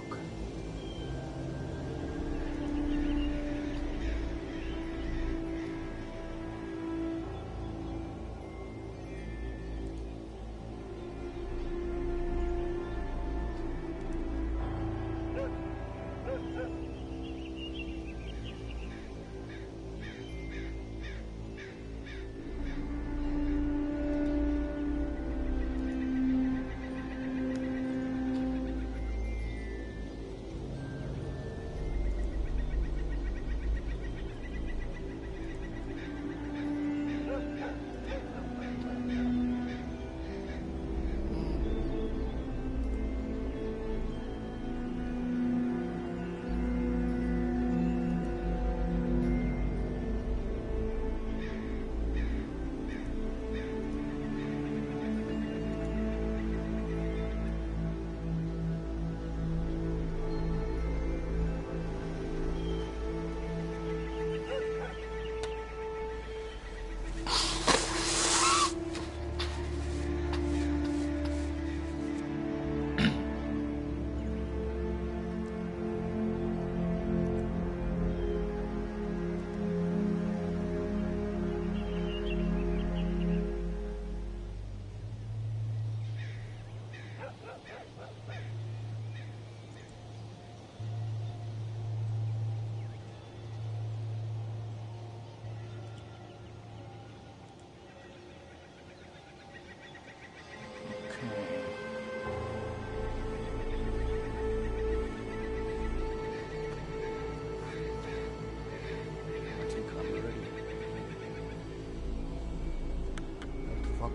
fuck?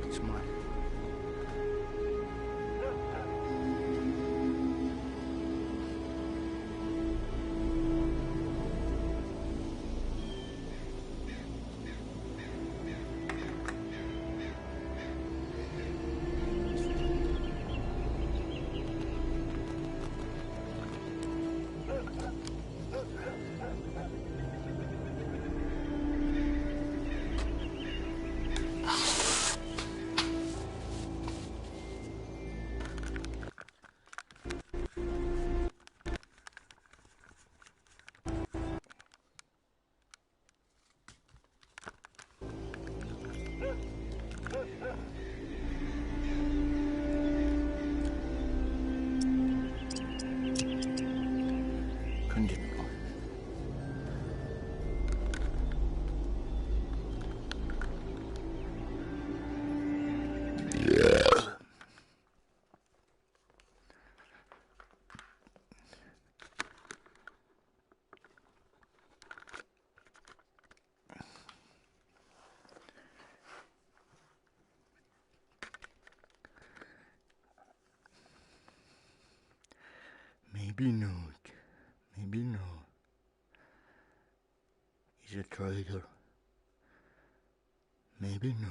It's mine. Maybe not. Maybe not. He's a traitor. Maybe no.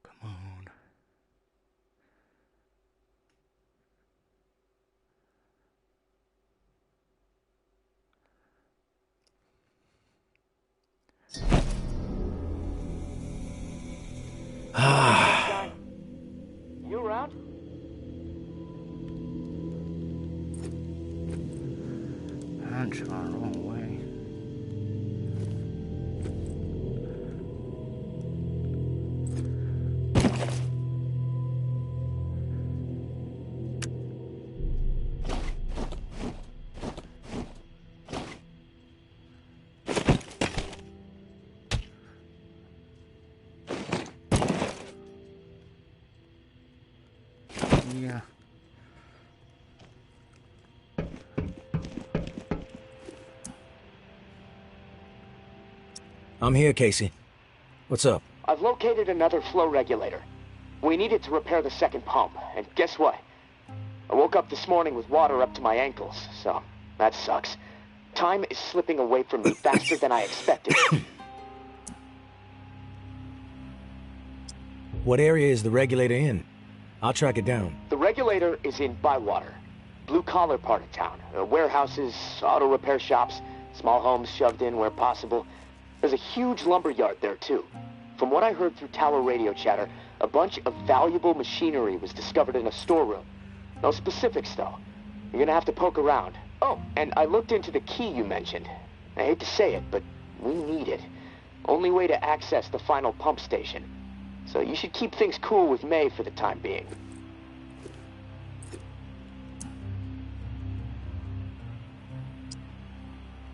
Come on. You around? That's our wrong way. Yeah. I'm here, Casey. What's up? I've located another flow regulator. We need it to repair the second pump, and guess what? I woke up this morning with water up to my ankles, so that sucks. Time is slipping away from me faster than I expected. What area is the regulator in? I'll track it down. The regulator is in Bywater. blue-collar part of town. Warehouses, auto repair shops, small homes shoved in where possible. There's a huge lumber yard there, too. From what I heard through tower radio chatter, a bunch of valuable machinery was discovered in a storeroom. No specifics, though. You're gonna have to poke around. Oh, and I looked into the key you mentioned. I hate to say it, but we need it. Only way to access the final pump station. So you should keep things cool with May for the time being.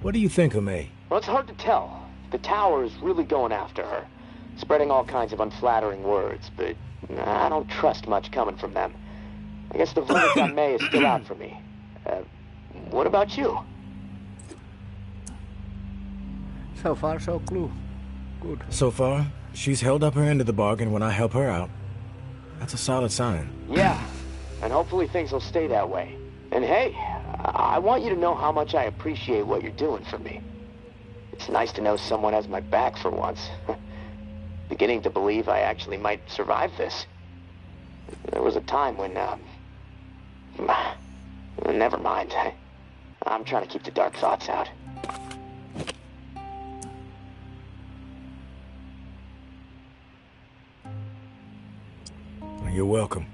What do you think of May? Well, it's hard to tell. The tower is really going after her, spreading all kinds of unflattering words, but I don't trust much coming from them. I guess the verdict on May is still out for me. What about you? So far, so good. So far, she's held up her end of the bargain when I help her out. That's a solid sign. Yeah, and hopefully things will stay that way. And hey, I want you to know how much I appreciate what you're doing for me. It's nice to know someone has my back for once. Beginning to believe I actually might survive this. There was a time when, never mind. I'm trying to keep the dark thoughts out. You're welcome.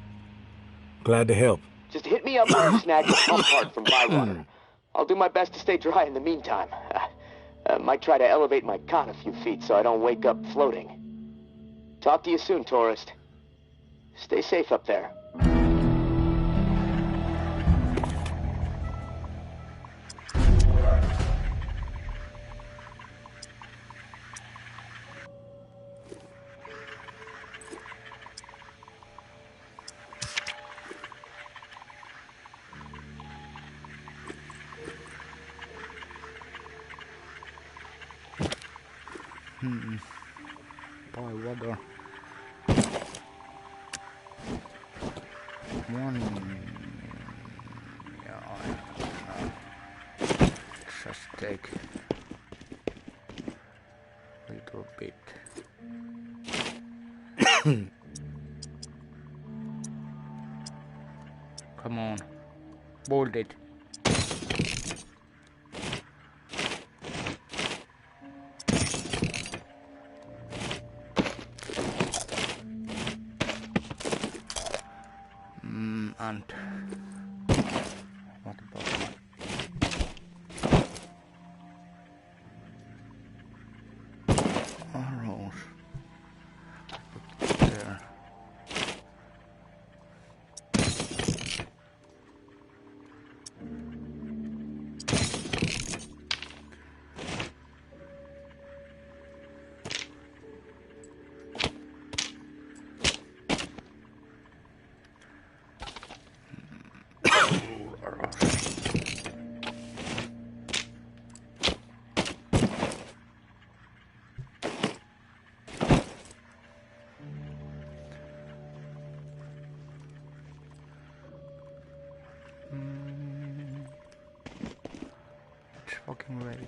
Glad to help. Just hit me up when you snag the pump part from Bywater. I'll do my best to stay dry in the meantime. Might try to elevate my cot a few feet so I don't wake up floating. Talk to you soon, tourist. Stay safe up there. Bywater. One. Just take a little bit. Come on, bolt it. And what about my arrows? Put it there. It's fucking ready.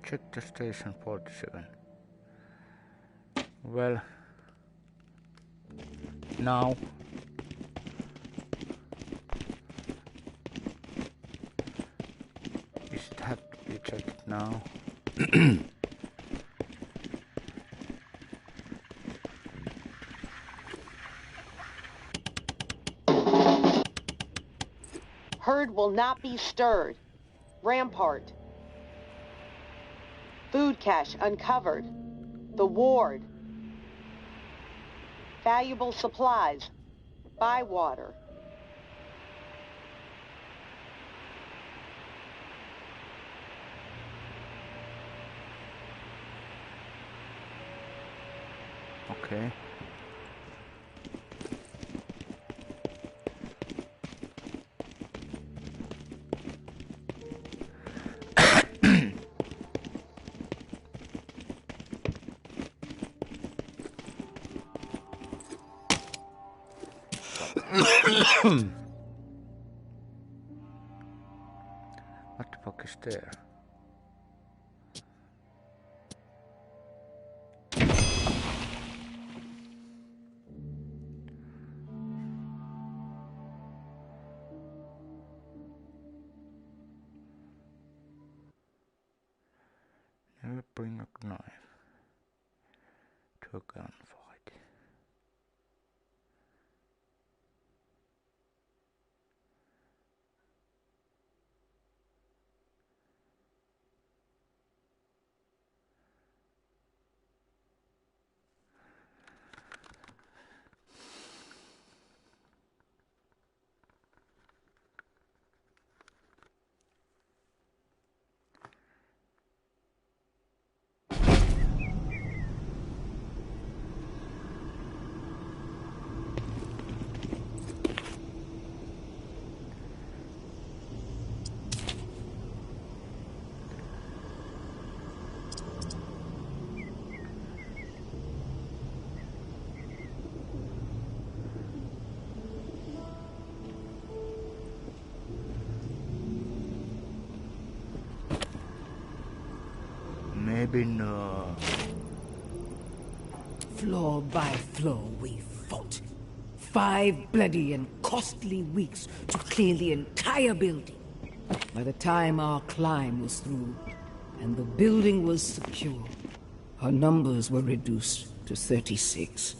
Check the station 47. Well, now it have to be checked now. Herd will not be stirred. Rampart. Food cache uncovered. The ward. Valuable supplies. Bywater. Okay. What the fuck is there? Never bring a knife to a gunfight. Maybe no. Floor by floor we fought. 5 bloody and costly weeks to clear the entire building. By the time our climb was through, and the building was secure, our numbers were reduced to 36.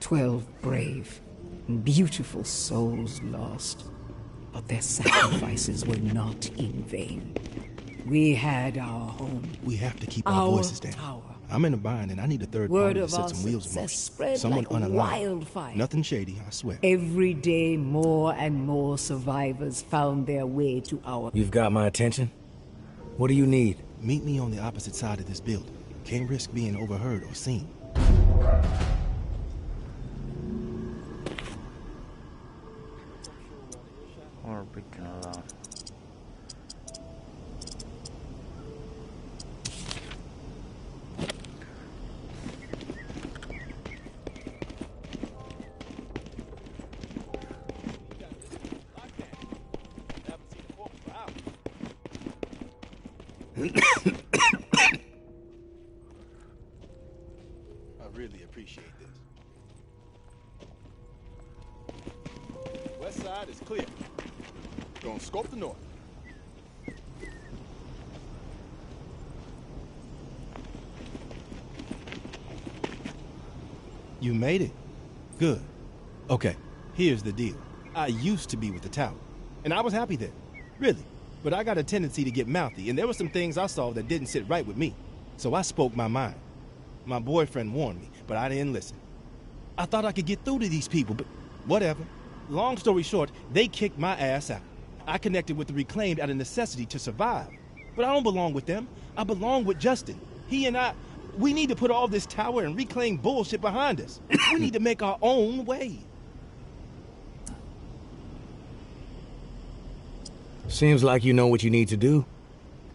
12 brave and beautiful souls lost. But their sacrifices were not in vain. We had our home. We have to keep our voices down. Tower. I'm in a bind and I need a third Word party to of set our some wheels in success motion. spread Someone like unalive. wildfire. Nothing shady, I swear. Every day, more and more survivors found their way to our... You've got my attention. What do you need? Meet me on the opposite side of this building. Can't risk being overheard or seen. Orbiting alone. I really appreciate this. West side is clear. Gonna scope the north. You made it. Good. Okay, here's the deal. I used to be with the tower, and I was happy there. Really. But I got a tendency to get mouthy, and there were some things I saw that didn't sit right with me. So I spoke my mind. My boyfriend warned me, but I didn't listen. I thought I could get through to these people, but whatever. Long story short, they kicked my ass out. I connected with the Reclaimed out of necessity to survive. But I don't belong with them. I belong with Justin. He and I, we need to put all this tower and Reclaim bullshit behind us. We need to make our own way. Seems like you know what you need to do.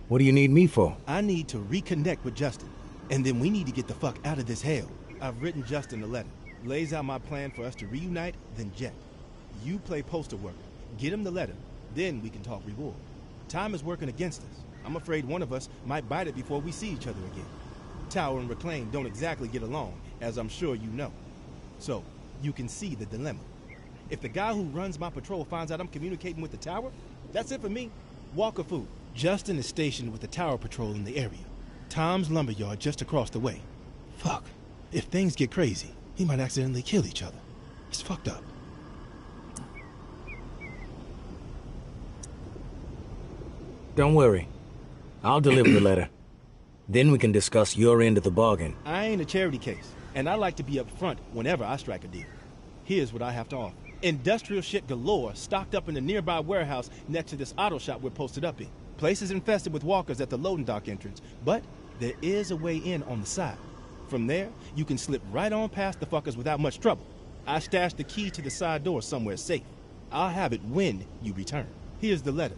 What do you need me for? I need to reconnect with Justin, and then we need to get the fuck out of this hell. I've written Justin a letter. Lays out my plan for us to reunite, then jet. You play poster worker. Get him the letter, then we can talk reward. Time is working against us. I'm afraid one of us might bite it before we see each other again. Tower and Reclaim don't exactly get along, as I'm sure you know. So, you can see the dilemma. If the guy who runs my patrol finds out I'm communicating with the tower, that's it for me. Walker food. Justin is stationed with the tower patrol in the area. Tom's lumberyard just across the way. Fuck. If things get crazy, he might accidentally kill each other. It's fucked up. Don't worry. I'll deliver the letter. Then we can discuss your end of the bargain. I ain't a charity case, and I like to be up front whenever I strike a deal. Here's what I have to offer. Industrial shit galore stocked up in the nearby warehouse next to this auto shop we're posted up in. Place is infested with walkers at the loading dock entrance, but there is a way in on the side. From there, you can slip right on past the fuckers without much trouble. I stashed the key to the side door somewhere safe. I'll have it when you return. Here's the letter.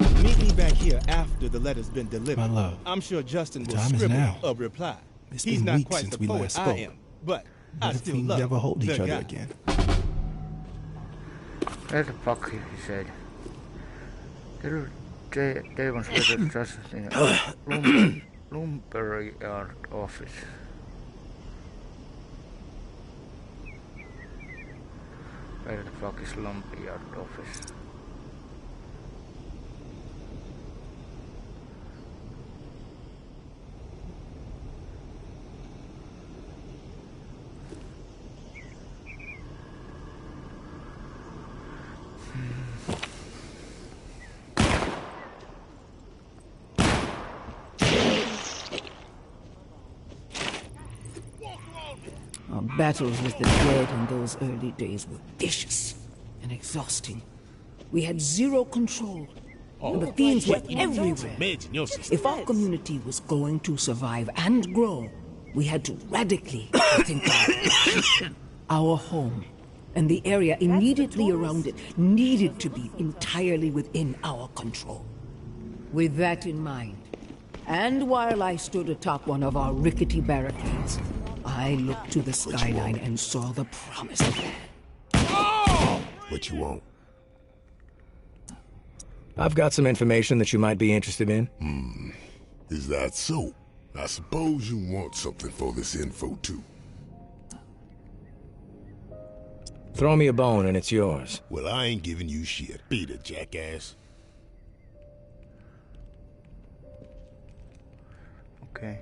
Meet me back here after the letter's been delivered. My love, I'm sure Justin will time is scribble now. a reply. It's He's been not weeks quite since the we poet last I spoke. am, but I What if still we love never hold each the other guy. again? Where the fuck he said? Devon's letter just in a lumber yard office. Where the fuck is lumber yard office? Our battles with the dead in those early days were vicious and exhausting. We had zero control, and the fiends were everywhere. If our community was going to survive and grow, we had to radically rethink our home, and the area immediately around it needed to be entirely within our control. With that in mind, and while I stood atop one of our rickety barricades, I looked to the skyline and saw the promised land. What you want? I've got some information that you might be interested in. Is that so? I suppose you want something for this info, too. Throw me a bone and it's yours. Well, I ain't giving you shit. Beat it, jackass. Okay.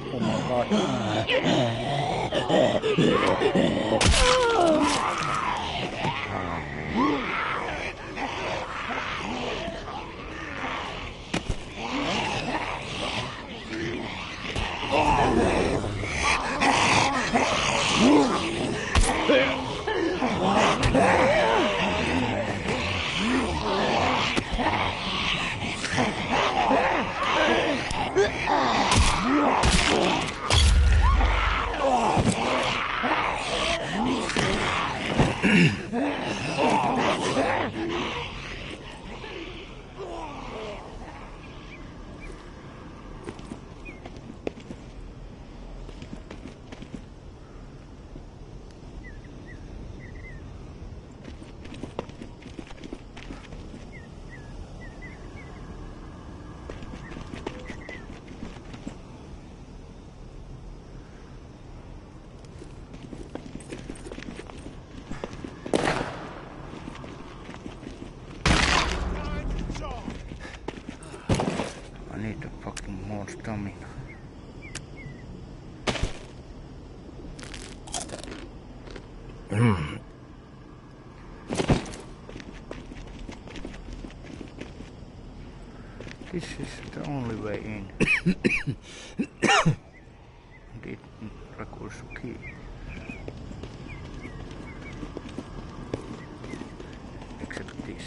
Oh my god. I need a fucking more stamina. This is the only way in. Didn't requires a key. Except this.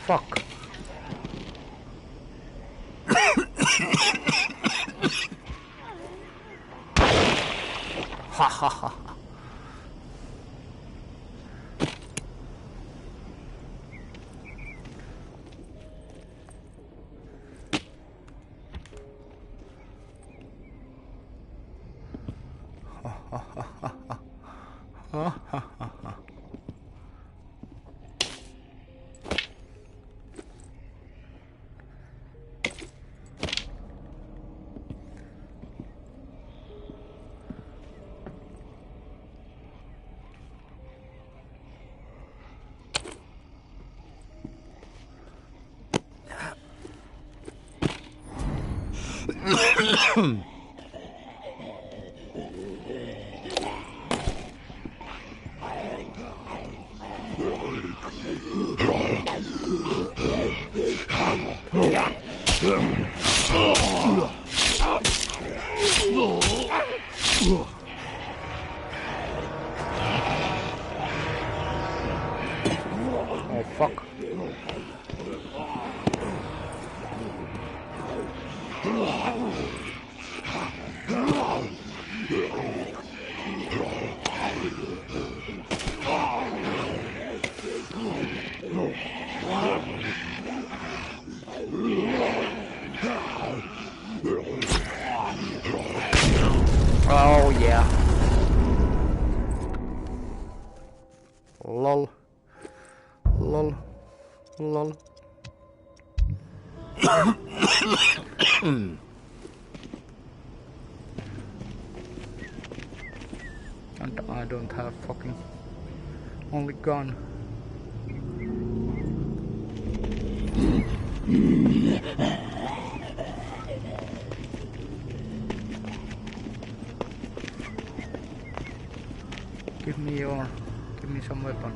Fuck. Ha ha ha. Oh fuck. Oh yeah. Lol. Lol. Lol. And I don't have fucking only gun. Give me some weapon.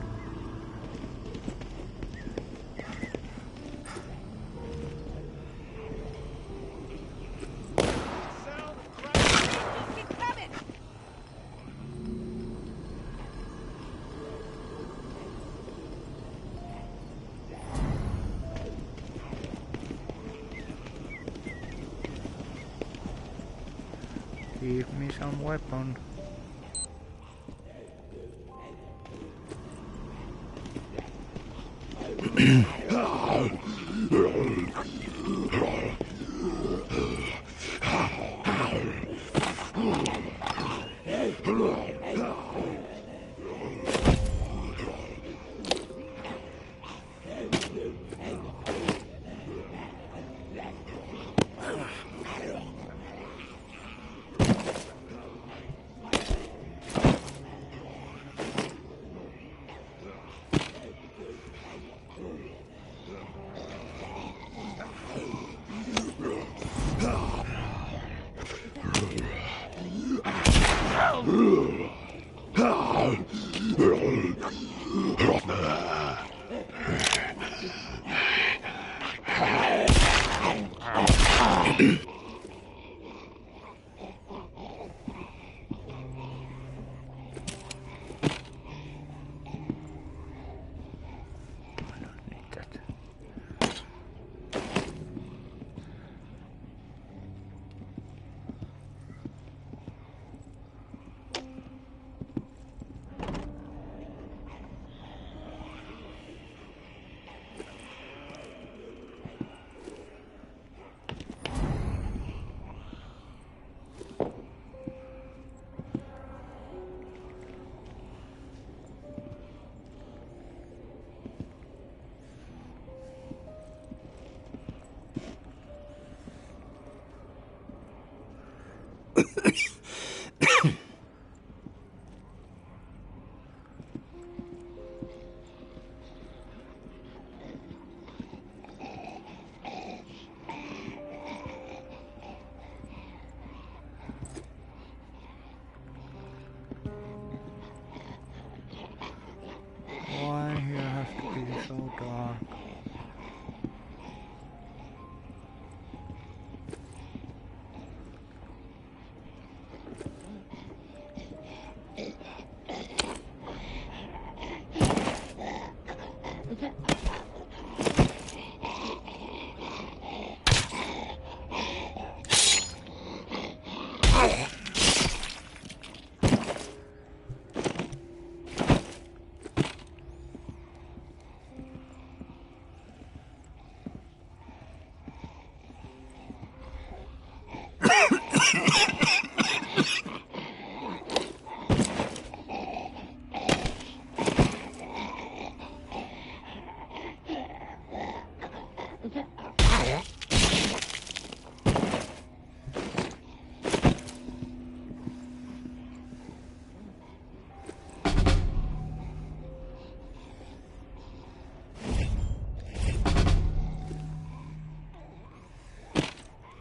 Give me some weapon.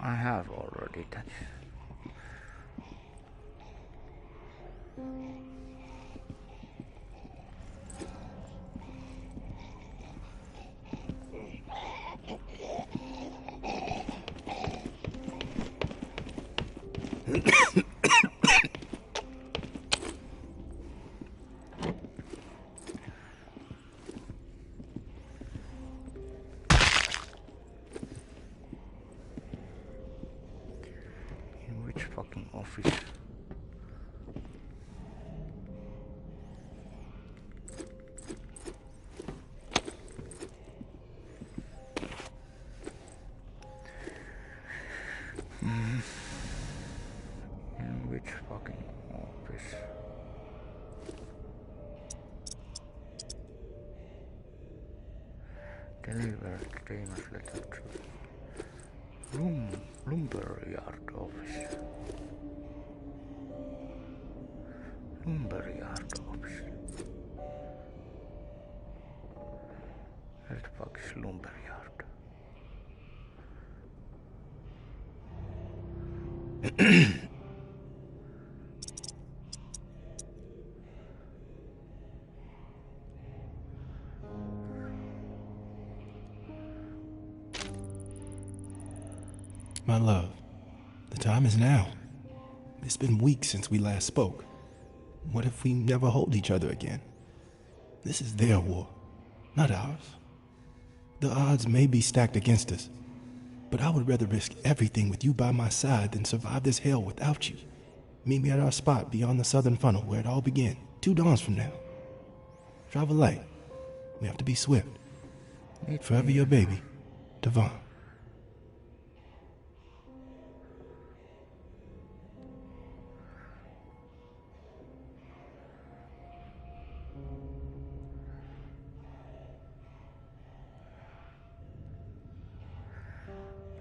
I have already that. In which fucking office? In which fucking office? Deliver famous letter to lumberyard office. Lumberyard office. Where the fuck is lumberyard? My love, the time is now. It's been weeks since we last spoke. What if we never hold each other again? This is their war, not ours. The odds may be stacked against us, but I would rather risk everything with you by my side than survive this hell without you. Meet me at our spot beyond the southern funnel where it all began, 2 dawns from now. Travel light. We have to be swift. Forever your baby, Devon.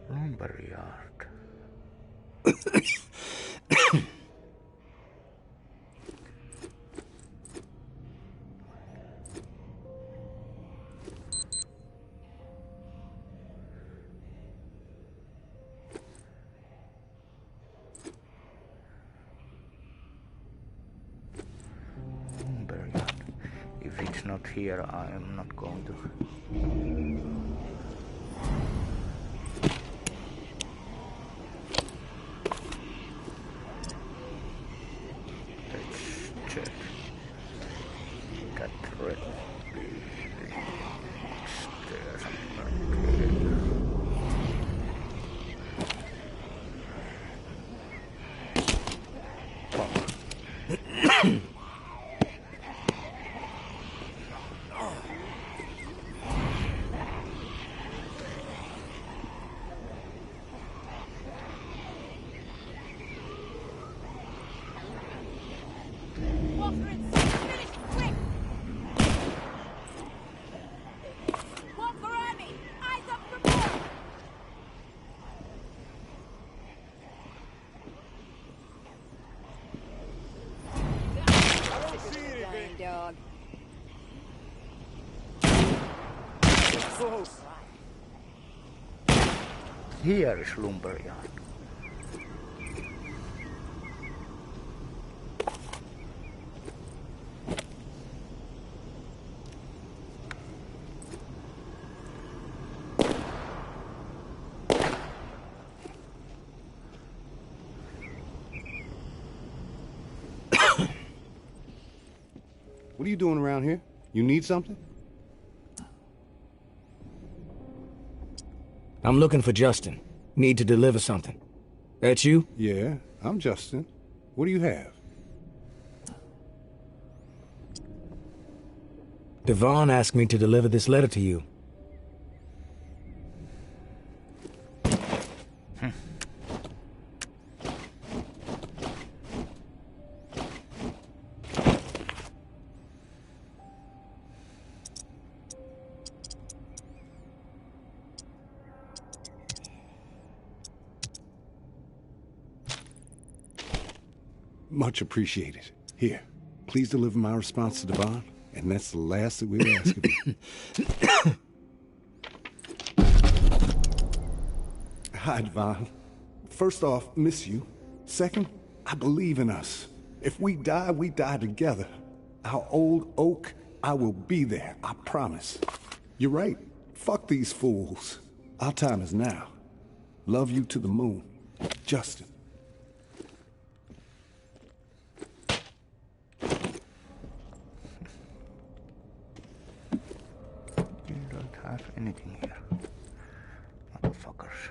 Lumberyard. Lumberyard. If it's not here, I am not going to. Dog. Here is lumberyard. What are you doing around here? You need something? I'm looking for Justin. Need to deliver something. That you? Yeah, I'm Justin. What do you have? Devon asked me to deliver this letter to you. Much appreciated. Here, please deliver my response to Devon, and that's the last that we'll ask of you. Hi, Devon. First off, miss you. Second, I believe in us. If we die together. Our old oak, I will be there, I promise. You're right. Fuck these fools. Our time is now. Love you to the moon. Justin. You don't have anything here. Motherfuckers.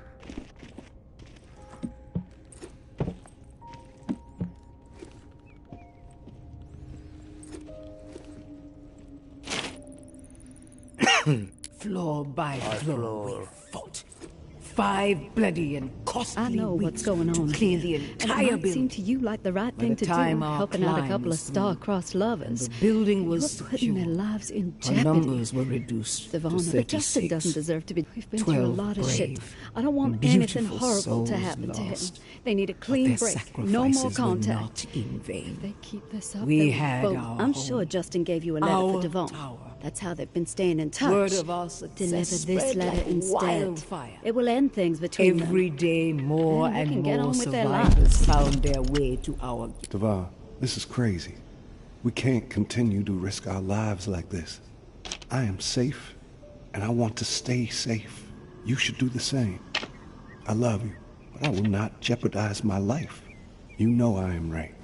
Floor by floor, we fought. 5 bloody and costly I know weeks what's going on. to clear the And entire it might seem building. to you like the right By thing the to time do, our helping out a climb couple of was through, star-crossed and lovers. the building was You're putting their secure. lives in Our jeopardy. numbers were reduced to Savannah, but Justin 36. doesn't deserve to be. We've been through a 12 lot of shit. brave, I don't want anything beautiful horrible to souls happen to him. lost. They need a But clean their break. No more sacrifices were contact. not in vain. If they keep this up, We they will had both. our I'm home, sure Justin gave you a letter our for Devon. tower. That's how they've been staying in touch. Word of our success Deliver this spread letter like instead. wildfire. It will end things between them. Every day, more And they and can get more on with their survivors found their way to our. Devon, this is crazy. We can't continue to risk our lives like this. I am safe, and I want to stay safe. You should do the same. I love you, but I will not jeopardize my life. You know I am right.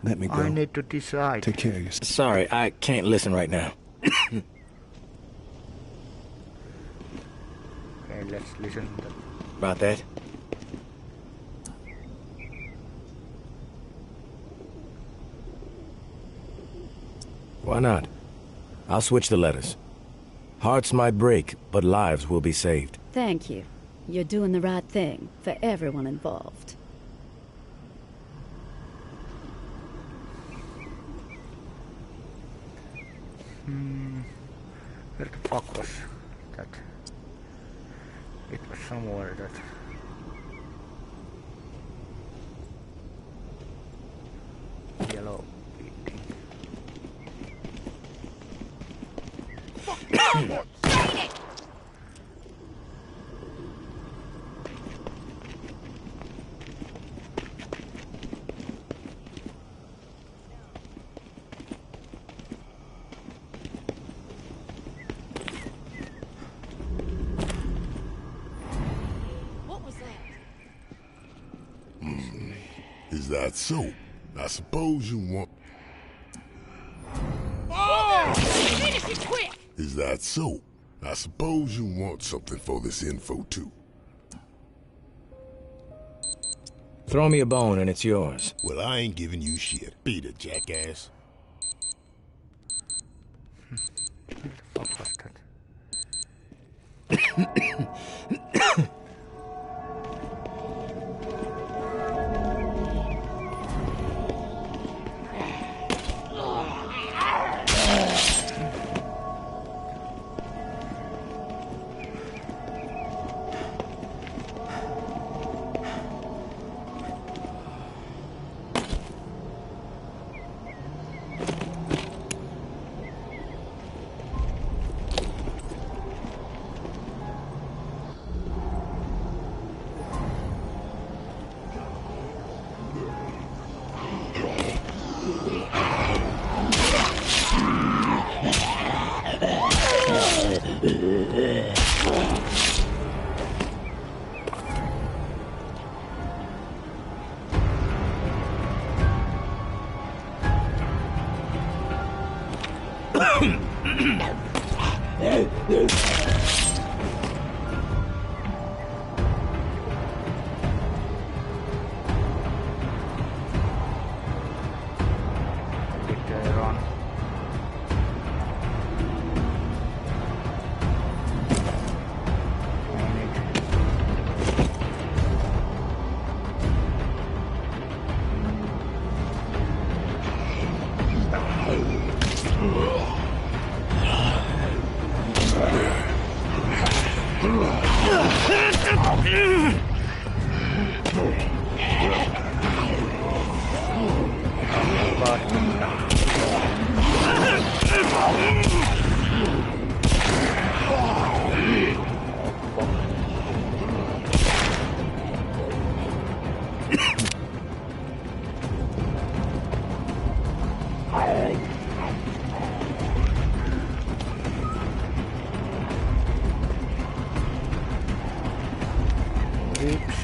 Let me go. I need to decide. Take care of yourself. Sorry, I can't listen right now. Okay, let's listen to that. About that? Why not? I'll switch the letters. Hearts might break, but lives will be saved. Thank you. You're doing the right thing for everyone involved. Where the fuck was that? It was somewhere that... Yellow thing. Is that so? I suppose you want... Finish it quick! Is that so? I suppose you want something for this info too. Throw me a bone and it's yours. Well, I ain't giving you shit. Beat it, jackass. What the fuck was that?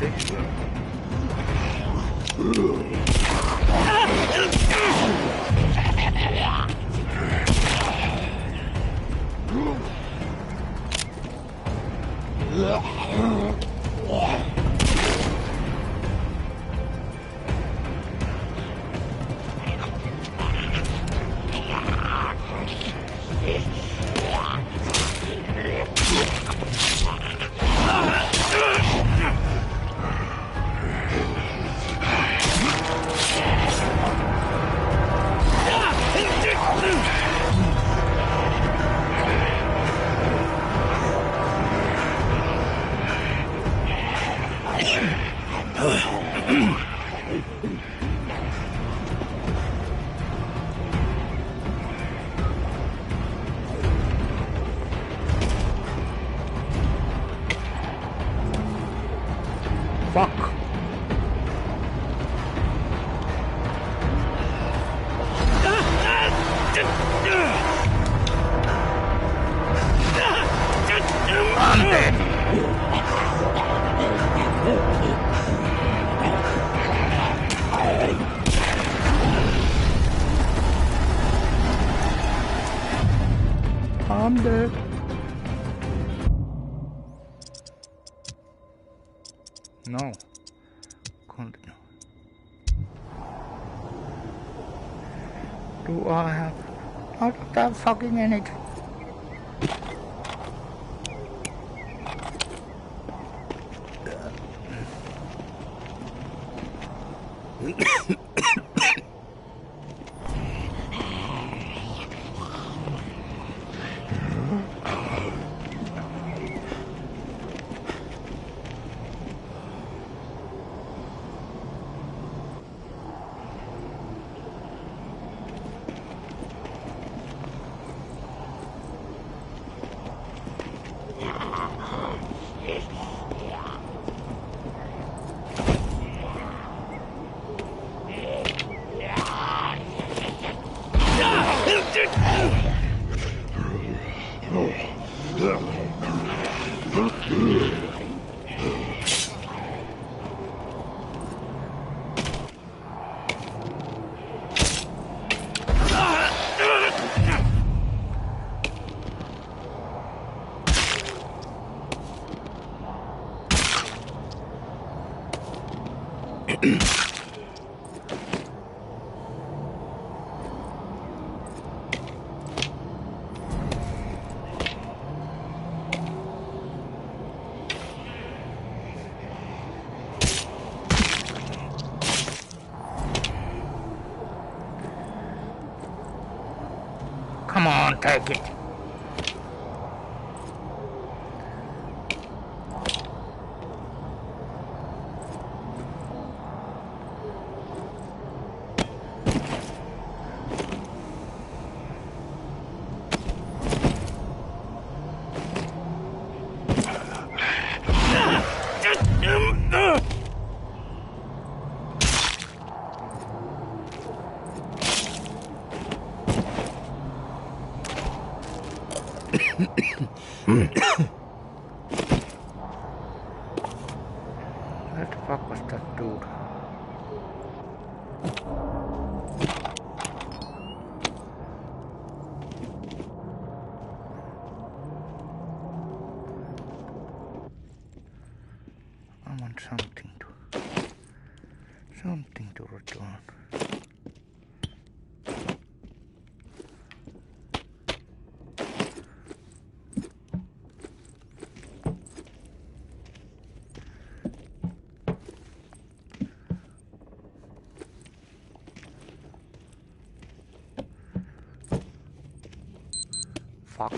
see. Fuck. I'm dead. I'm dead. No. Continue. Do I have not that fucking anything? Come on, take it. Where the fuck was that dude? I want something to return. Fuck.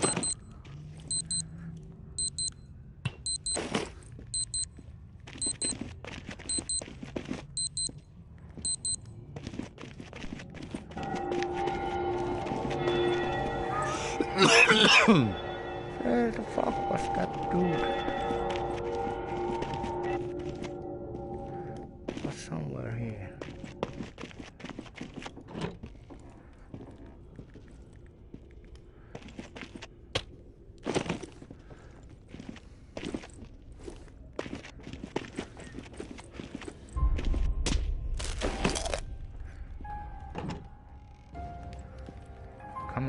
Where the fuck was that dude? It was somewhere here.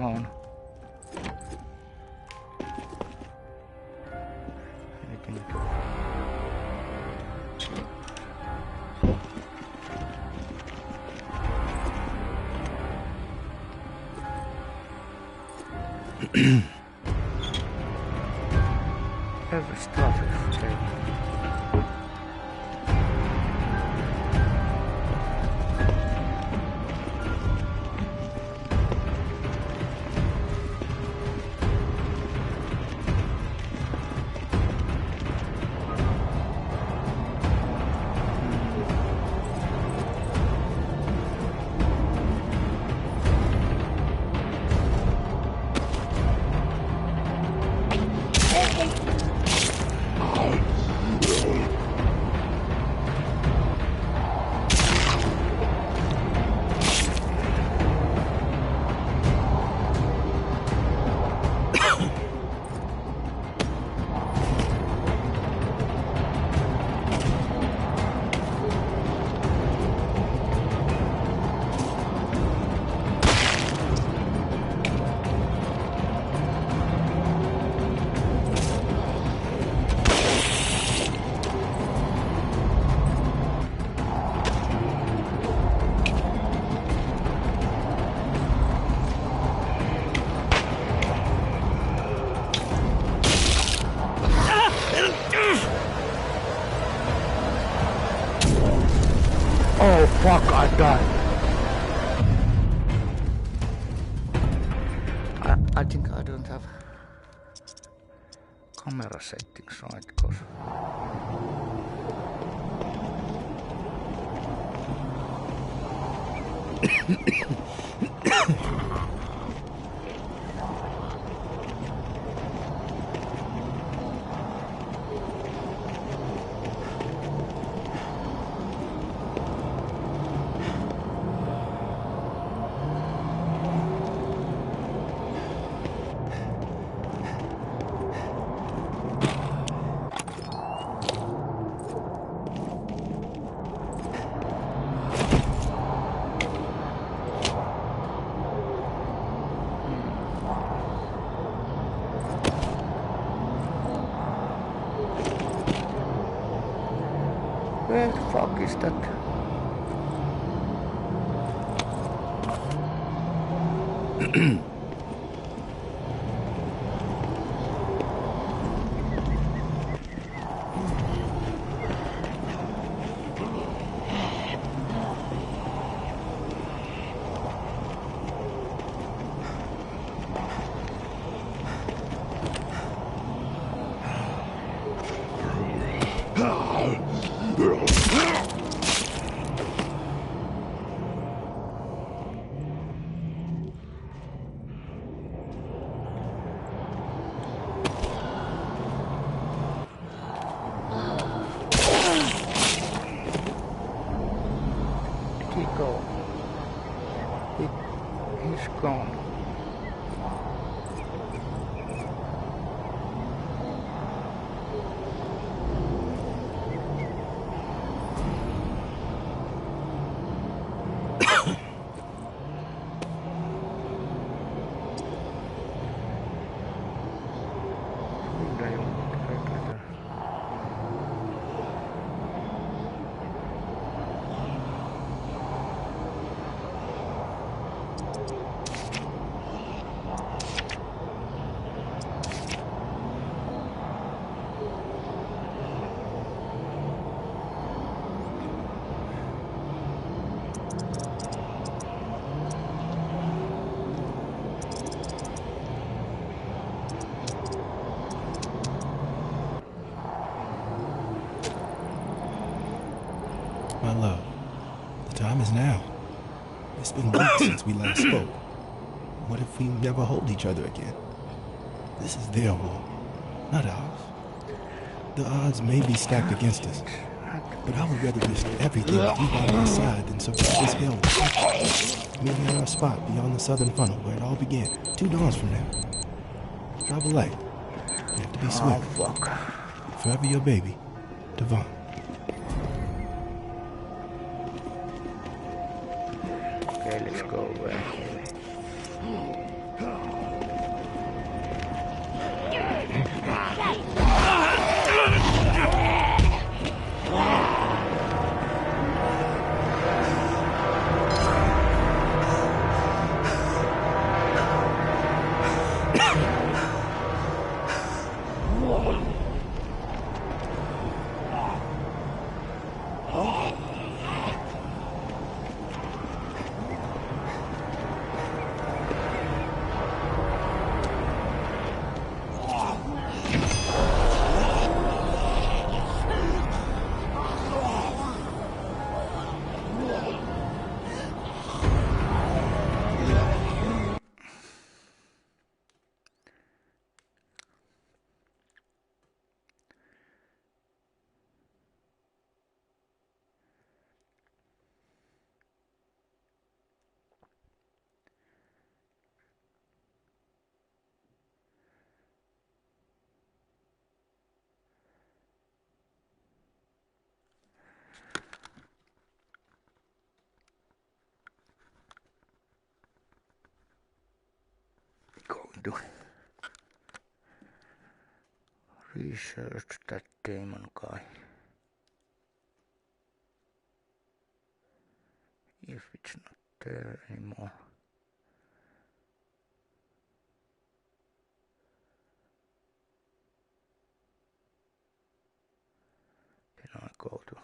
on. Anything? Every stuff is taken. Oh fuck, I died. I think I don't have camera settings right, because where the fuck is that? He go? He's gone. My love, the time is now. It's been weeks since we last spoke. What if we never hold each other again? This is their war, not ours. The odds may be stacked against us, but I would rather risk everything to be by my side than survive this hell. Meet me at our spot beyond the southern funnel where it all began, 2 dawns from now. Drive a light. You have to be swift. Oh fuck. Forever your baby, Devon. Okay, let's go back. to research that demon guy. If it's not there anymore. Then I go to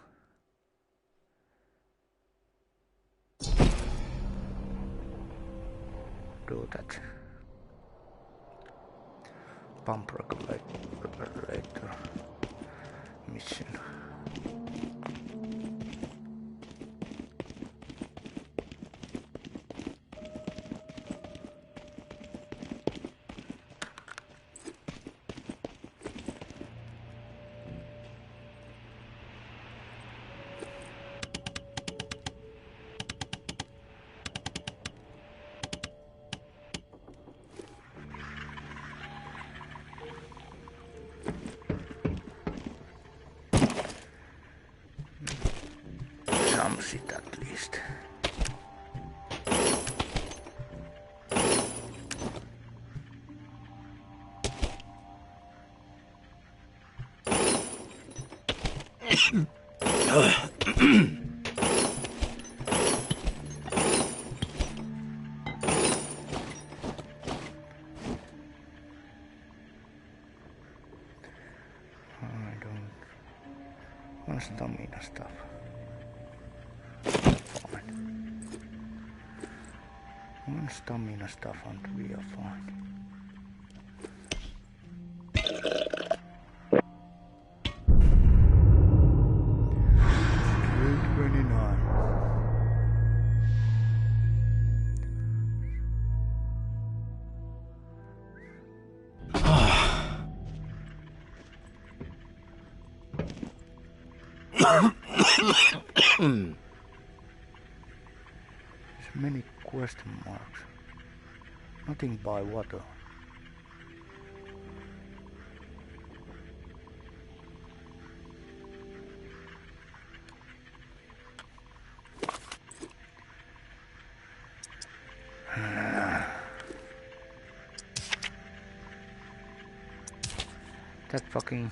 do that pump regulator mission. Sit at least. I don't want stamina stuff. One stamina stuff and we are fine. There's many question marks. Nothing by water. That fucking...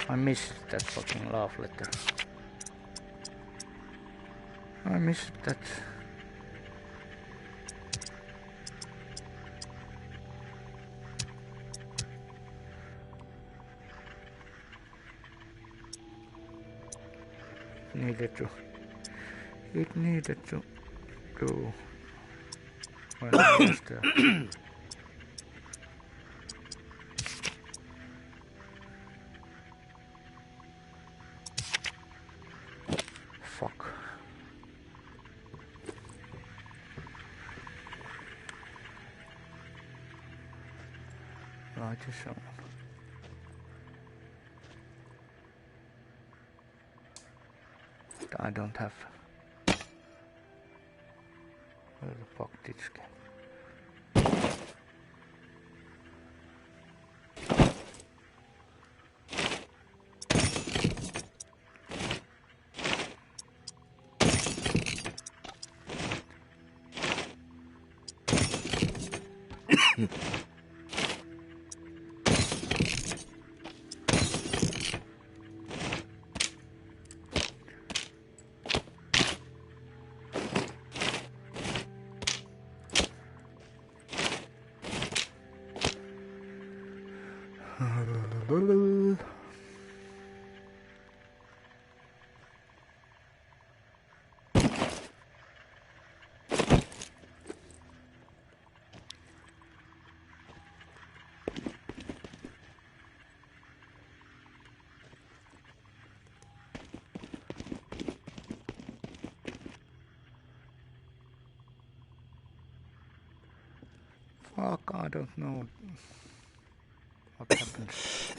I missed that fucking love letter. I missed that. It needed to do when I was there. Fuck. Right, just so. I don't have. Where the fuck did this go? Fuck, I don't know what happens.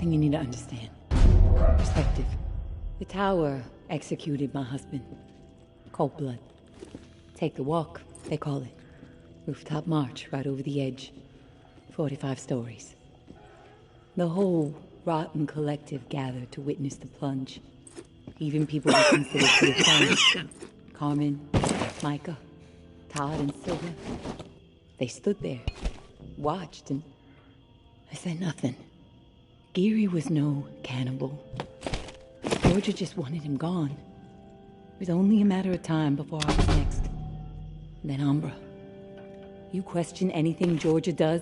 thing you need to understand. Perspective. The tower executed my husband. Cold blood. Take the walk, they call it. Rooftop march right over the edge. 45 stories. The whole rotten collective gathered to witness the plunge. Even people we considered to be friends. Carmen, Micah, Todd, and Silva. They stood there, watched, and I said nothing. Geary was no cannibal. Georgia just wanted him gone. It was only a matter of time before I was next. Then Umbra. You question anything Georgia does,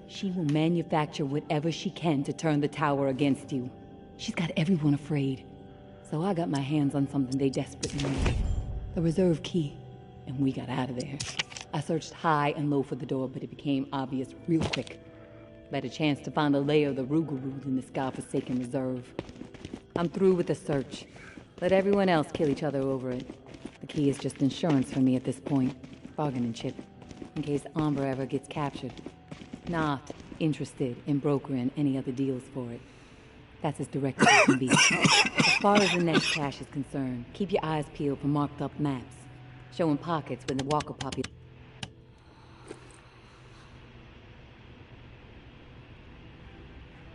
she will manufacture whatever she can to turn the tower against you. She's got everyone afraid. So I got my hands on something they desperately needed. The reserve key. And we got out of there. I searched high and low for the door, but it became obvious real quick. Better chance to find a layer of the Rougarou in this godforsaken reserve. I'm through with the search. Let everyone else kill each other over it. The key is just insurance for me at this point. Bargaining chip. In case Umbra ever gets captured. Not interested in brokering any other deals for it. That's as direct as it can be. As far as the next cache is concerned, keep your eyes peeled for marked up maps. Showing pockets where the walker population.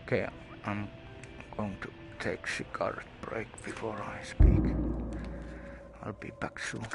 Okay, I'm going to take cigarette break before I speak. I'll be back soon.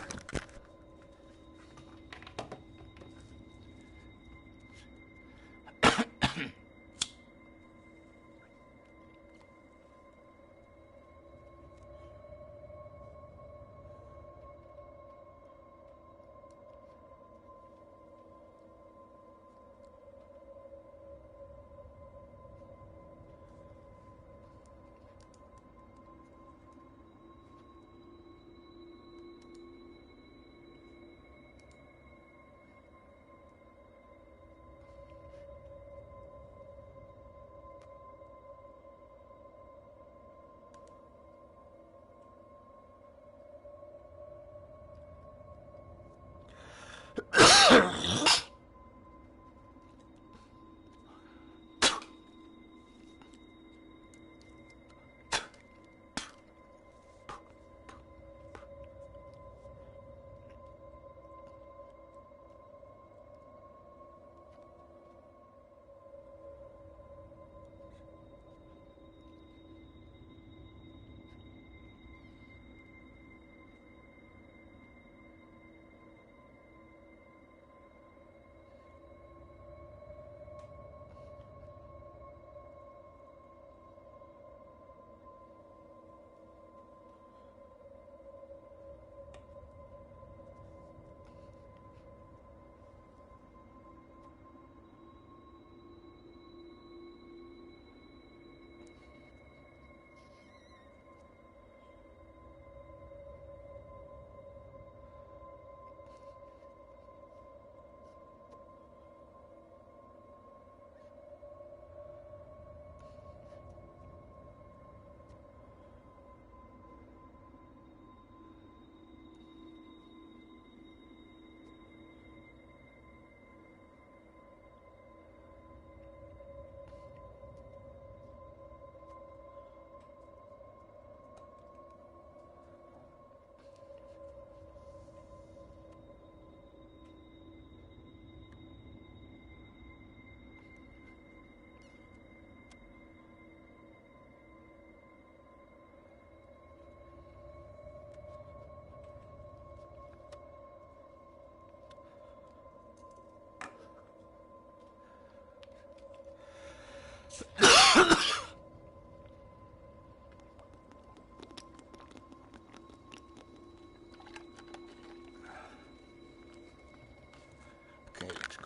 Okay, let's go.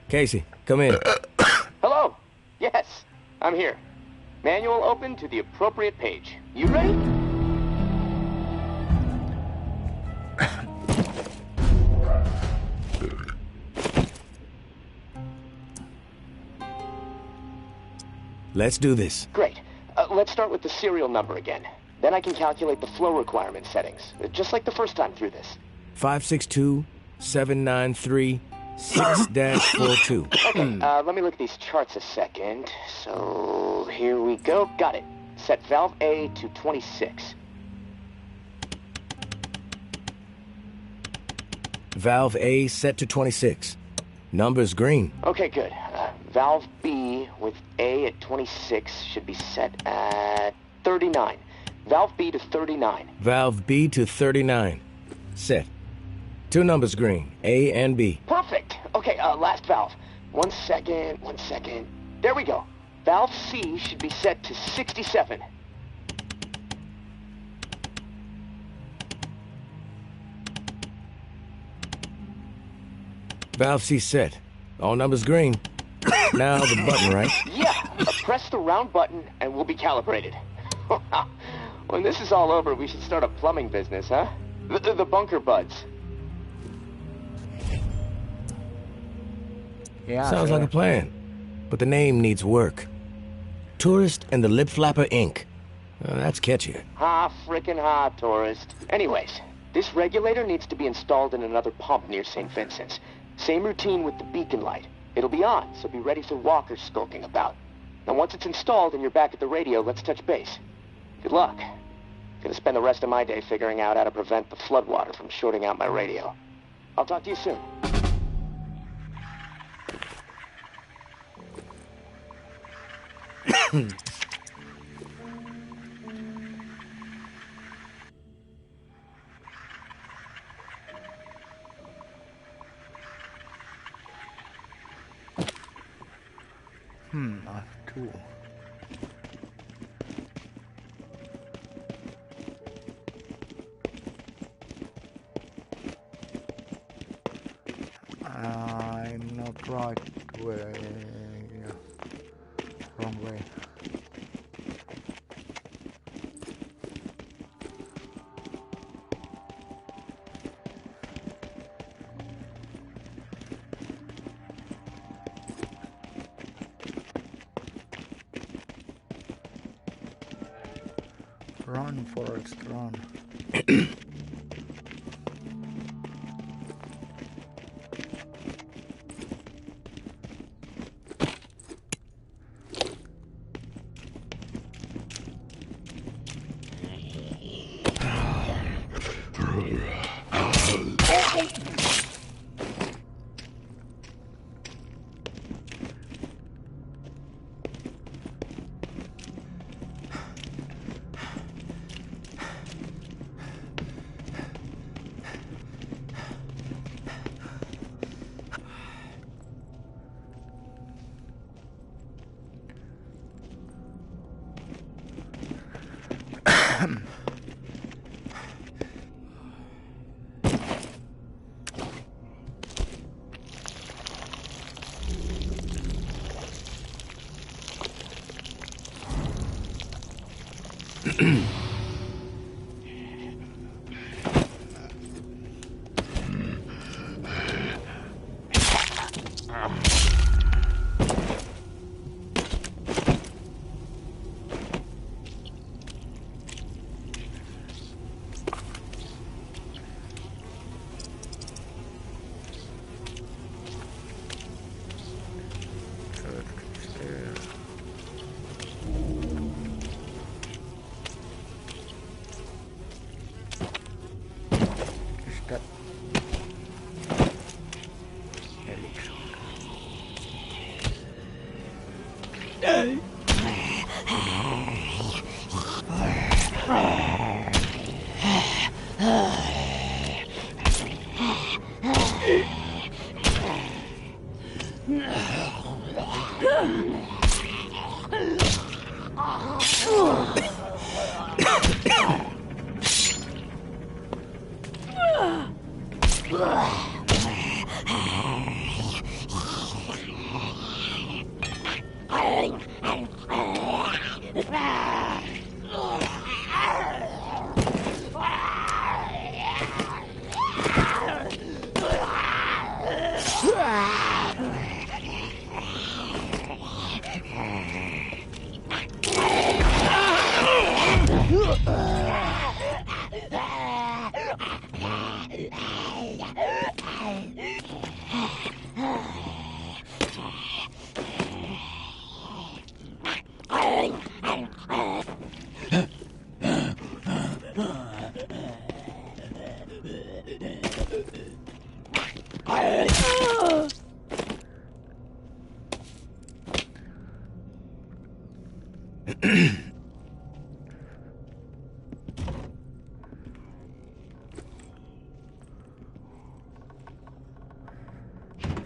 Casey, come in. Hello. Yes, I'm here. Manual open to the appropriate page. You ready? Let's do this. Great. Let's start with the serial number again. Then I can calculate the flow requirement settings, just like the first time through this. 562-793-6-42. Okay, let me look at these charts a second. So, here we go. Got it. Set valve A to 26. Valve A set to 26. Number's green. Okay, good. Valve B with A at 26 should be set at 39. Valve B to 39. Valve B to 39. Set. Two numbers green, A and B. Perfect. Okay, last valve. One second. There we go. Valve C should be set to 67. Valve C set. All numbers green. Now the button, right? Yeah, press the round button and we'll be calibrated. When this is all over, we should start a plumbing business, huh? The bunker buds. Yeah, Sounds sure. like a plan. But the name needs work. Tourist and the Lip Flapper Inc. That's catchier. Ha, frickin' ha, tourist. Anyways, this regulator needs to be installed in another pump near St. Vincent's. Same routine with the beacon light. It'll be on, so be ready for walkers skulking about. Now once it's installed and you're back at the radio, let's touch base. Good luck. Gonna spend the rest of my day figuring out how to prevent the floodwater from shorting out my radio. I'll talk to you soon. I have two. I'm not right way. Wrong way. Run, Forrest, run.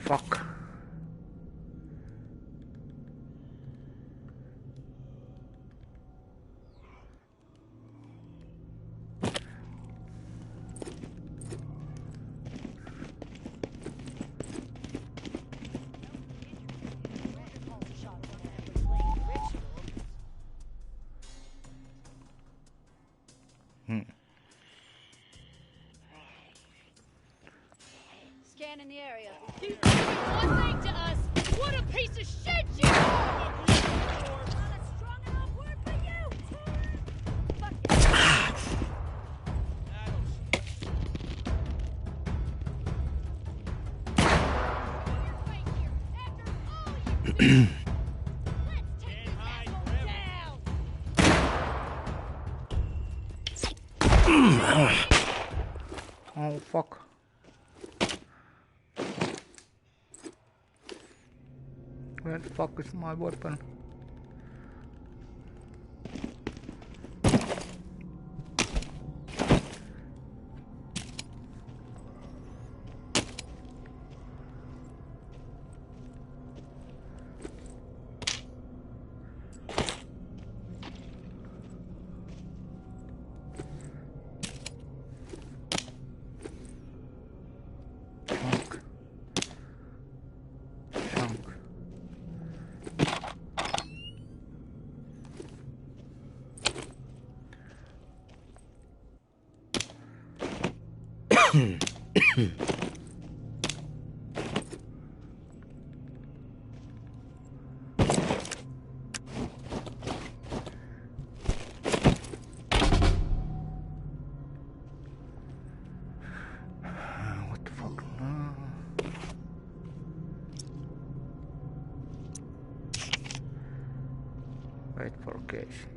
Fuck. Scanning the area. You one thing to us. What a piece of shit you are! Not a strong enough word for you. Oh fuck. Where the fuck is my weapon? What the fuck? Wait for occasion.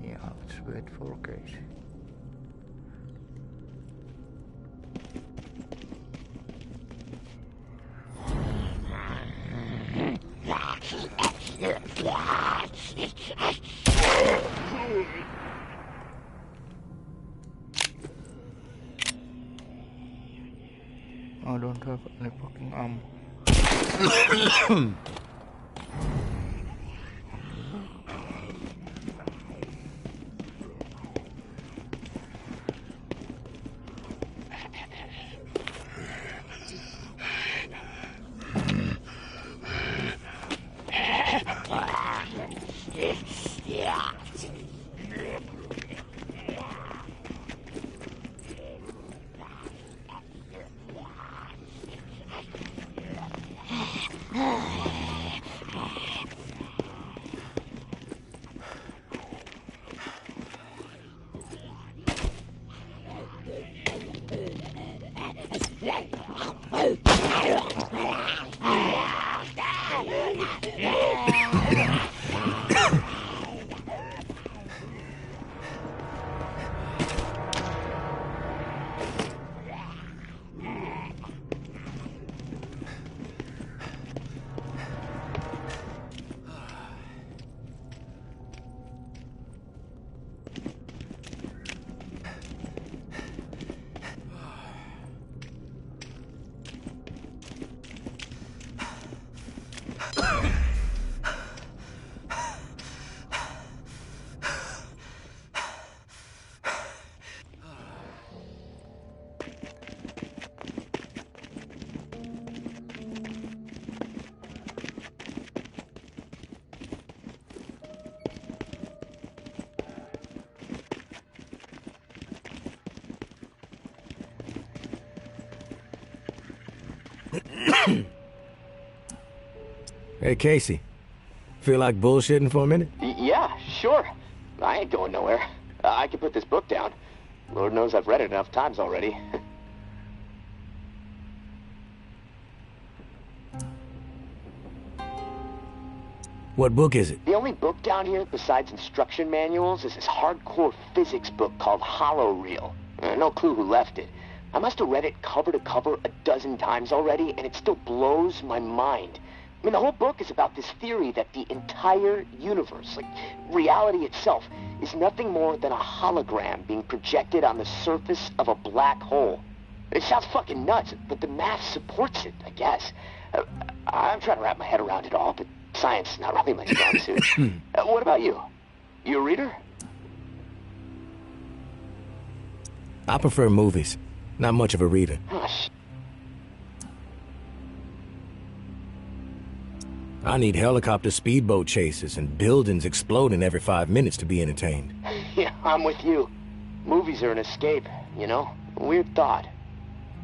Yeah, let's wait for occasion. I don't have any fucking ammo. Hey, Casey. Feel like bullshitting for a minute? Yeah, sure. I ain't going nowhere. I can put this book down. Lord knows I've read it enough times already. What book is it? The only book down here besides instruction manuals is this hardcore physics book called Hollow Reel. No clue who left it. I must have read it cover to cover a dozen times already, and it still blows my mind. I mean, the whole book is about this theory that the entire universe, like reality itself, is nothing more than a hologram being projected on the surface of a black hole. It sounds fucking nuts, but the math supports it, I guess. I'm trying to wrap my head around it all, but science is not really my strong suit. What about you? You a reader? I prefer movies. Not much of a reader. I need helicopter speedboat chases and buildings exploding every 5 minutes to be entertained. Yeah, I'm with you. Movies are an escape, you know? A weird thought.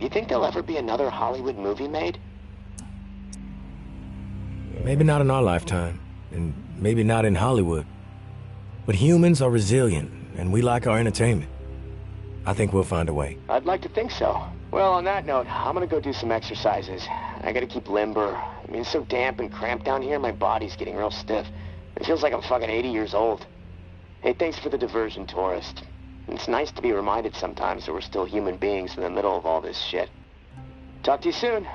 You think there'll ever be another Hollywood movie made? Maybe not in our lifetime, and maybe not in Hollywood. But humans are resilient, and we like our entertainment. I think we'll find a way. I'd like to think so. Well, on that note, I'm gonna go do some exercises. I gotta keep limber. I mean, it's so damp and cramped down here, my body's getting real stiff. It feels like I'm fucking 80 years old. Hey, thanks for the diversion, tourist. It's nice to be reminded sometimes that we're still human beings in the middle of all this shit. Talk to you soon.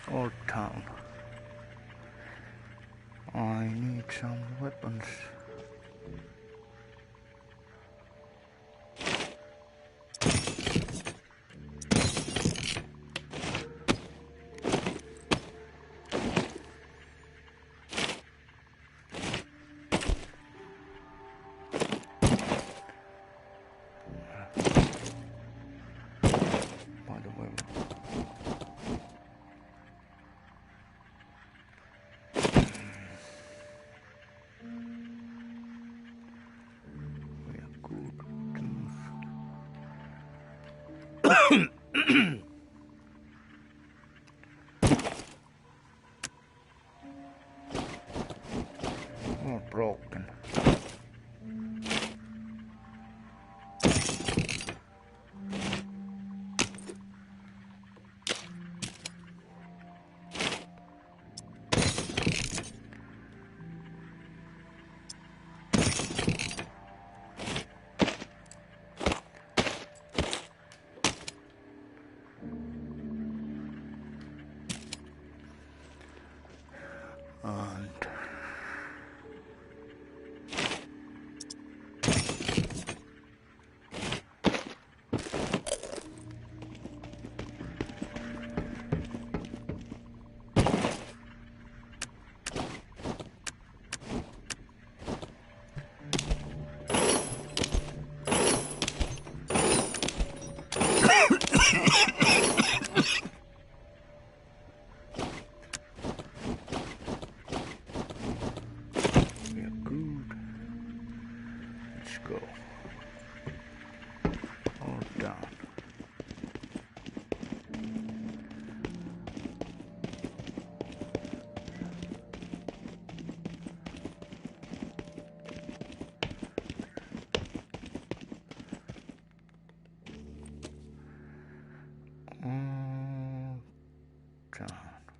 Old town. I need some weapons. By the way, we are good tools. All broken. And we are good. Let's go. All down. All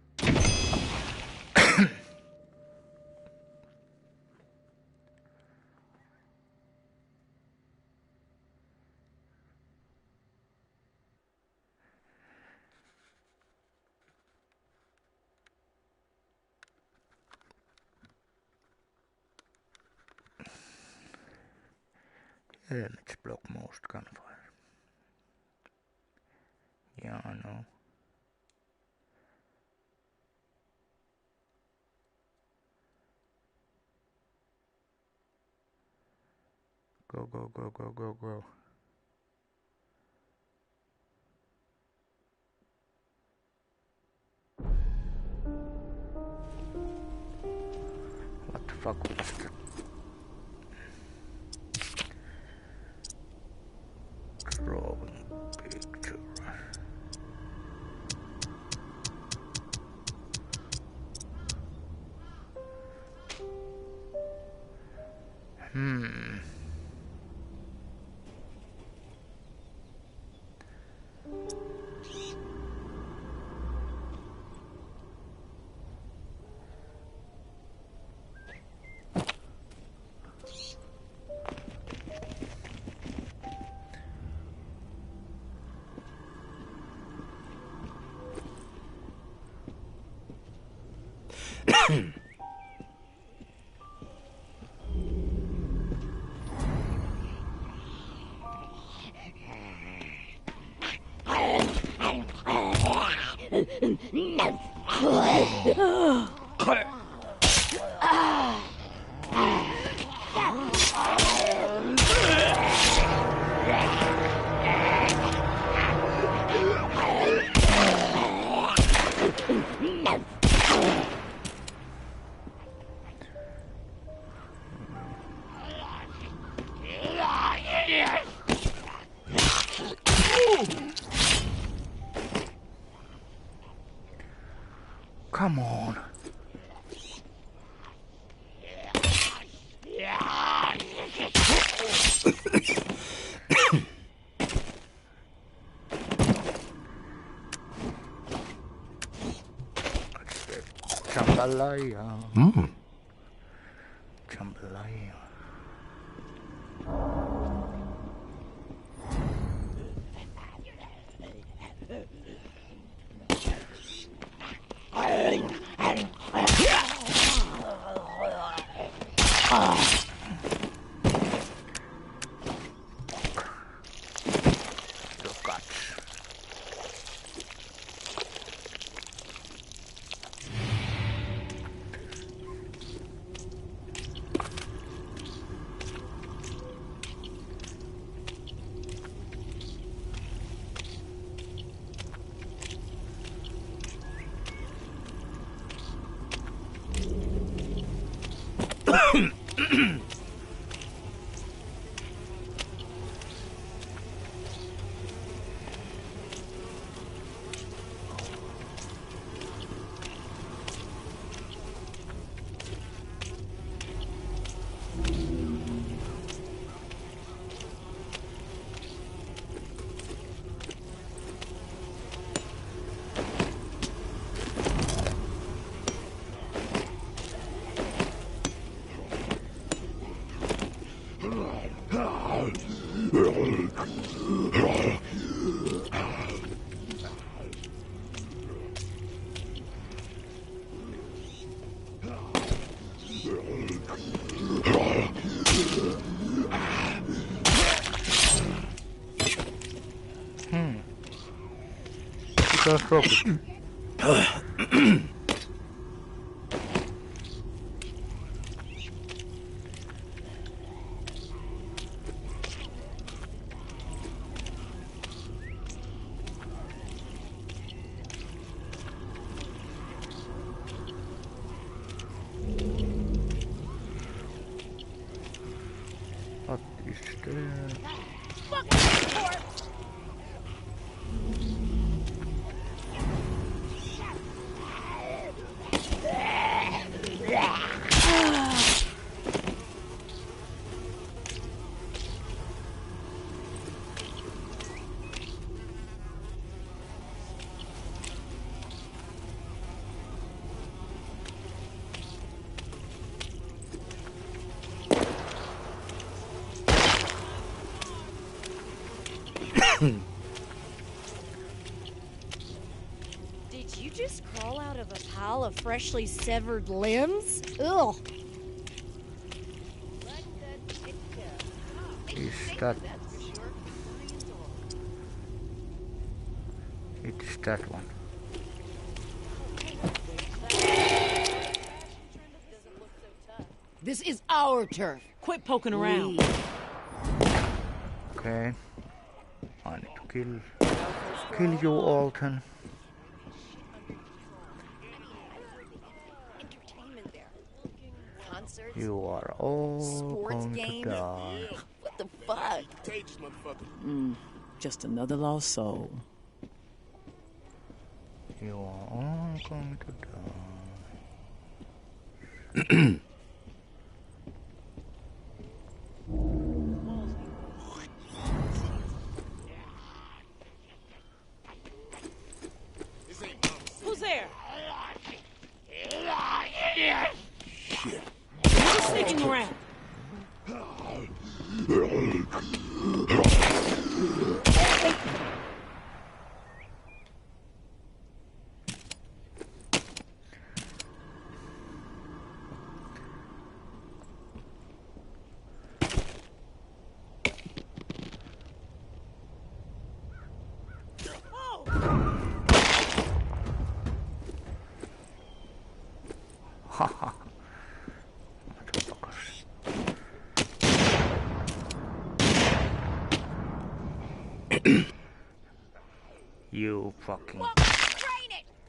down. Helmets block most gunfire. Yeah, I know. Go, go, go, go, go, go. fuck was that? Drawing picture. Come on. Jambalaya. Jambalaya. That's rubbish. What is there? Did you just crawl out of a pile of freshly severed limbs? Ugh. Is that? It's that one. This is our turf. Quit poking around. Okay. I need to kill you, Alton. Entertainment there. Concerts, You are all Sports going game? to die. What the fuck? Just another lost soul. You are all going to die. Who's there? Shit. Who's sneaking around? Haha. You fucking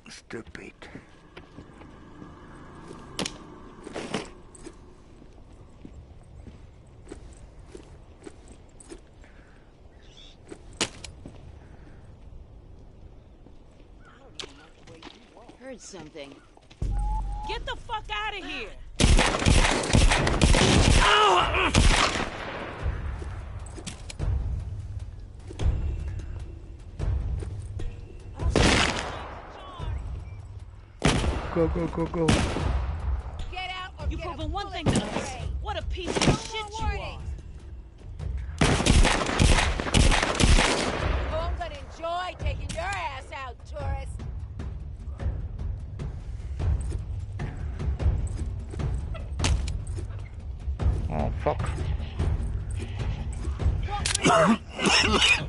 stupid. Heard something. Get the fuck out of here! Go, go, go, go. Get out or You've get proven a one thing bullet to us. away. What a piece of shit you are. Oh, I'm gonna enjoy taking your ass out, tourist. Oh, fuck. Piece of shit.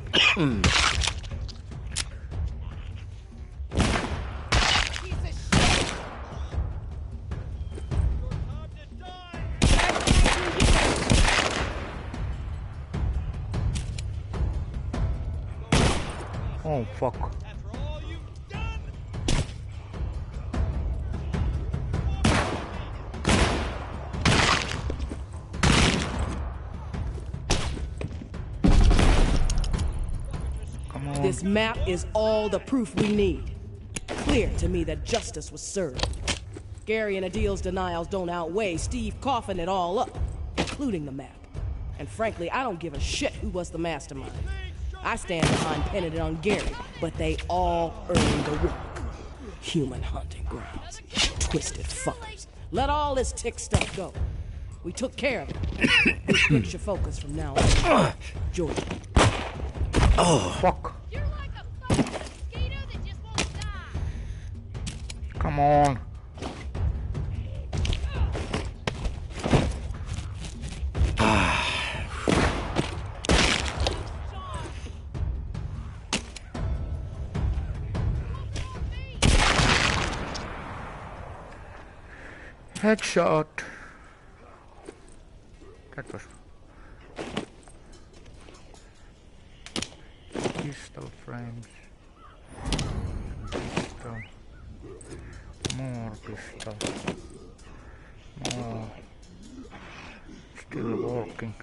Oh, fuck. Come on. This map is all the proof we need. Clear to me that justice was served. Gary and Adil's denials don't outweigh Steve coughing it all up, including the map. And frankly, I don't give a shit who was the mastermind. I stand behind pinning it on Gary, but they all earned the work. Human hunting grounds. Twisted fuckers. Let all this tick stuff go. We took care of it. Switch your focus from now on. Jordan. Oh, fuck. You're like a fucking mosquito that just won't die. Come on. Headshot. That was pistol frames. Pistol. More pistol. More. Still working.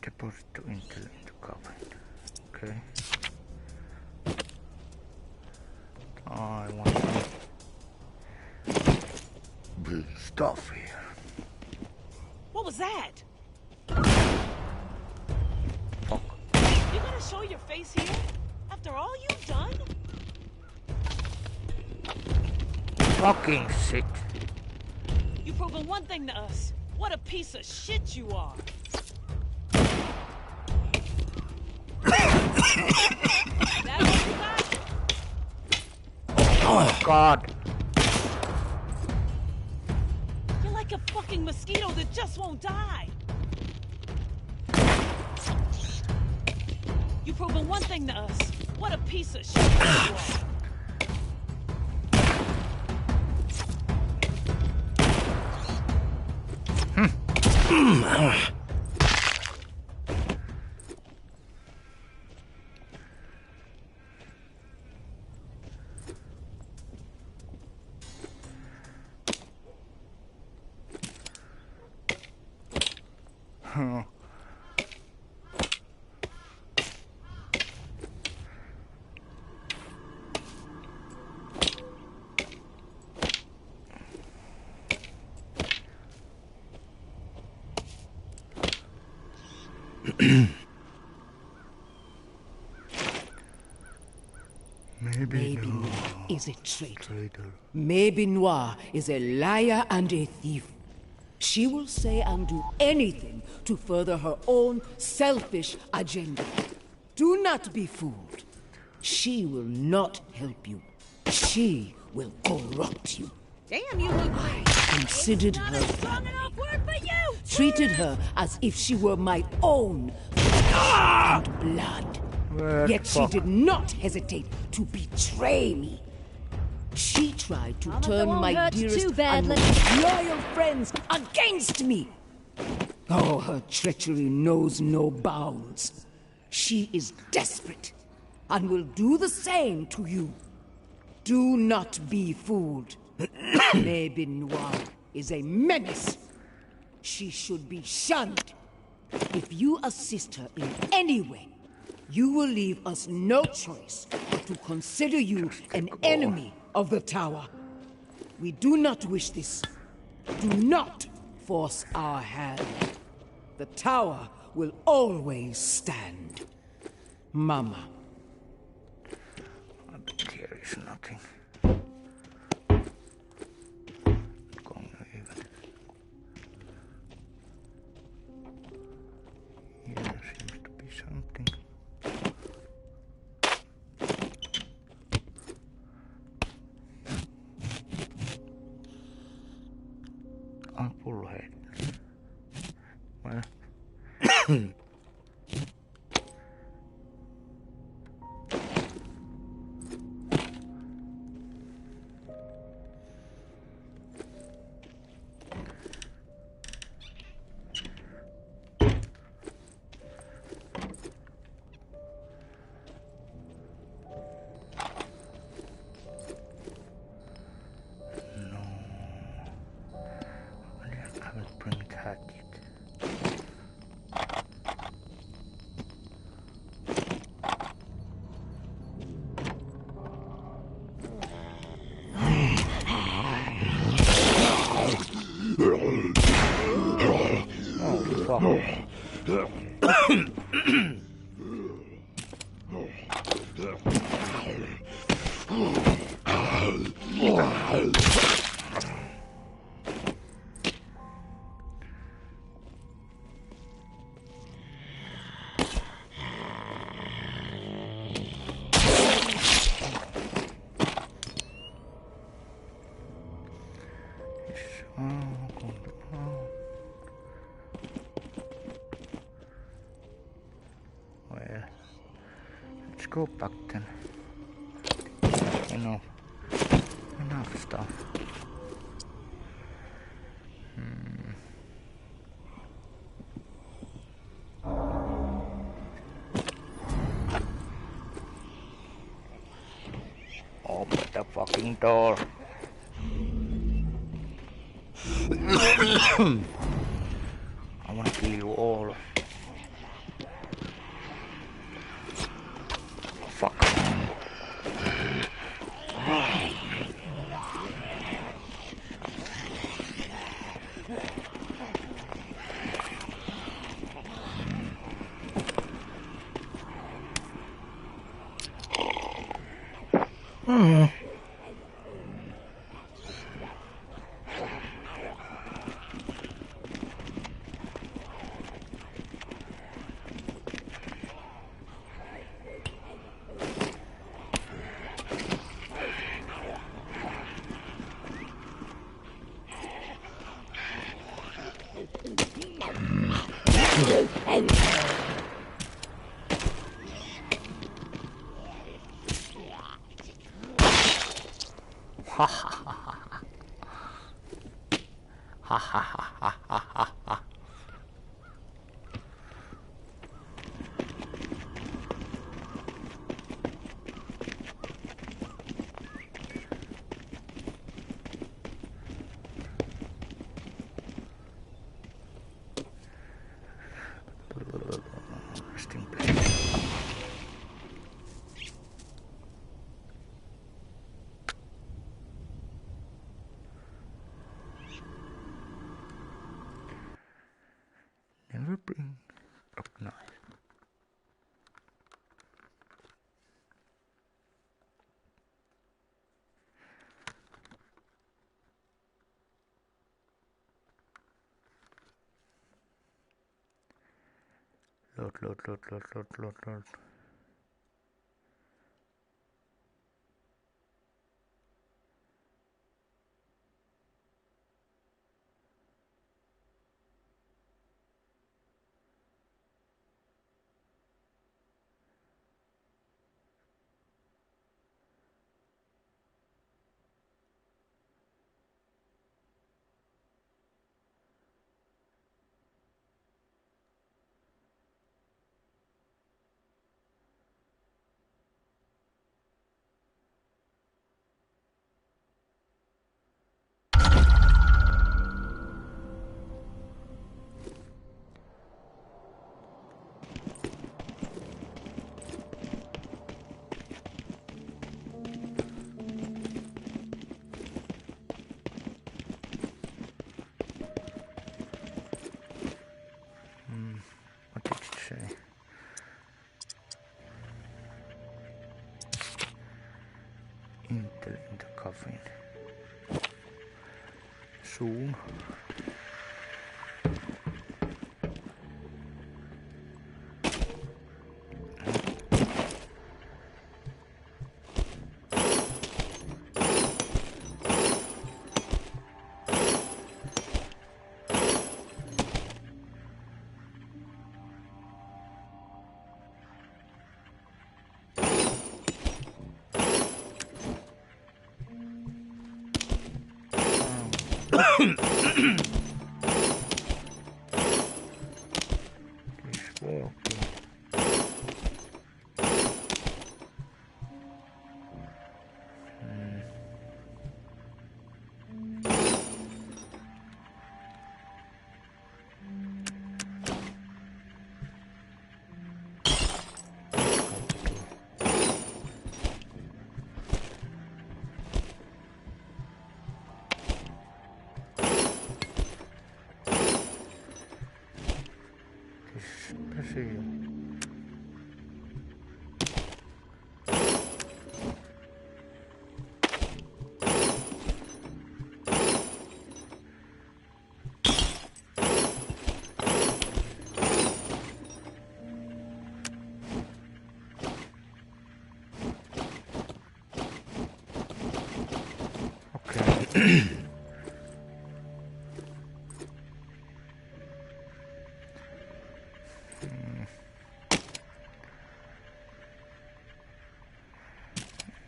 Deposit to into cupboard. Okay. I want some stuff here. What was that? Fuck. You gonna show your face here? After all you've done? Fucking shit. You've proven one thing to us. What a piece of shit you are. That all you got? Oh God. You're like a fucking mosquito that just won't die. You've proven one thing to us. What a piece of shit you are. Maybe Noir is a traitor. Maybe Noir is a liar and a thief. She will say and do anything to further her own selfish agenda. Do not be fooled. She will not help you. She will corrupt you. Damn, you look I considered her strong enough word for you! treated her as if she were my own flesh and blood. Yet she did not hesitate to betray me. She tried to turn my dearest and most loyal friends against me. Oh, her treachery knows no bounds. She is desperate and will do the same to you. Do not be fooled. Maybe Noir is a menace. She should be shunned. If you assist her in any way, you will leave us no choice but to consider you an enemy of the Tower. We do not wish this. Do not force our hand. The Tower will always stand. Mama. There is nothing. Here seems to be something. On full head. Well. Well, let's go back then. Enough stuff. Open the fucking door. I want to kill you all. Fuck. Ha ha ha ha ha ha ha ha ha ha. Load. What did it say? Intel in the coffin. Soon.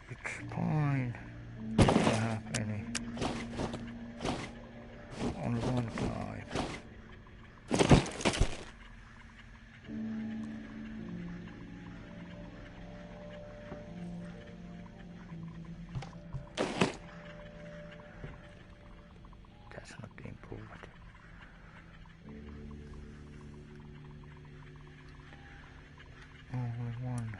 It's fine. I don't have any. Only one knife. That's not improved. Only one.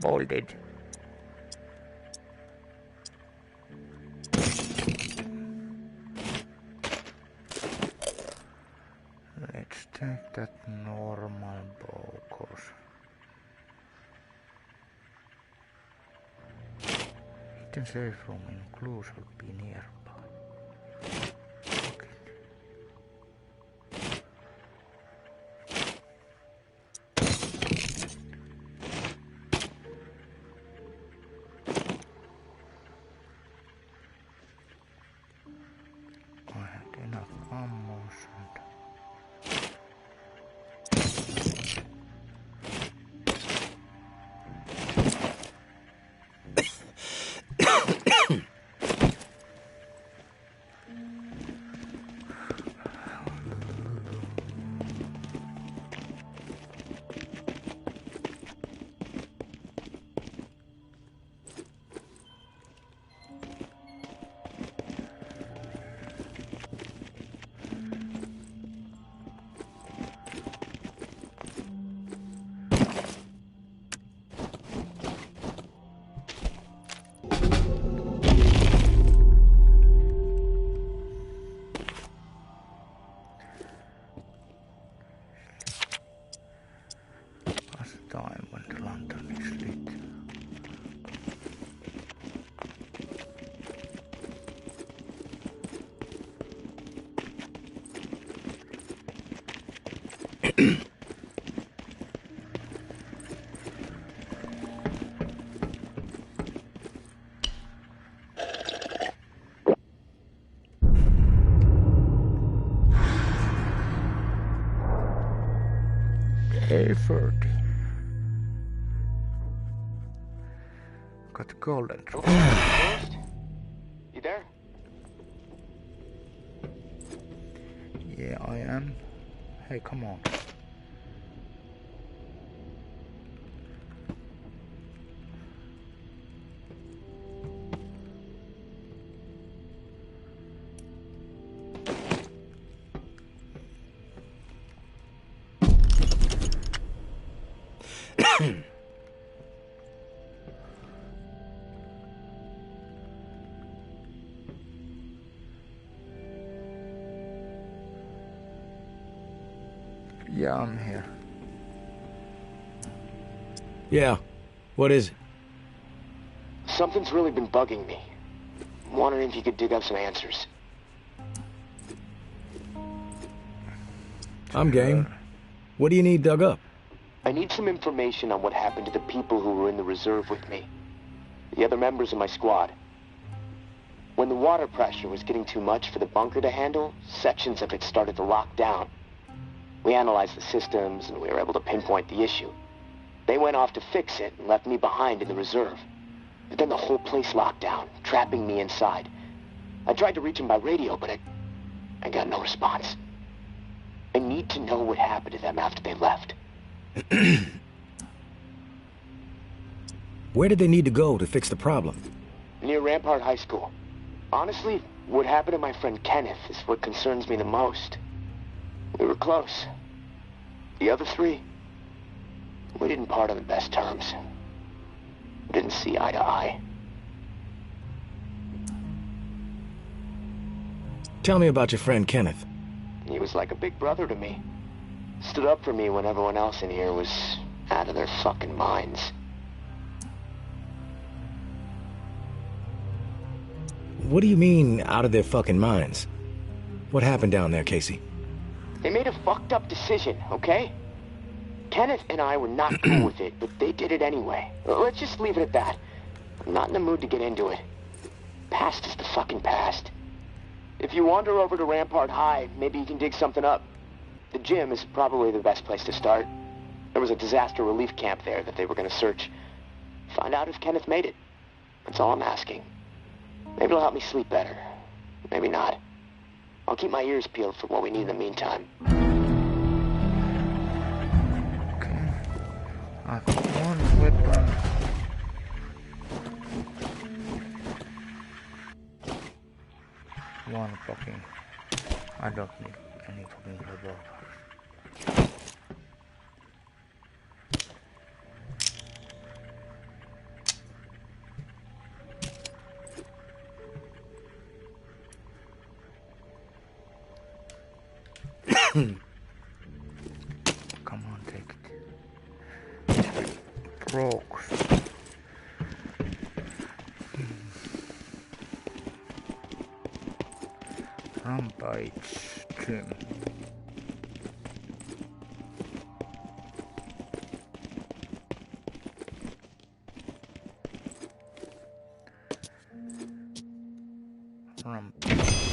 Bolted. Let's take that normal bow, cause hidden safe room in clues will be nearby. Okay. I had enough ammo and time when the lantern is lit. A30. Got the golden trophy. You there? Yeah, I am. Hey, come on. Yeah, I'm here. Yeah, what is it? Something's really been bugging me. I'm wondering if you could dig up some answers. I'm game. What do you need dug up? I need some information on what happened to the people who were in the reserve with me. The other members of my squad. When the water pressure was getting too much for the bunker to handle, sections of it started to lock down. We analyzed the systems and we were able to pinpoint the issue. They went off to fix it and left me behind in the reserve. But then the whole place locked down, trapping me inside. I tried to reach them by radio, but I got no response. I need to know what happened to them after they left. Where did they need to go to fix the problem? Near Rampart High School. Honestly, what happened to my friend Kenneth is what concerns me the most. We were close. The other three, we didn't part on the best terms. We didn't see eye to eye. Tell me about your friend Kenneth. He was like a big brother to me. Stood up for me when everyone else in here was out of their fucking minds. What do you mean, out of their fucking minds? What happened down there, Casey? They made a fucked up decision, okay? Kenneth and I were not cool with it, but they did it anyway. Let's just leave it at that. I'm not in the mood to get into it. Past is the fucking past. If you wander over to Rampart High, maybe you can dig something up. The gym is probably the best place to start. There was a disaster relief camp there that they were going to search. Find out if Kenneth made it. That's all I'm asking. Maybe it'll help me sleep better. Maybe not. I'll keep my ears peeled for what we need in the meantime. Okay. I've got one weapon. One fucking... I don't need any fucking revolvers. Come on, take it. Rocks. Rampage gym.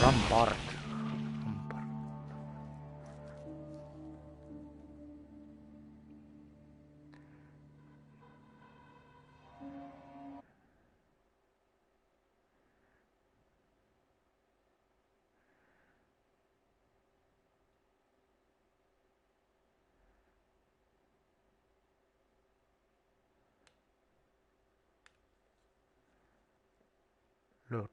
Rampart. Load.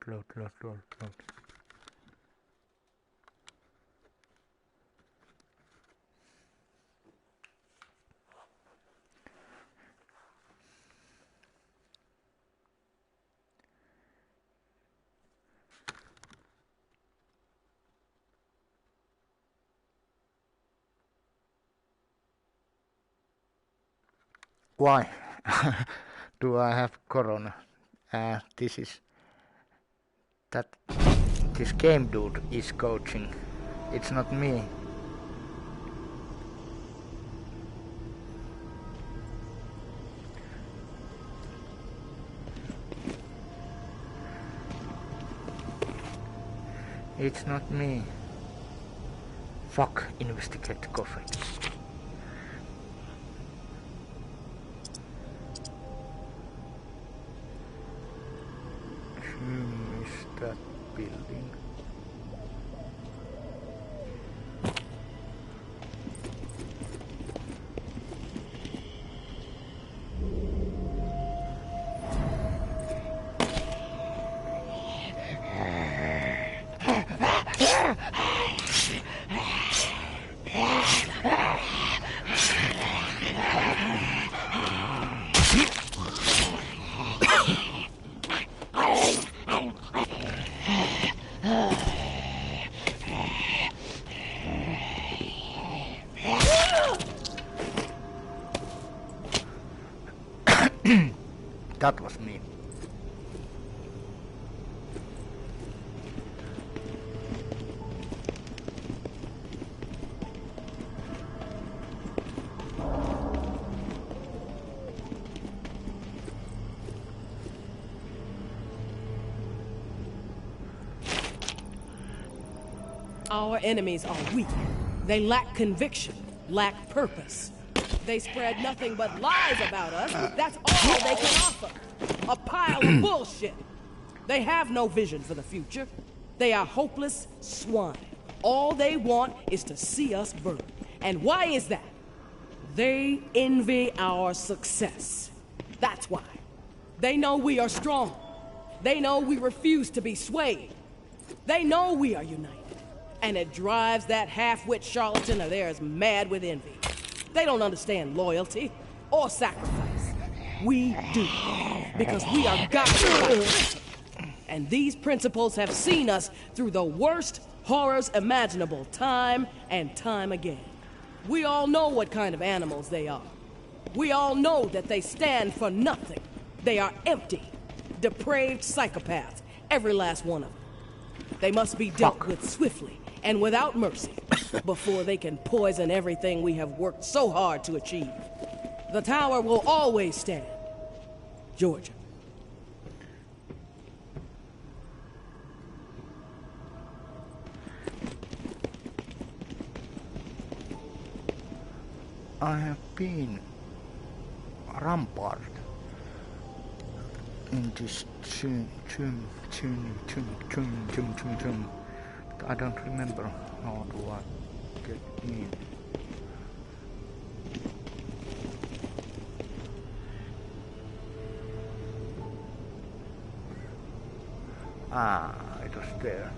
Why? Do I have corona? This is that this game dude is coaching. It's not me. It's not me. Fuck, investigate the coffee. Is that building? That was me. Our enemies are weak. They lack conviction, lack purpose. They spread nothing but lies about us. That's all they can offer. A pile of bullshit. They have no vision for the future. They are hopeless swine. All they want is to see us burn. And why is that? They envy our success. That's why. They know we are strong. They know we refuse to be swayed. They know we are united. And it drives that half-wit charlatan of theirs mad with envy. They don't understand loyalty or sacrifice. We do. Because we are guided by principles. And these principles have seen us through the worst horrors imaginable time and time again. We all know what kind of animals they are. We all know that they stand for nothing. They are empty, depraved psychopaths, every last one of them. They must be dealt with swiftly and without mercy before they can poison everything we have worked so hard to achieve. The tower will always stand. Georgia. I have been rampart in this tomb, but I don't remember how do I get in. Ah, it was there.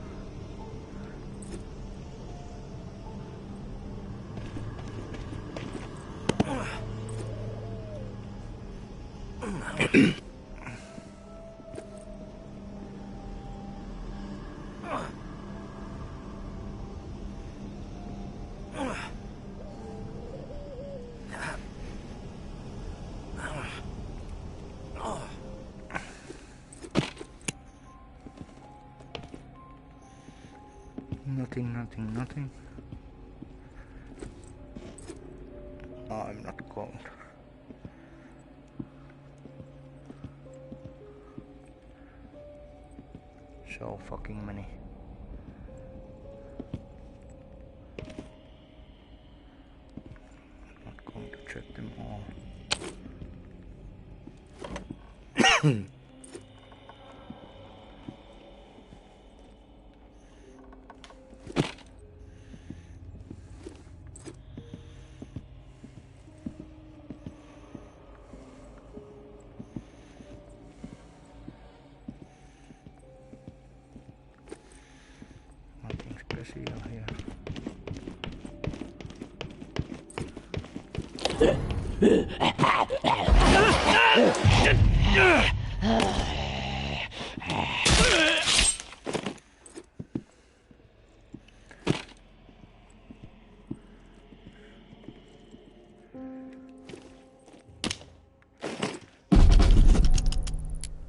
Nothing. I'm not cold. So fucking many. I'm not going to check them all.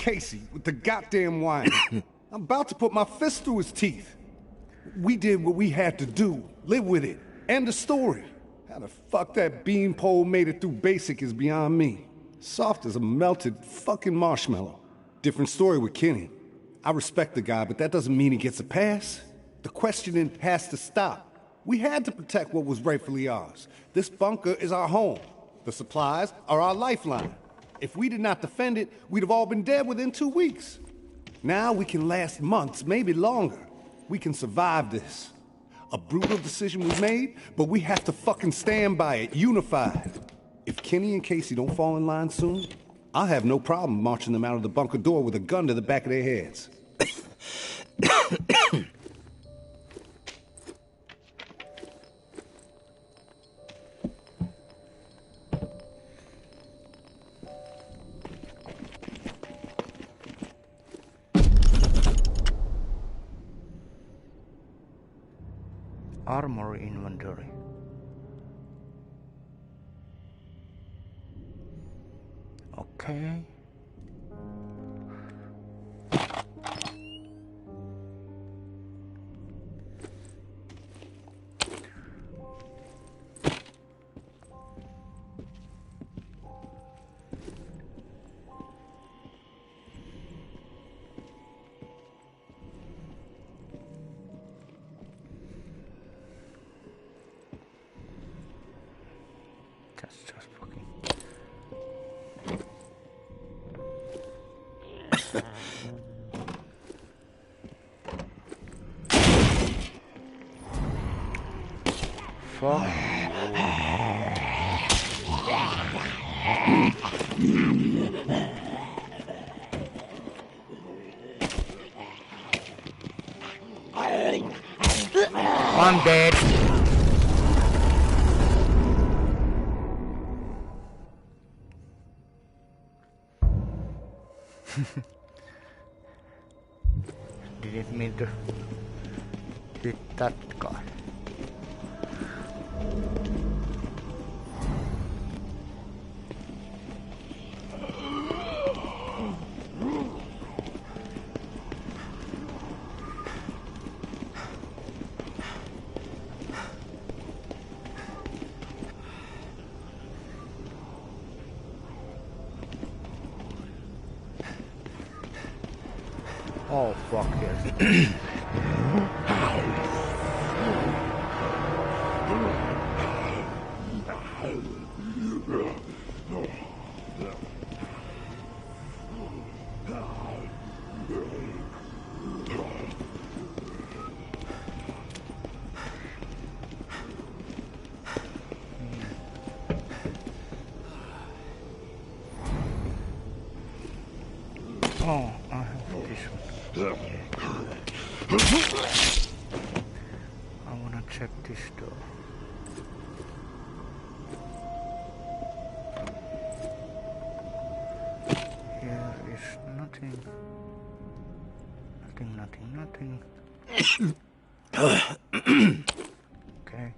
Casey with the goddamn wine. I'm about to put my fist through his teeth. We did what we had to do. Live with it. End the story. How the fuck that beanpole made it through basic is beyond me. Soft as a melted fucking marshmallow. Different story with Kenny. I respect the guy, but that doesn't mean he gets a pass. The questioning has to stop. We had to protect what was rightfully ours. This bunker is our home. The supplies are our lifeline. If we did not defend it, we'd have all been dead within 2 weeks. Now we can last months, maybe longer. We can survive this. A brutal decision was made, but we have to fucking stand by it, unified. If Kenny and Casey don't fall in line soon, I'll have no problem marching them out of the bunker door with a gun to the back of their heads. Armor inventory. Okay. That's just fucking... Fuck. I'm dead. Didn't mean to hit that guy. Oh fuck yes. Oh, I have this one. I wanna check this door. Here is nothing. Nothing. Okay.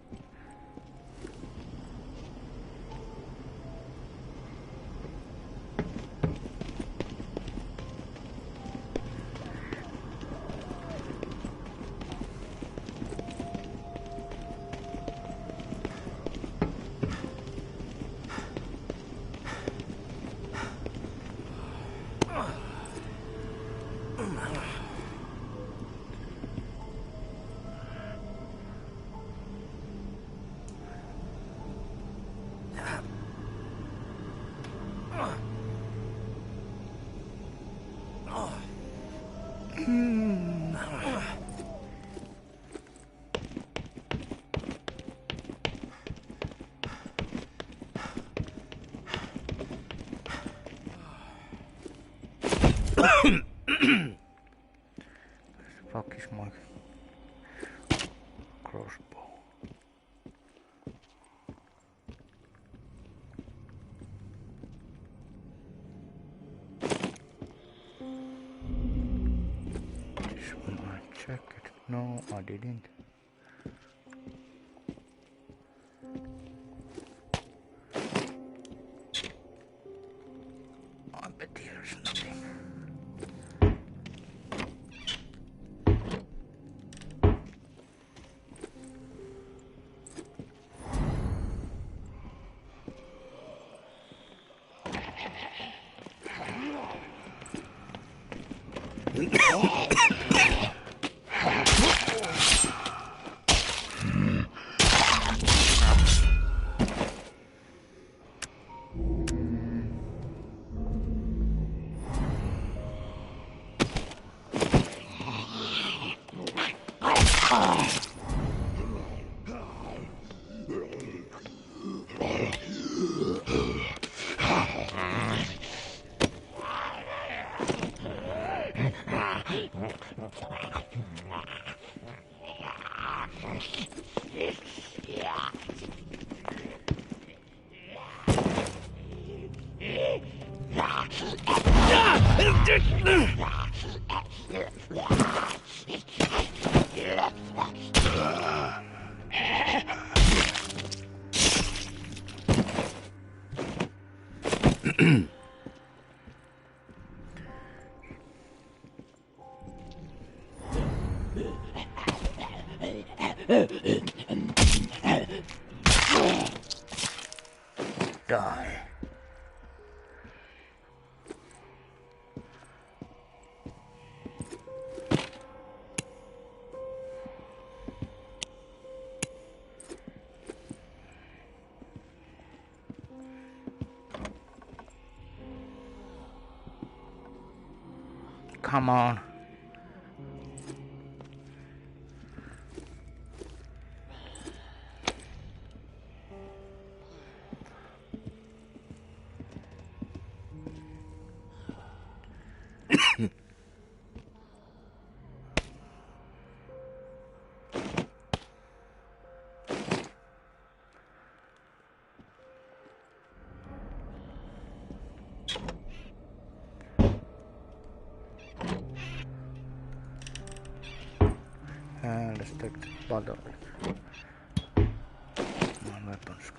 Fuck is my crossbow? This one I checked. No, I didn't. I bet there's nothing. Die. Come on. Let's take the bottle. Come on, weapons.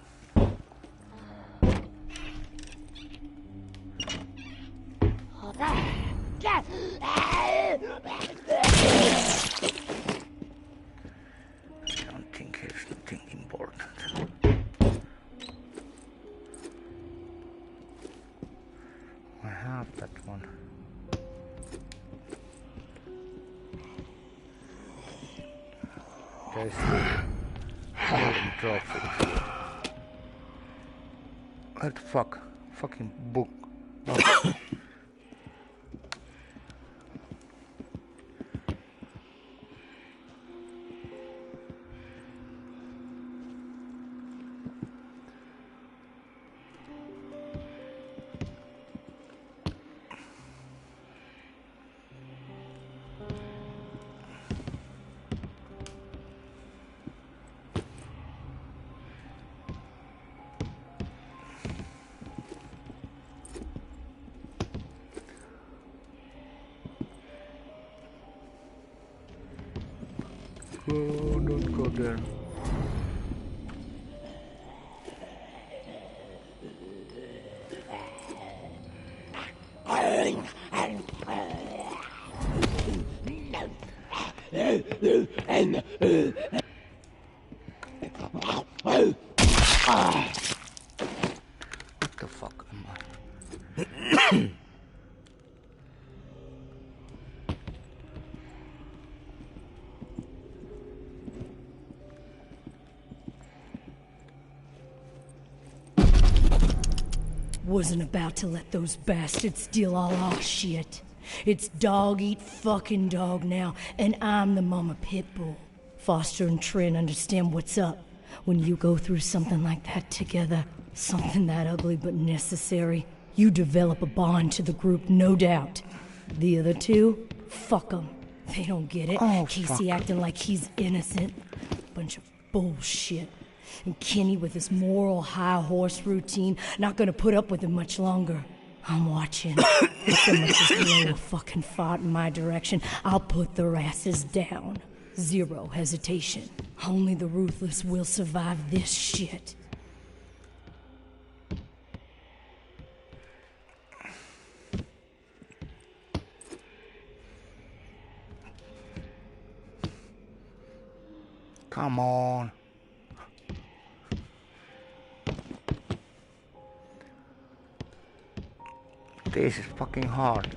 I don't think it's nothing important. I have that one. There's golden trophy. What the fuck? Fucking book. Oh. Oh, don't go there. What the fuck am I? Wasn't about to let those bastards steal all our shit. It's dog eat fucking dog now, and I'm the mama pit bull. Foster and Trin understand what's up when you go through something like that together. Something that ugly but necessary. You develop a bond to the group, no doubt. The other two, fuck them. They don't get it. Oh, Casey fuck. acting like he's innocent. Bunch of bullshit. And Kenny with his moral high horse routine, not gonna put up with it much longer. I'm watching. If so much as blow a fucking fart in my direction, I'll put their asses down. Zero hesitation. Only the ruthless will survive this shit. Come on. This is fucking hard.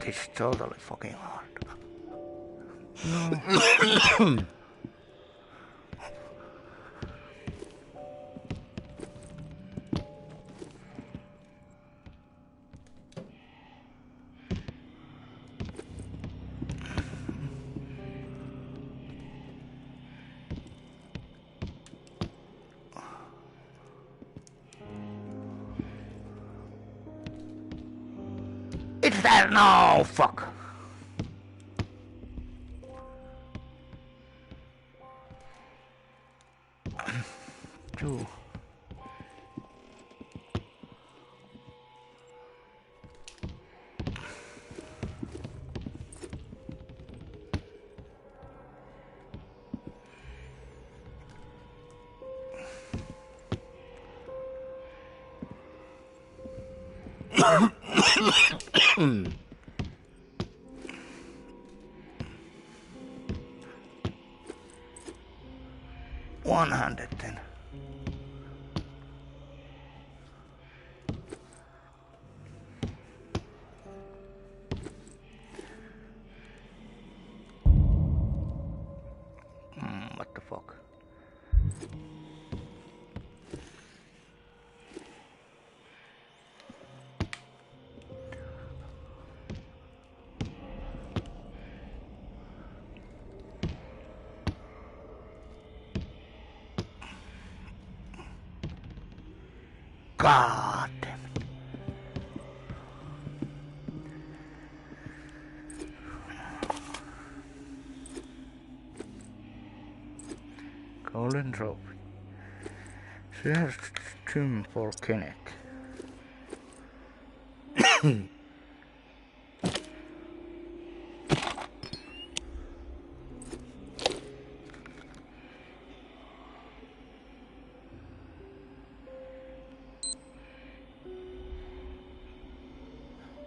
This is totally fucking hard. No. It's there! No! Fuck! Two. $110. What the fuck? God damn it. Golden trophy. Share stream for Kenneth.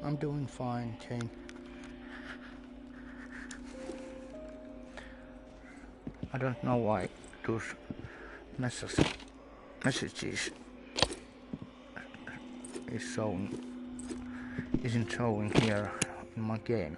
I'm doing fine, Jane. I don't know why those messages isn't showing here in my game.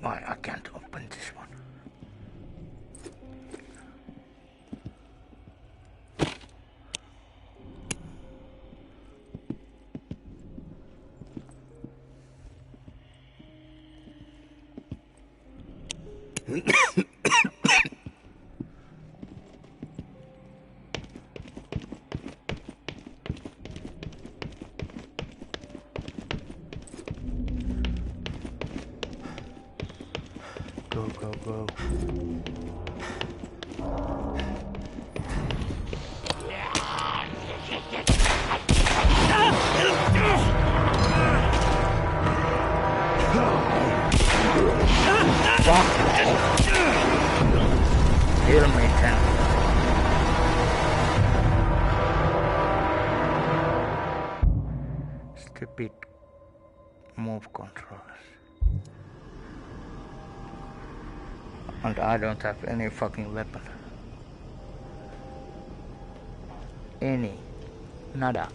Why I can't open this one? Go, go, go. Fuck. Heal me, Tim. Stupid move controllers. And I don't have any fucking weapon. Any. Nada.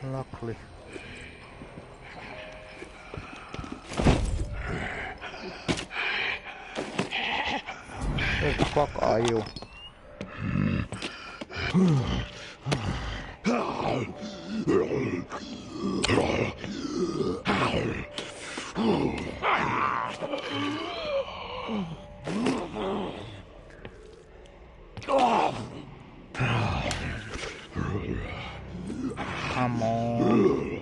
Luckily. Where the fuck are you? Come on.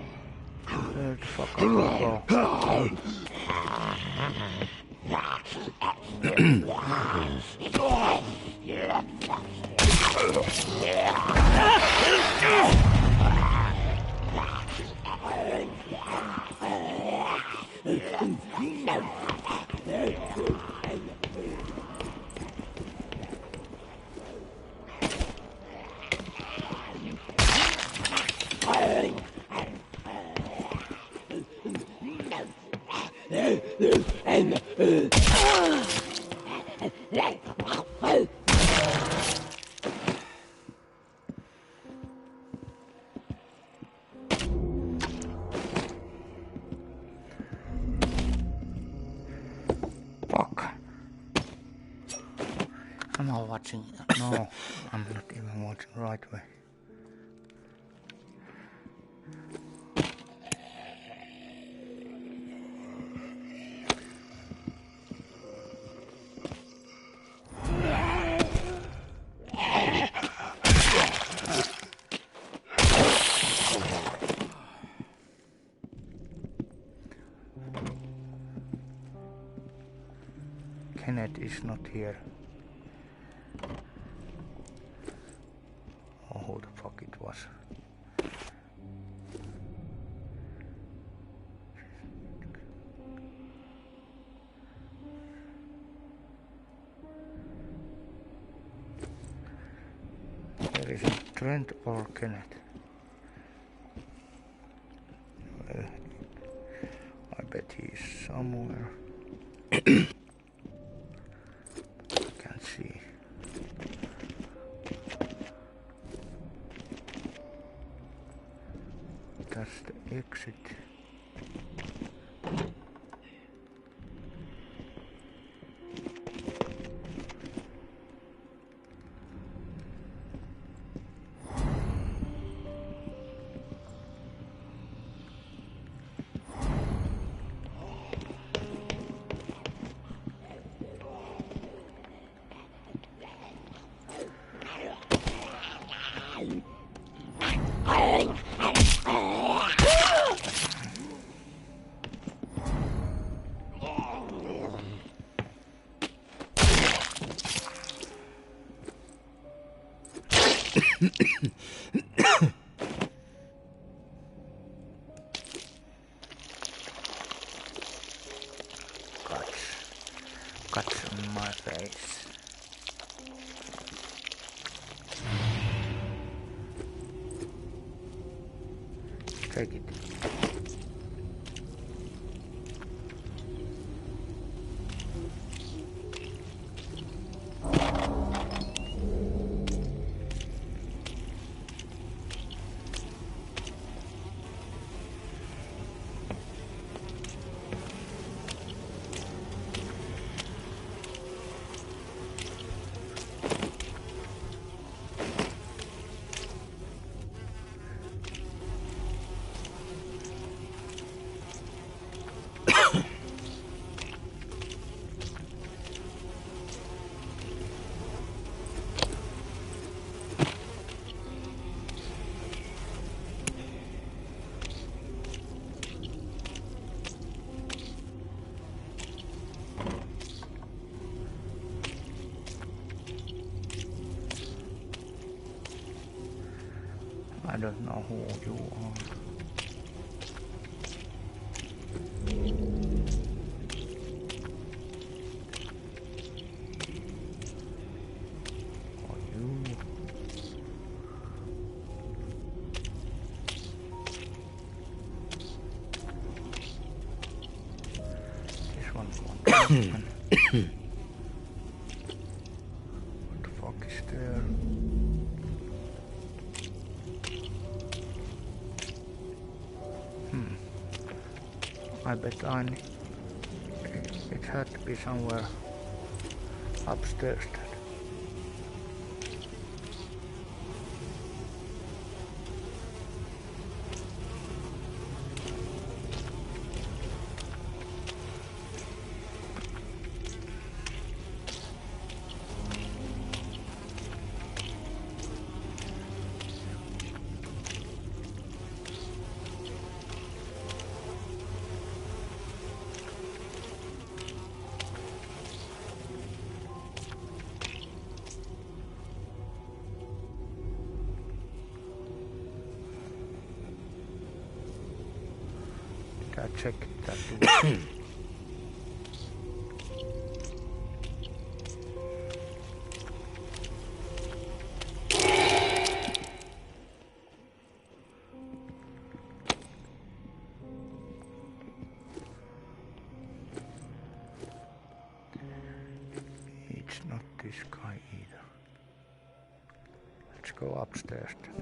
Where the fuck I go? Fuck. I'm not watching. No, I'm not even watching right way. Kenneth is not here. Oh, who the fuck it was? There isn't Trent or Kenneth. Well, I bet he's somewhere. See. That's the exit. Cuts on my face. Take it. I don't know who you are. Or you? This one's one. What the fuck is there? I bet it had to be somewhere upstairs then. Did I check that door? It's not this guy either. Let's go upstairs then.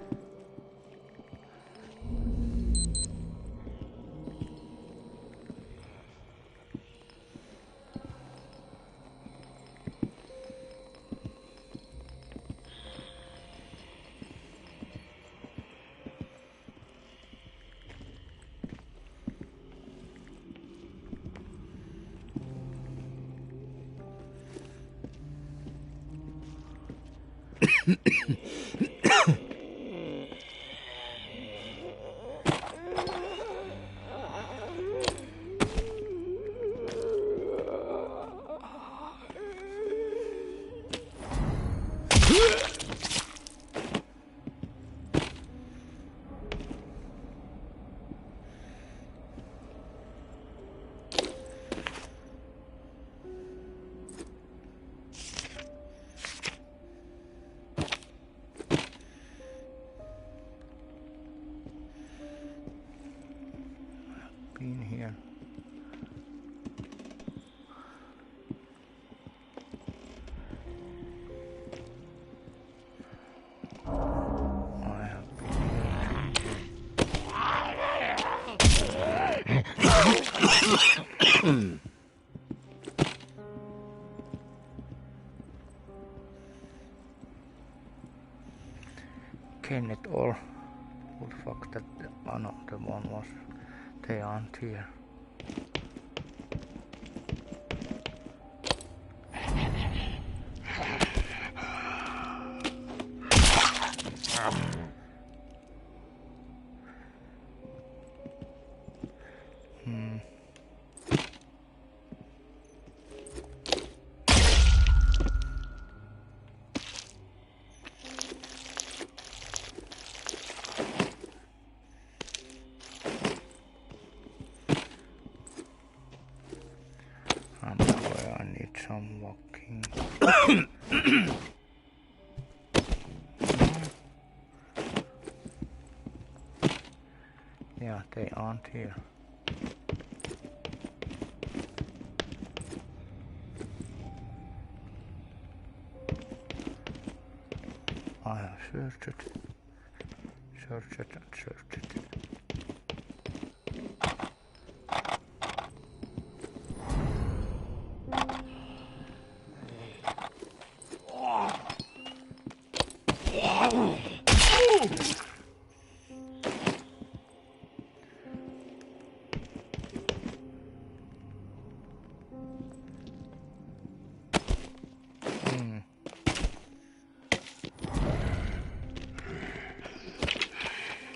Been here. I have been here. Can it all? Who the fuck that another one was? They aren't here. Where I need some walking. Yeah, they aren't here. I have searched it, searched it and searched it.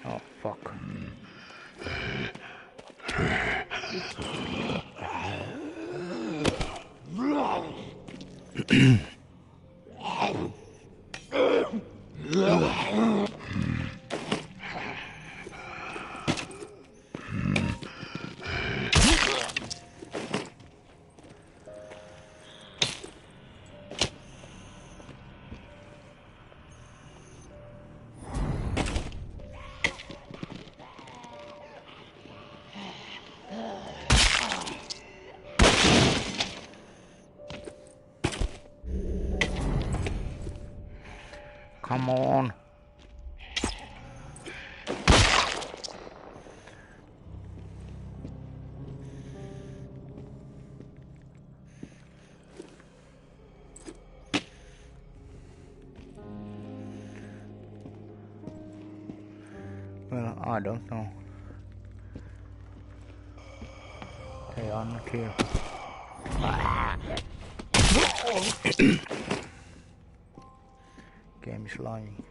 Oh fuck. Come on. Well, I don't know. They are not here. Game is lying.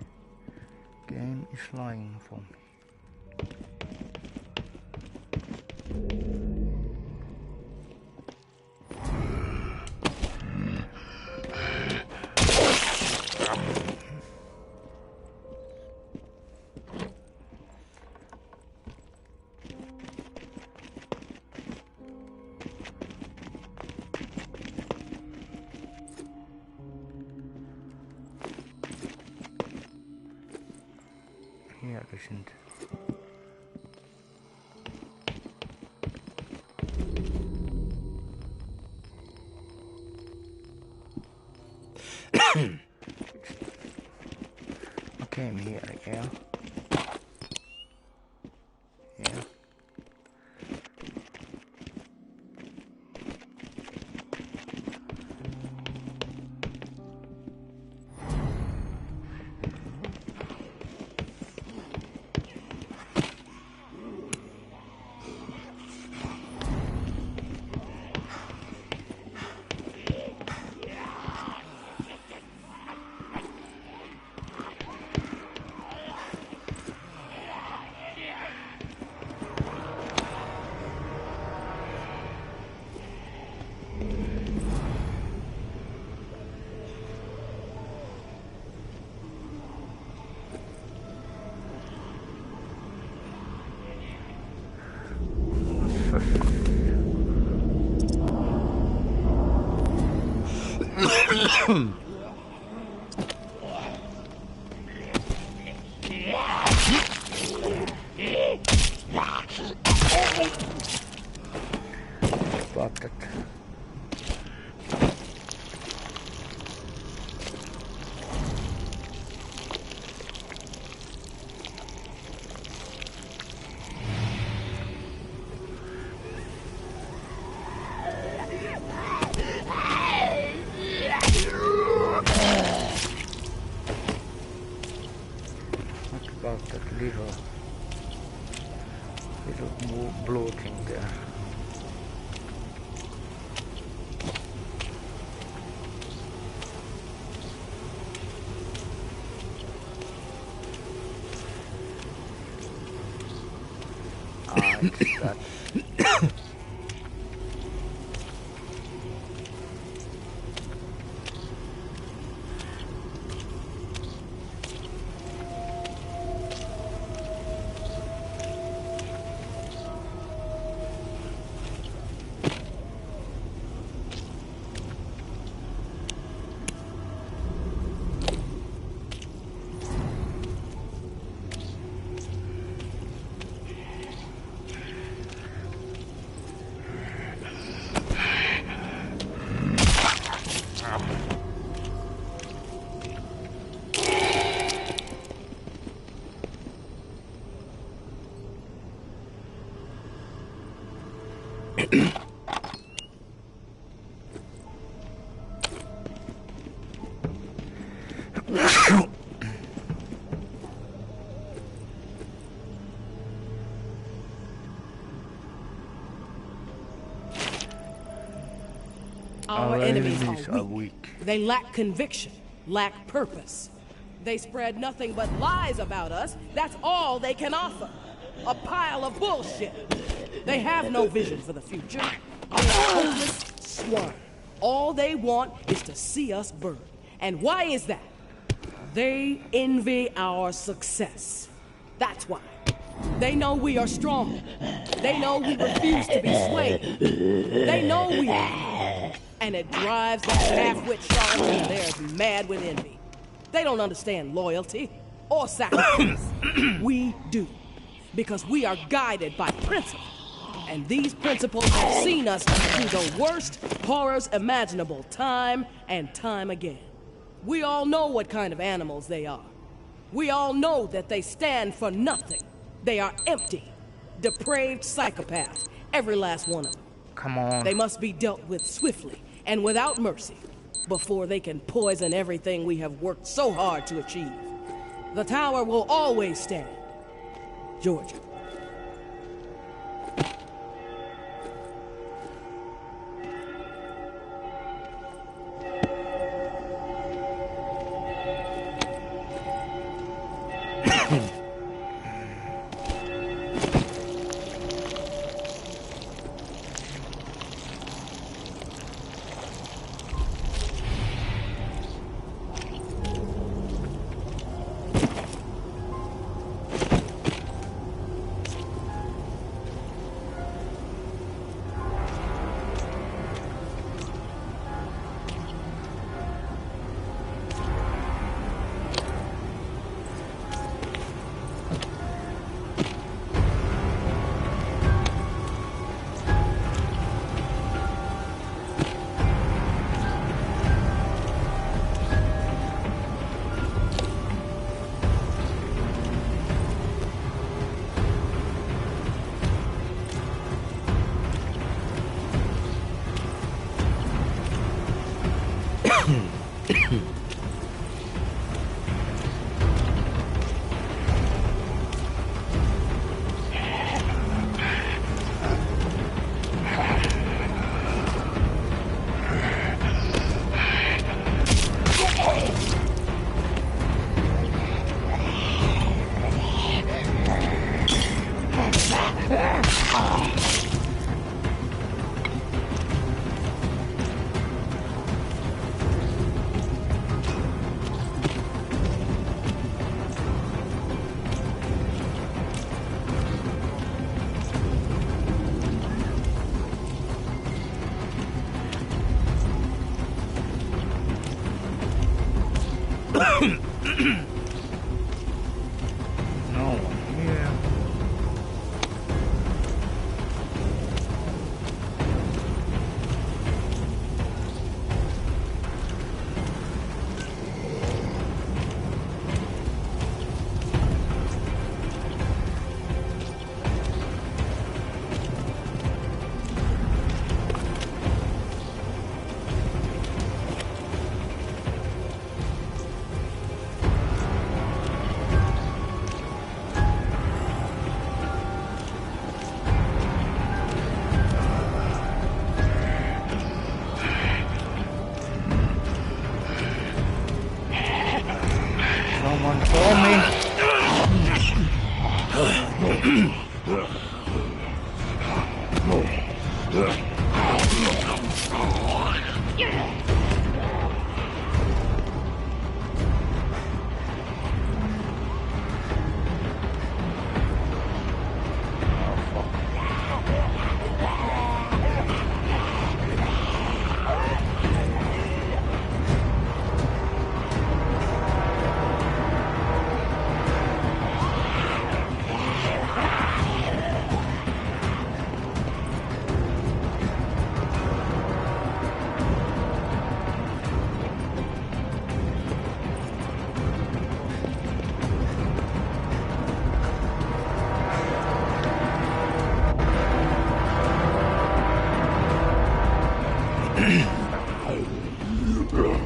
Game is lying for me. sufficient. I came here, yeah. Yeah. Spotted. What about that little blue thing there? It's that. Our enemies are weak. They lack conviction, lack purpose. They spread nothing but lies about us. That's all they can offer. A pile of bullshit. They have no vision for the future. They're hopeless swine. All they want is to see us burn. And why is that? They envy our success. That's why. They know we are strong. They know we refuse to be swayed. They know we are. And it drives that half-wit charlatan there mad with envy. They don't understand loyalty or sacrifice. We do. Because we are guided by principle. And these principles have seen us through the worst horrors imaginable time and time again. We all know what kind of animals they are. We all know that they stand for nothing. They are empty, depraved psychopaths, every last one of them. Come on. They must be dealt with swiftly and without mercy before they can poison everything we have worked so hard to achieve. The tower will always stand. Georgia.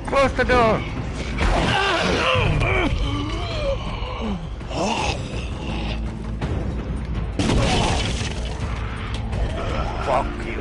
Close the door! Fuck you.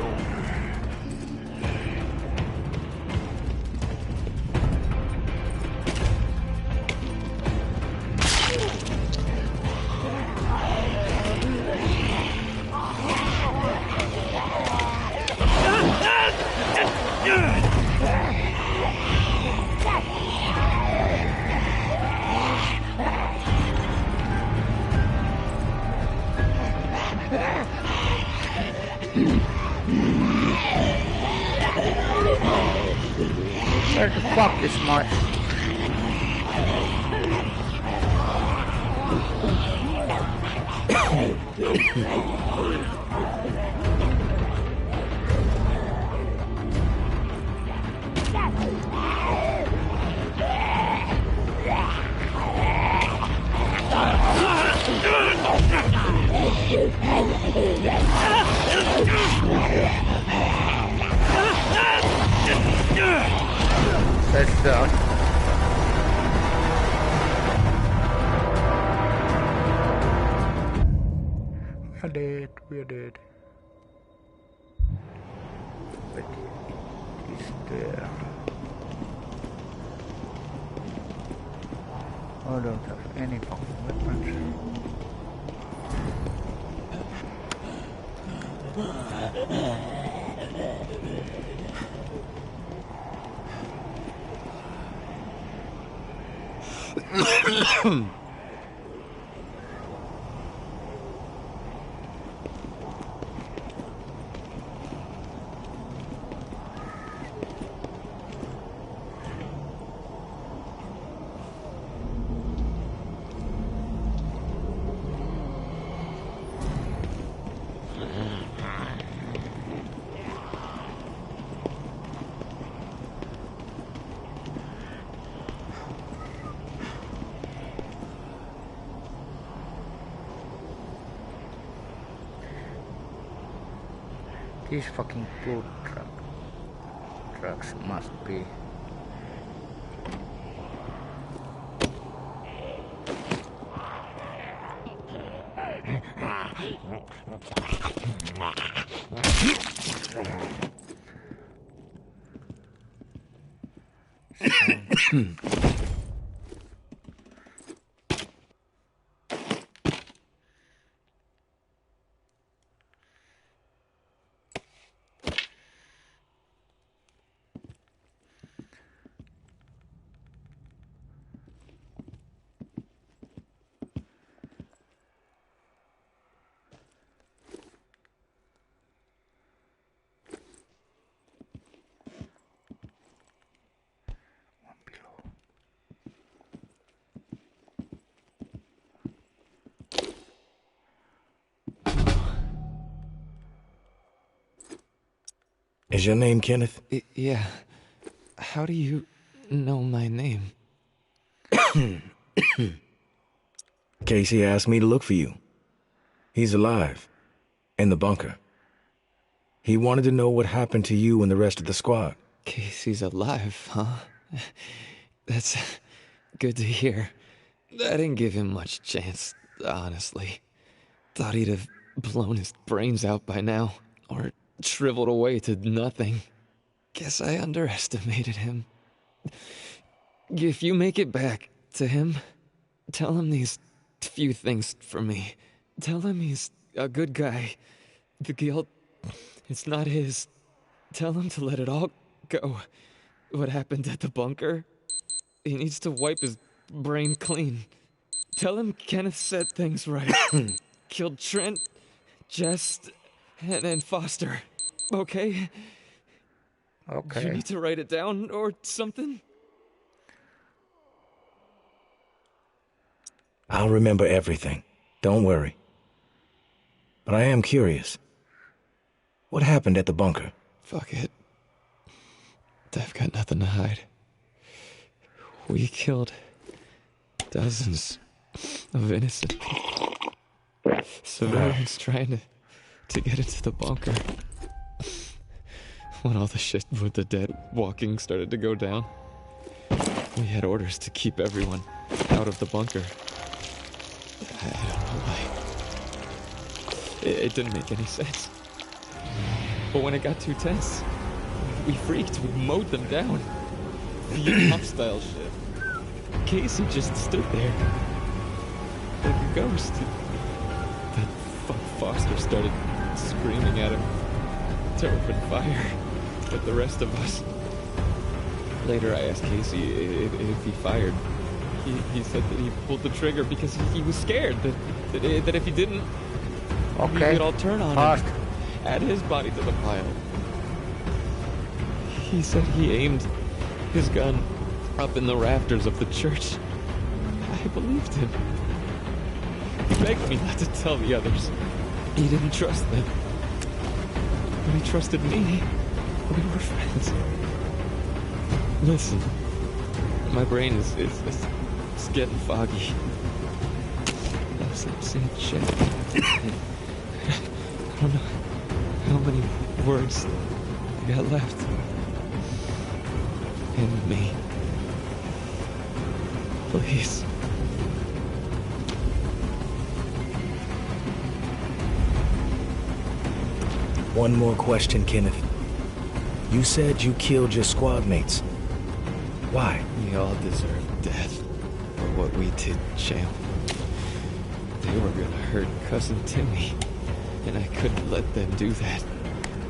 Where the fuck is my... That's done. We're dead, we're dead. But it is there. I don't have any fucking weapons. These fucking food trucks must be Is your name Kenneth? Yeah. How do you know my name? Casey asked me to look for you. He's alive. In the bunker. He wanted to know what happened to you and the rest of the squad. Casey's alive, huh? That's good to hear. I didn't give him much chance, honestly. Thought he'd have blown his brains out by now, or shriveled away to nothing. Guess I underestimated him. If you make it back to him, tell him these few things for me. Tell him he's a good guy. The guilt, it's not his. Tell him to let it all go. What happened at the bunker? He needs to wipe his brain clean. Tell him Kenneth said things right. Killed Trent, Jess, and Foster. Okay? Okay. You need to write it down or something? I'll remember everything. Don't worry. But I am curious. What happened at the bunker? Fuck it. I've got nothing to hide. We killed dozens of innocent civilians trying to get into the bunker. When all the shit with the dead walking started to go down, we had orders to keep everyone out of the bunker. I don't know why. It didn't make any sense. But when it got too tense, we freaked. We mowed them down. Vietnam style shit. Casey just stood there like a ghost. That fuck Foster started screaming at him to open fire with the rest of us. Later I asked Casey if he fired. He said that he pulled the trigger because he was scared that if he didn't, we could all turn on him, add his body to the pile. He said he aimed his gun up in the rafters of the church. I believed him. He begged me not to tell the others. He didn't trust them. But he trusted me. We were friends. Listen, my brain is getting foggy. That was some sad shit. I don't know how many words I got left in me. Please. One more question, Kenneth. You said you killed your squad mates. Why? We all deserve death for what we did, champ. They were gonna hurt Cousin Timmy, and I couldn't let them do that.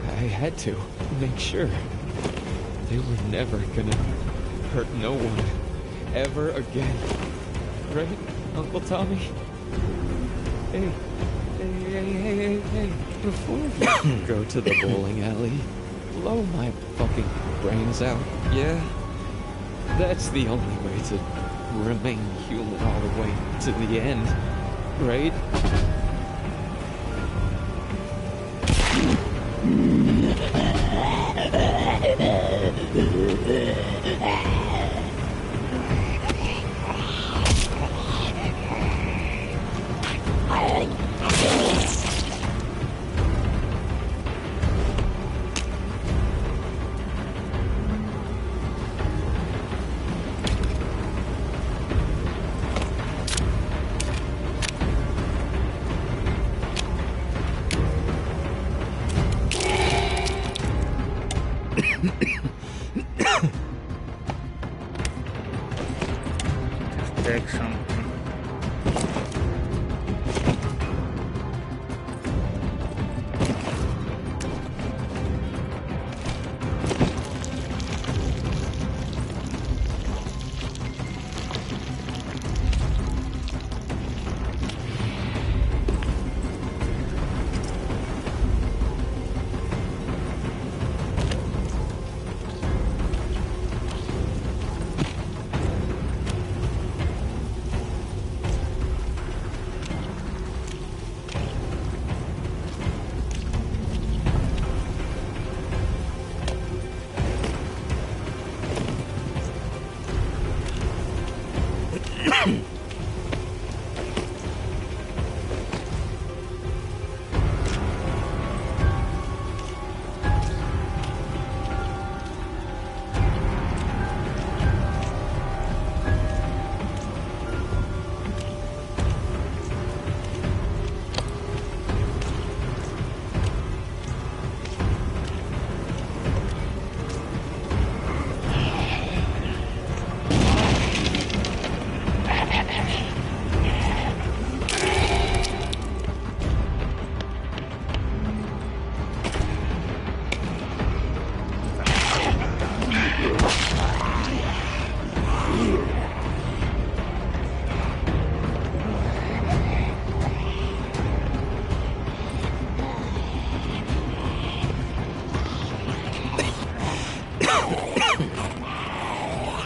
I had to make sure. They were never gonna hurt no one ever again. Right, Uncle Tommy? Hey. Before we go to the bowling alley, blow my fucking brains out, yeah? That's the only way to remain human all the way to the end, right? Just take something.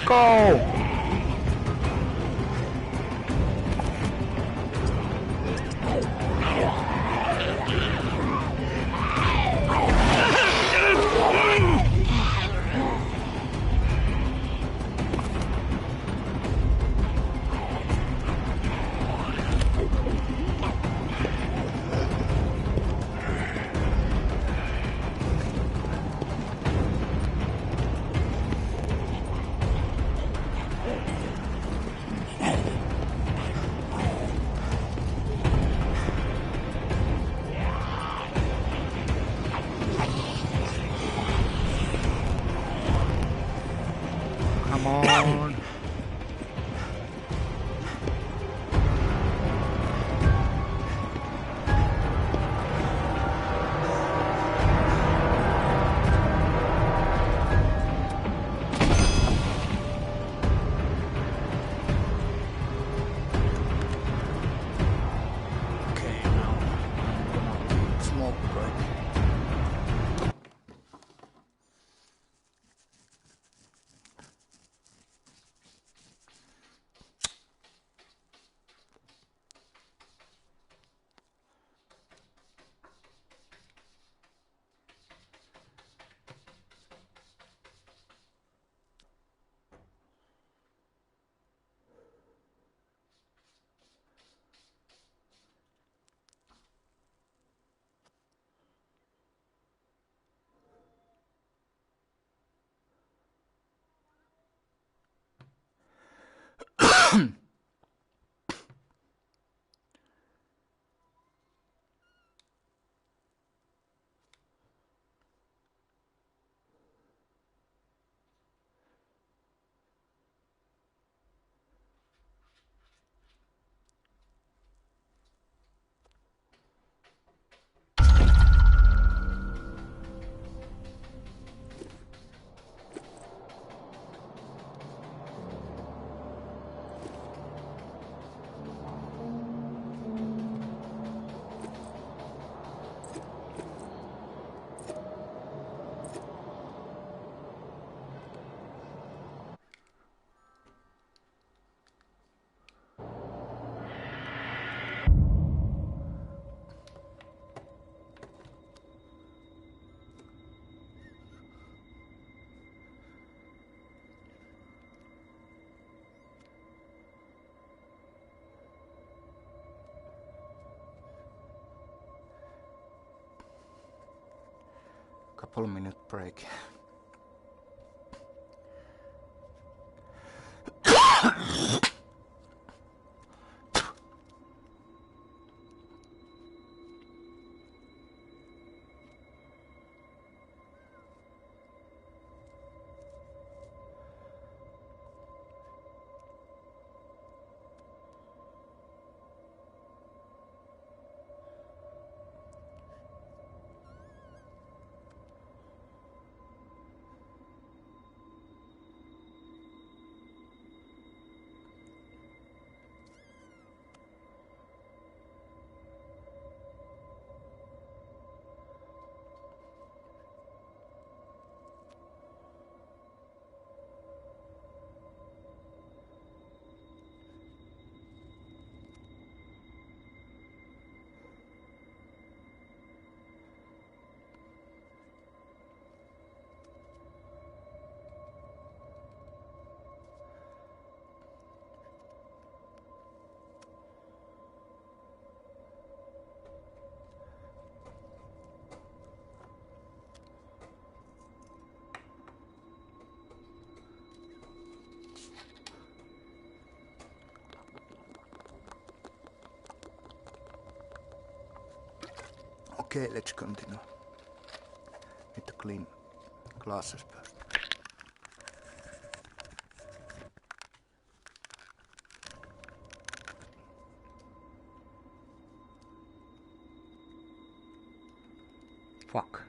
Go! Come on. Okay, now I'm gonna smoke break. Couple minute break. Okay, let's continue. Need to clean glasses first. Fuck.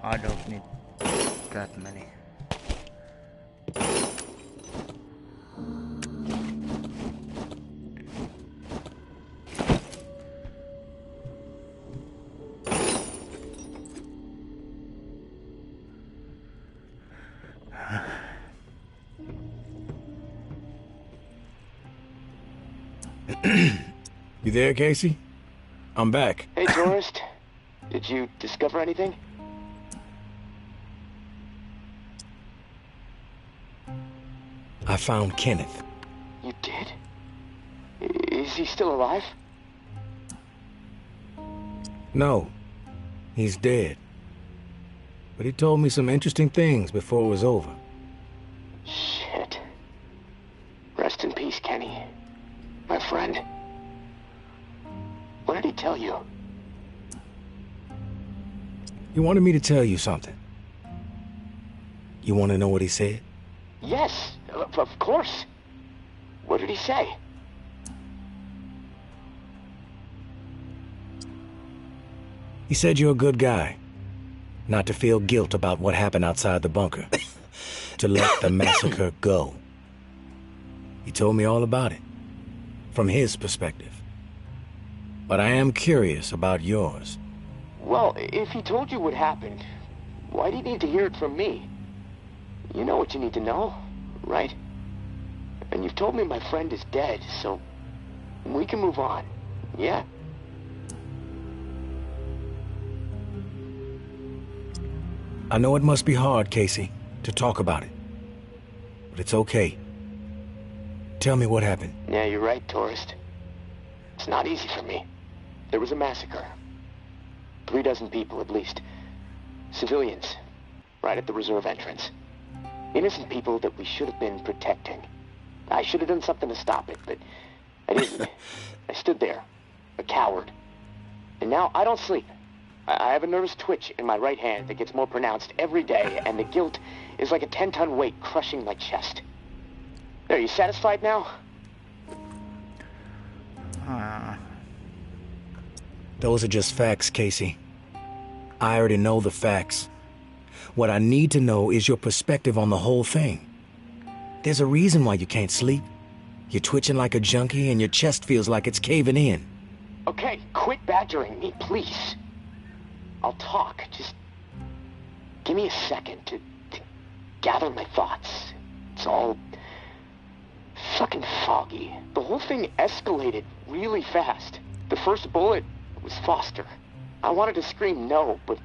I don't need that many. You there, Casey? I'm back. Hey, tourist. Did you discover anything? I found Kenneth. You did? Is he still alive? No, he's dead. But he told me some interesting things before it was over. Shit. Rest in peace, Kenny. My friend. What did he tell you? He wanted me to tell you something. You want to know what he said? Yes, of course. What did he say? He said you're a good guy. Not to feel guilt about what happened outside the bunker. To let the massacre go. He told me all about it. From his perspective. But I am curious about yours. Well, if he told you what happened, why do you need to hear it from me? You know what you need to know, right? And you've told me my friend is dead, so we can move on, yeah? I know it must be hard, Casey, to talk about it. But it's okay. Tell me what happened. Yeah, you're right, tourist. It's not easy for me. There was a massacre. 36 people, at least. Civilians. Right at the reserve entrance. Innocent people that we should have been protecting. I should have done something to stop it, but I didn't. I stood there, a coward. And now I don't sleep. I have a nervous twitch in my right hand that gets more pronounced every day, and the guilt is like a 10-ton weight crushing my chest. Are you satisfied now? Those are just facts, Casey. I already know the facts. What I need to know is your perspective on the whole thing. There's a reason why you can't sleep. You're twitching like a junkie and your chest feels like it's caving in. Okay, quit badgering me, please. I'll talk. Just give me a second to gather my thoughts. It's all fucking foggy. The whole thing escalated really fast. The first bullet was Foster. I wanted to scream no, but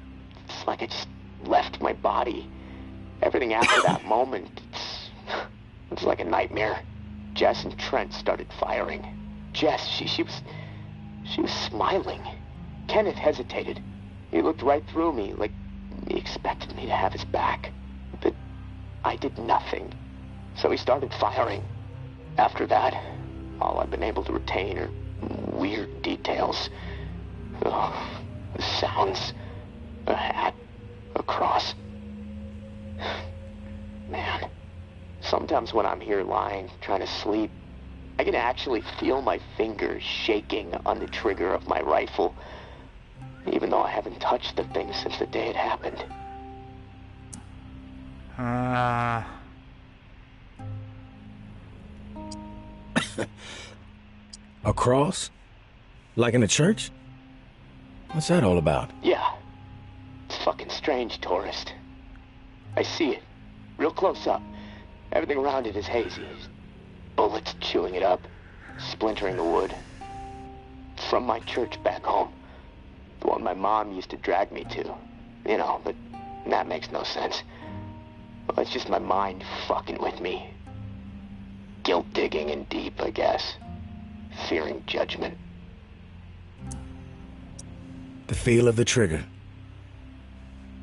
it's like I just left my body. Everything after that moment, it's like a nightmare. Jess and Trent started firing. Jess, she was smiling. Kenneth hesitated. He looked right through me, like he expected me to have his back. But I did nothing. So he started firing. After that, all I've been able to retain are weird details. Oh, the sounds, a hat, a cross. Man, sometimes when I'm here lying, trying to sleep, I can actually feel my fingers shaking on the trigger of my rifle, even though I haven't touched the thing since the day it happened. A cross? Like in a church? What's that all about? Yeah. It's fucking strange, tourist. I see it. Real close up. Everything around it is hazy. Bullets chewing it up. Splintering the wood. It's from my church back home. The one my mom used to drag me to. You know, but that makes no sense. Well, it's just my mind fucking with me. Guilt digging in deep, I guess. Fearing judgment. The feel of the trigger.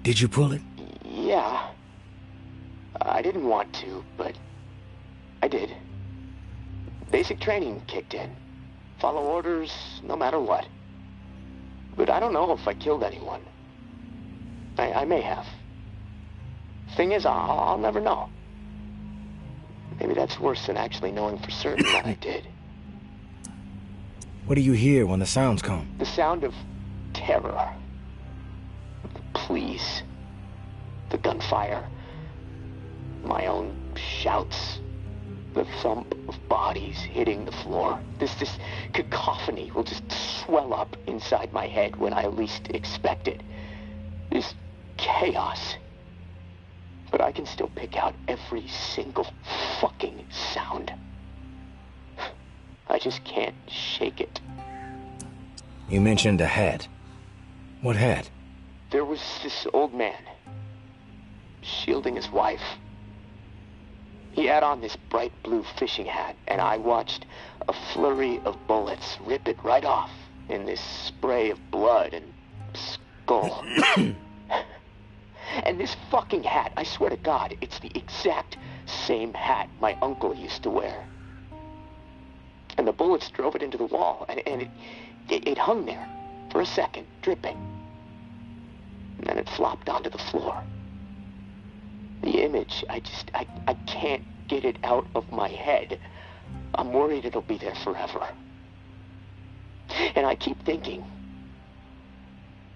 Did you pull it? Yeah. I didn't want to, but I did. Basic training kicked in. Follow orders no matter what. But I don't know if I killed anyone. I may have. Thing is, I'll never know. Maybe that's worse than actually knowing for certain that I did. What do you hear when the sounds come? The sound of terror. The pleas. The gunfire. My own shouts. The thump of bodies hitting the floor. This cacophony will just swell up inside my head when I least expect it. This chaos. But I can still pick out every single fucking sound. I just can't shake it. You mentioned a hat. What hat? There was this old man, shielding his wife. He had on this bright blue fishing hat, and I watched a flurry of bullets rip it right off in this spray of blood and skull. And this fucking hat, I swear to God, it's the exact same hat my uncle used to wear. And the bullets drove it into the wall, and it hung there for a second, dripping. And then it flopped onto the floor. The image, I can't get it out of my head. I'm worried it'll be there forever. And I keep thinking,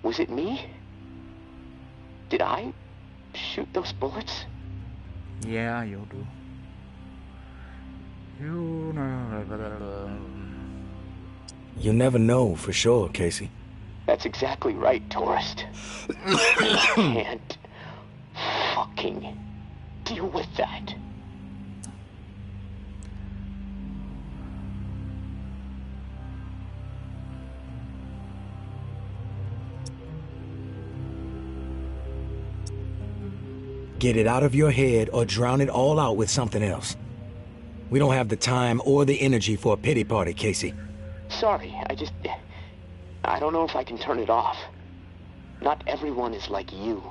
was it me? Did I shoot those bullets? Yeah, you do. You know. You never know for sure, Casey. That's exactly right, tourist. I can't fucking deal with that. Get it out of your head or drown it all out with something else. We don't have the time or the energy for a pity party, Casey. Sorry, I don't know if I can turn it off. Not everyone is like you.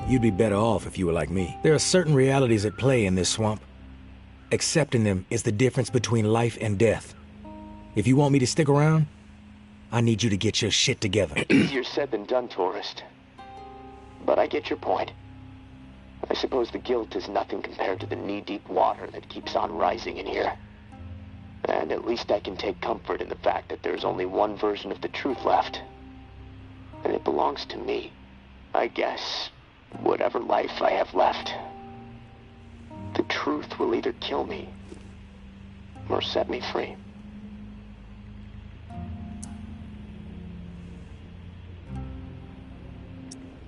You'd be better off if you were like me. There are certain realities at play in this swamp. Accepting them is the difference between life and death. If you want me to stick around, I need you to get your shit together. Easier said than done, tourist. But I get your point. I suppose the guilt is nothing compared to the knee-deep water that keeps on rising in here. And at least I can take comfort in the fact that there's only one version of the truth left. And it belongs to me, I guess, whatever life I have left. The truth will either kill me or set me free.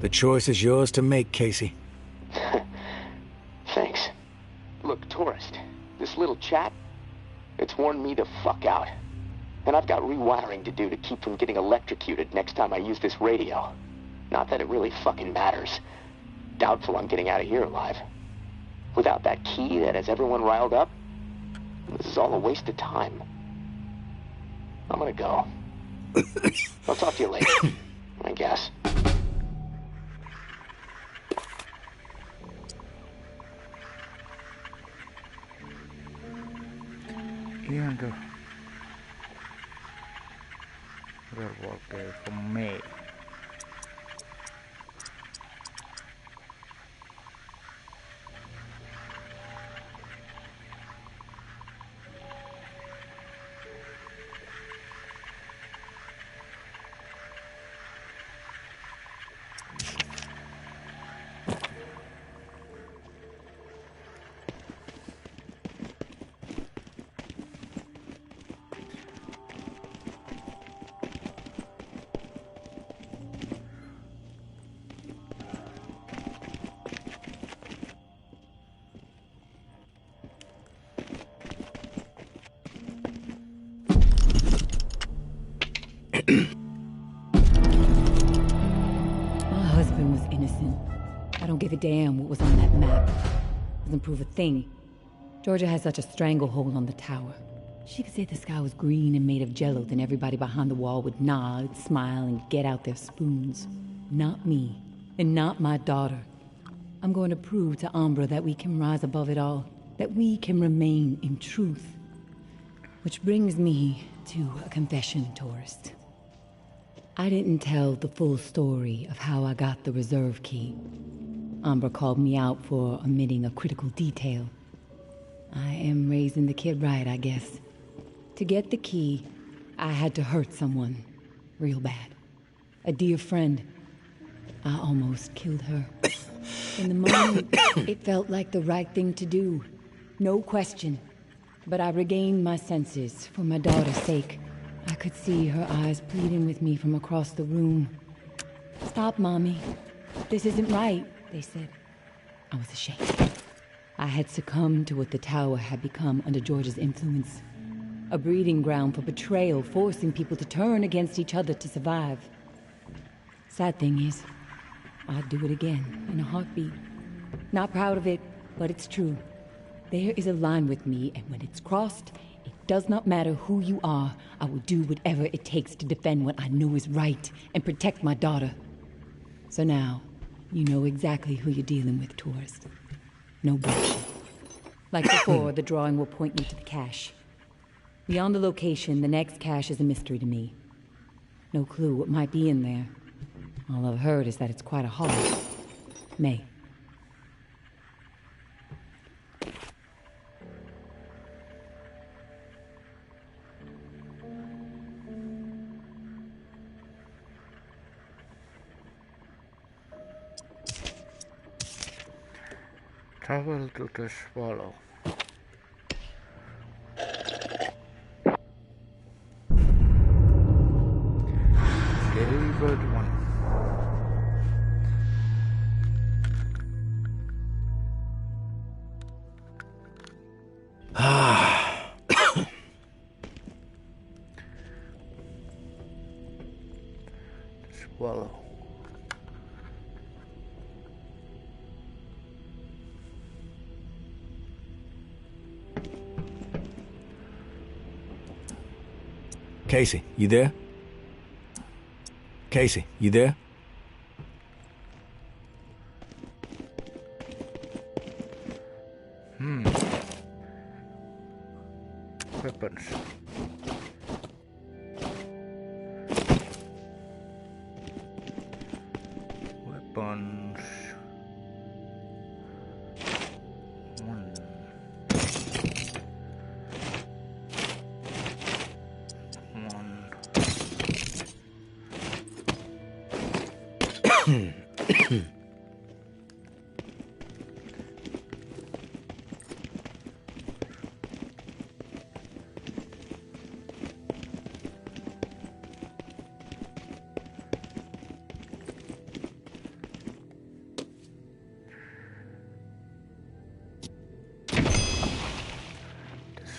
The choice is yours to make, Casey. Thanks. Look, tourist, this little chat, it's worn me the fuck out. And I've got rewiring to do to keep from getting electrocuted next time I use this radio. Not that it really fucking matters. Doubtful I'm getting out of here alive. Without that key that has everyone riled up, this is all a waste of time. I'm gonna go. I'll talk to you later, I guess. Ihan the werewolf gave from me. My husband was innocent. I don't give a damn what was on that map. Doesn't prove a thing. Georgia has such a stranglehold on the tower. She could say the sky was green and made of jello, then everybody behind the wall would nod, smile, and get out their spoons. Not me, and not my daughter. I'm going to prove to Umbra that we can rise above it all, that we can remain in truth. Which brings me to a confession, tourist. I didn't tell the full story of how I got the reserve key. Umbra called me out for omitting a critical detail. I am raising the kid right, I guess. To get the key, I had to hurt someone. Real bad. A dear friend. I almost killed her. In the moment, it felt like the right thing to do. No question. But I regained my senses for my daughter's sake. I could see her eyes pleading with me from across the room. "Stop, Mommy. This isn't right," they said. I was ashamed. I had succumbed to what the tower had become under George's influence. A breeding ground for betrayal, forcing people to turn against each other to survive. Sad thing is, I'd do it again in a heartbeat. Not proud of it, but it's true. There is a line with me, and when it's crossed, it does not matter who you are. I will do whatever it takes to defend what I know is right and protect my daughter. So now, you know exactly who you're dealing with, tourist. No bullshit. Like before, the drawing will point you to the cache. Beyond the location, the next cache is a mystery to me. No clue what might be in there. All I've heard is that it's quite a haul. May. Travel to the Swallow. Delivered one. Swallow. Casey, you there? Casey, you there? Weapons. Weapons. One.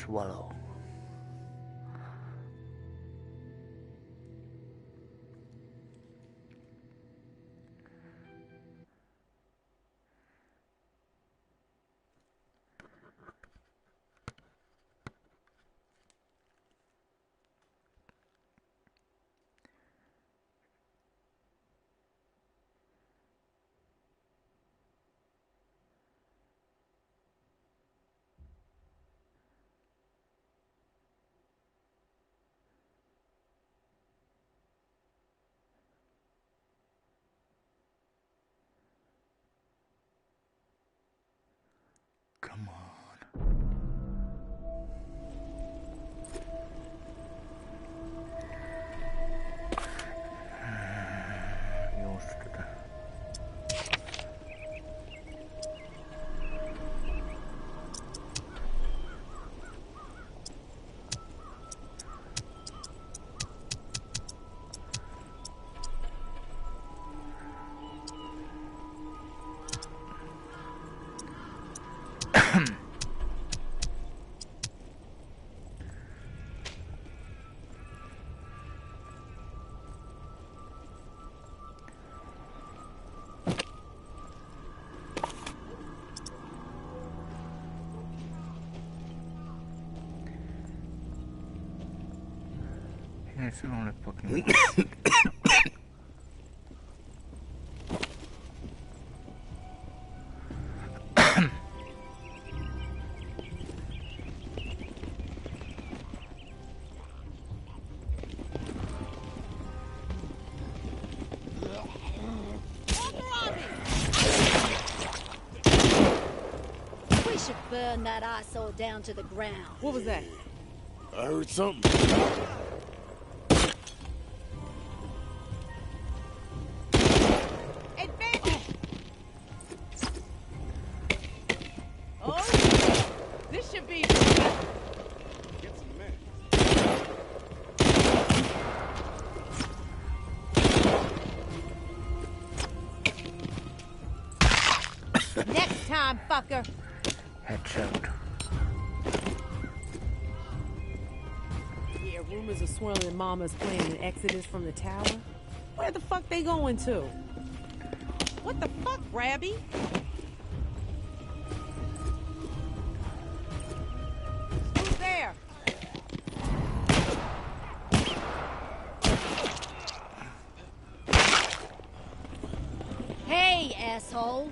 Swallow. Come on. Just tätä. It's only fucking... We should burn that eyesore down to the ground. What was that? I heard something. Oh, this should be. Get some men. Next time, fucker. Headshot. Yeah, rumors are swirling Mama's planning an exodus from the tower. Where the fuck they going to? What the fuck, Rabby? Who's there? Hey, asshole.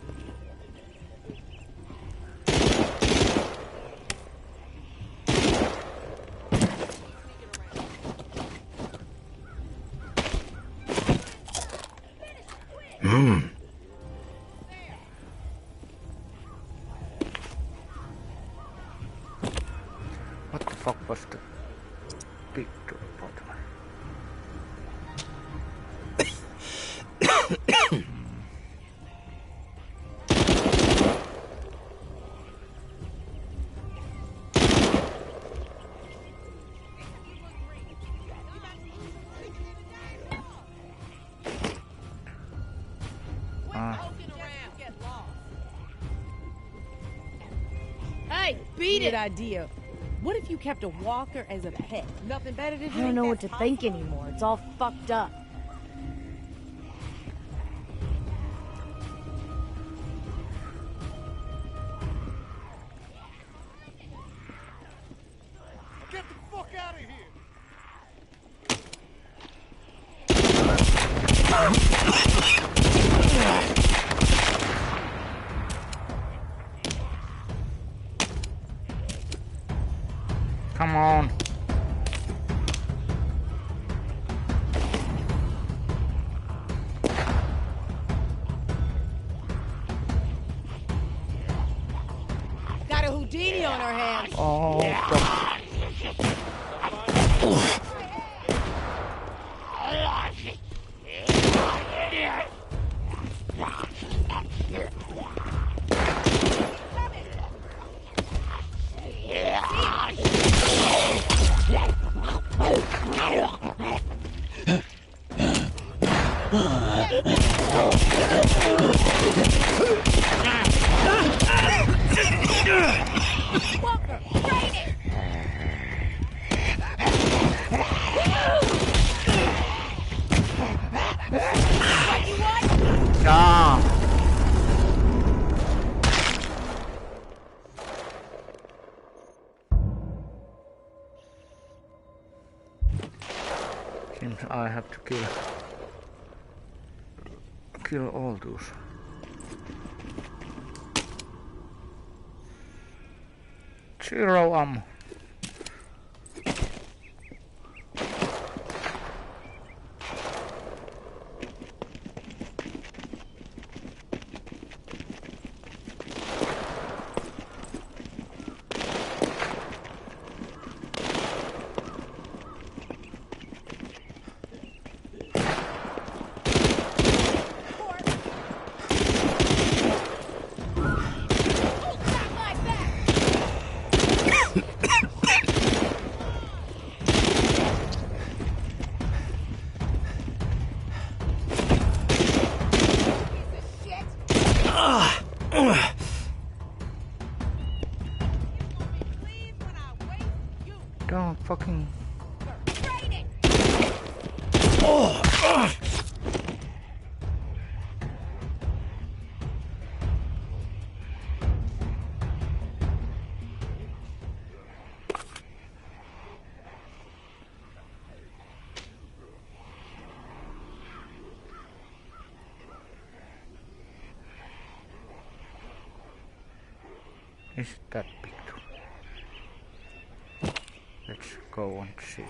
What the fuck was the big door bottom? Hey, beat it! Idea. What if you kept a walker as a pet? Nothing better to do. I don't know what to think anymore. It's all fucked up. Get the fuck out of here! Come on. Got a Houdini on our hands. Oh, fuck. Walker, raid it. What you want? Ah. Seems I have to kill all those. Zero ammo. Don't fucking... Is that big too? Let's go and see.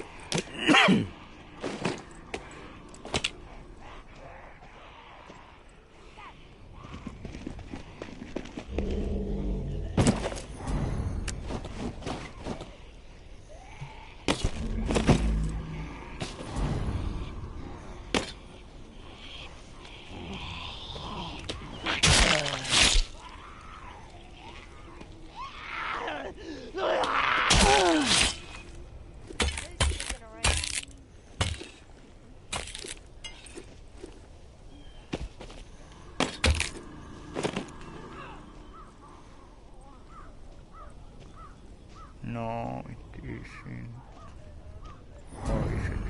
No, it isn't. Or is it?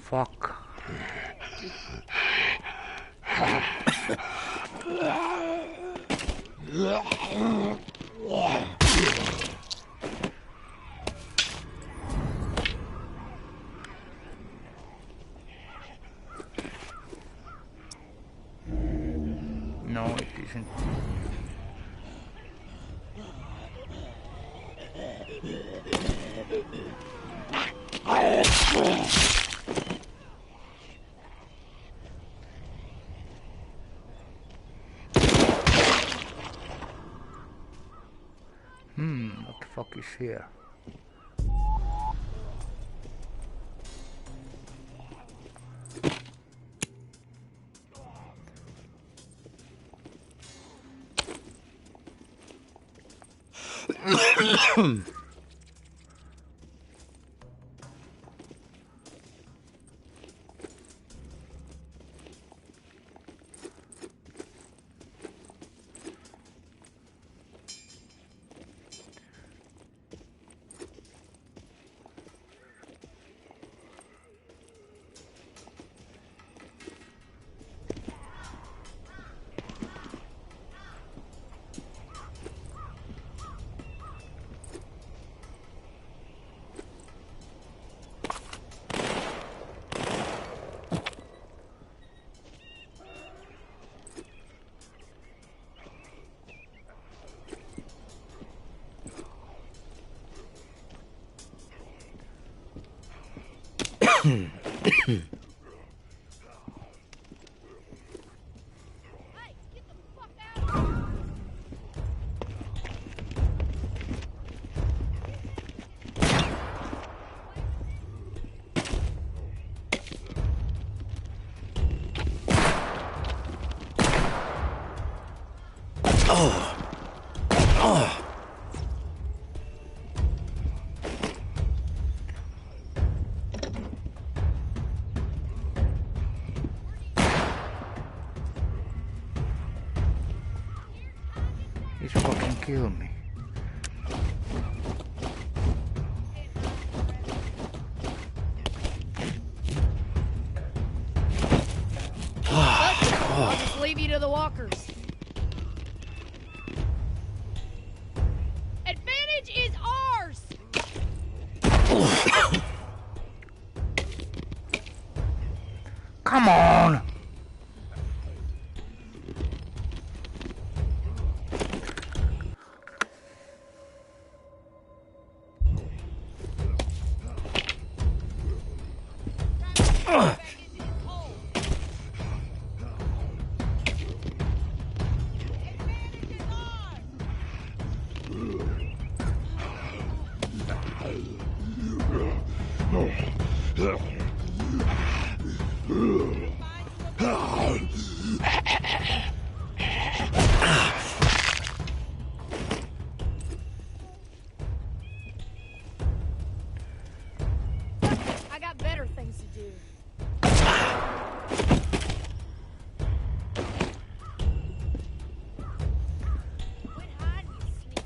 Fuck. No, it isn't. What the fuck is here? He's fucking kill me. I'll just leave you to the walkers. Advantage is ours! Come on! I got better things to do. Quit hiding, you sneaky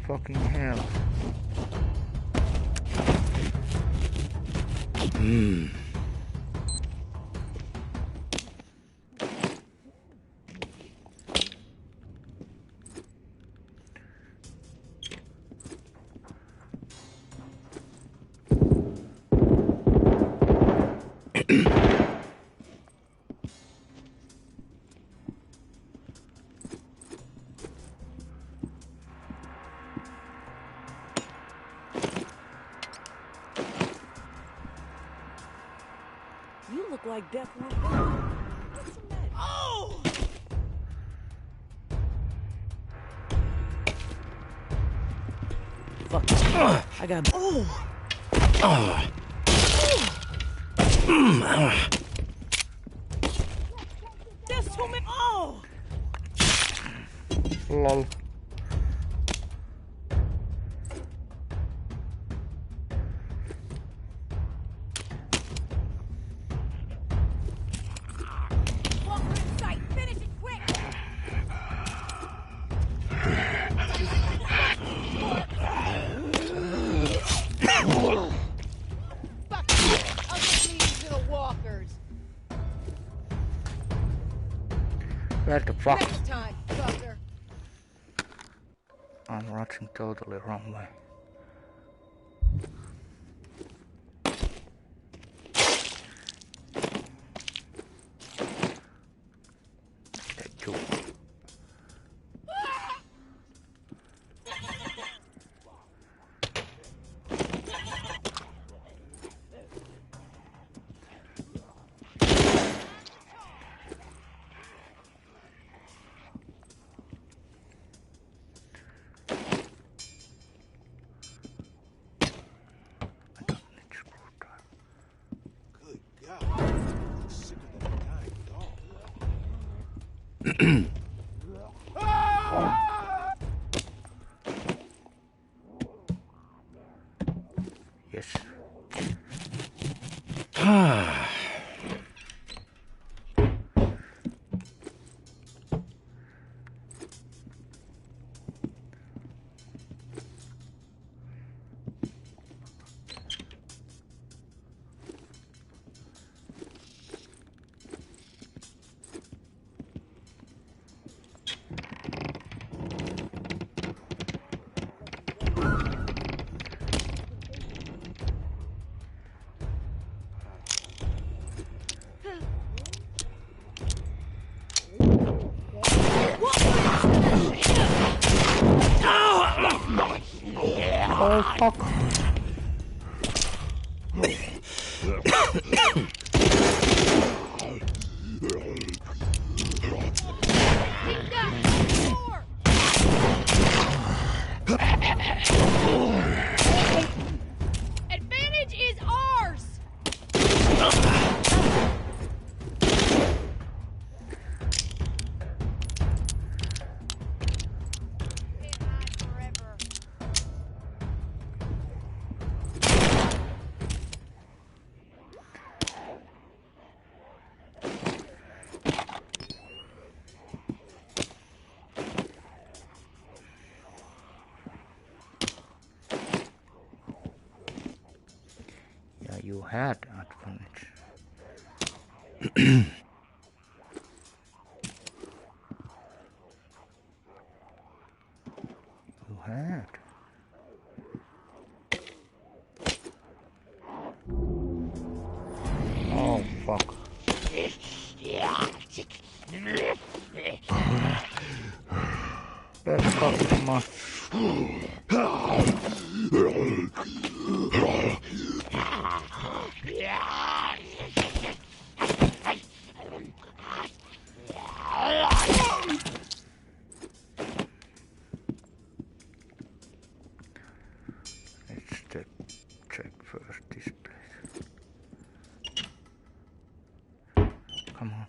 Fucking hell. You look like Death Row. Get some meds. Oh! Fuck. I got. Oh! There's too many. Oh! Lol. Walker in sight. Finish it quick. Fuck you. I'll just leave you to the walkers. Where the fuck? Next time, fucker. I'm rushing totally wrong way. Take two. Good God. I'm sicker than a dying dog. Yes. Oh fuck. Advantage is ours. Can't hide forever. Yeah, you had advantage. You had. Oh fuck. Let's go to my. Let's check first this place. Come on.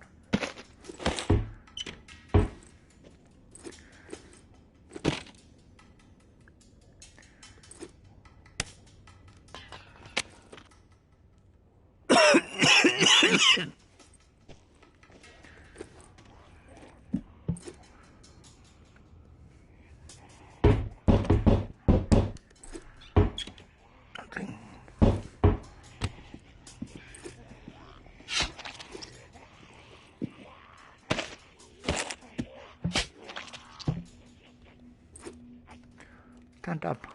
Stand up.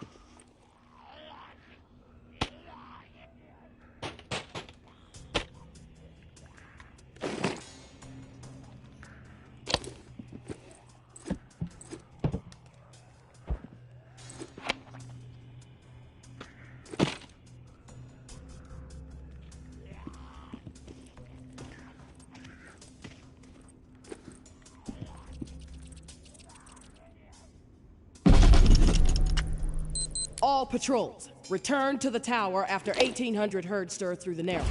All patrols, return to the tower after 1800 herd stir through the narrow.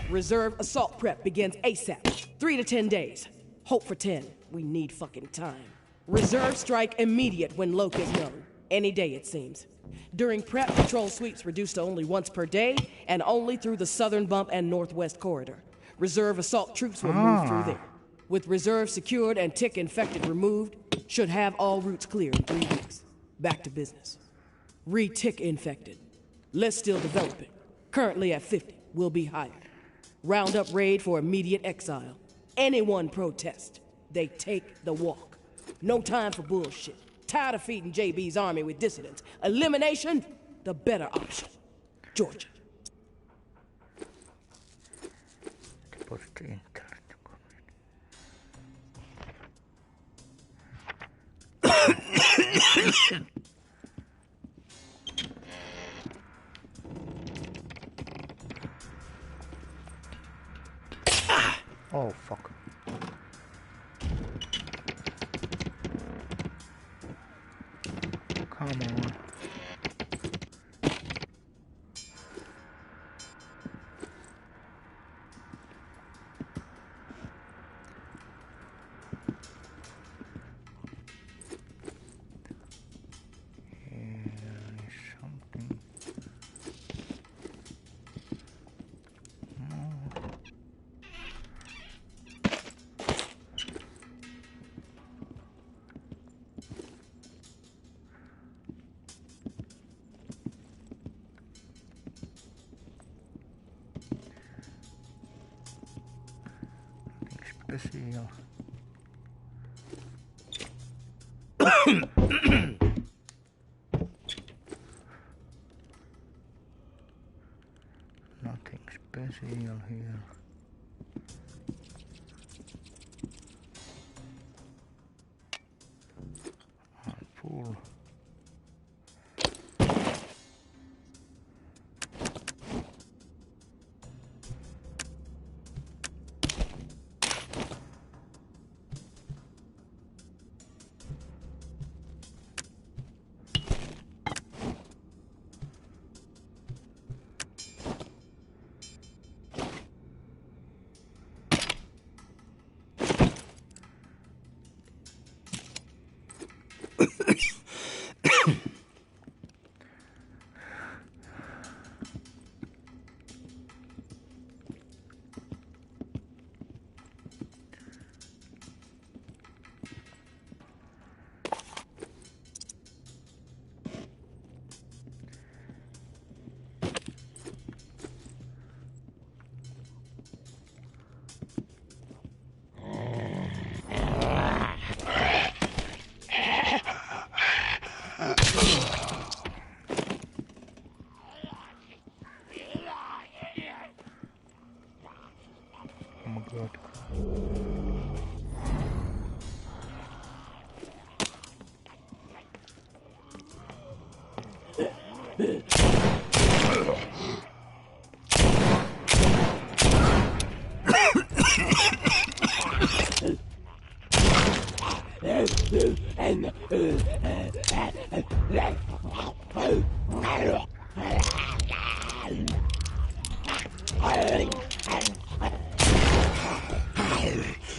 Reserve assault prep begins ASAP. 3 to 10 days. Hope for 10. We need fucking time. Reserve strike immediate when Loke is known. Any day, it seems. During prep, patrol sweeps reduced to only once per day, and only through the southern bump and northwest corridor. Reserve assault troops will move through there. With reserve secured and tick infected removed, should have all routes clear in 3 weeks. Back to business. Re-tick infected. List still developing. Currently at 50. Will be higher. Round up raid for immediate exile. Anyone protest, they take the walk. No time for bullshit. Tired of feeding JB's army with dissidents. Elimination, the better option. Georgia. Oh, fuck. Come on. Special. Nothing special here. I'm full.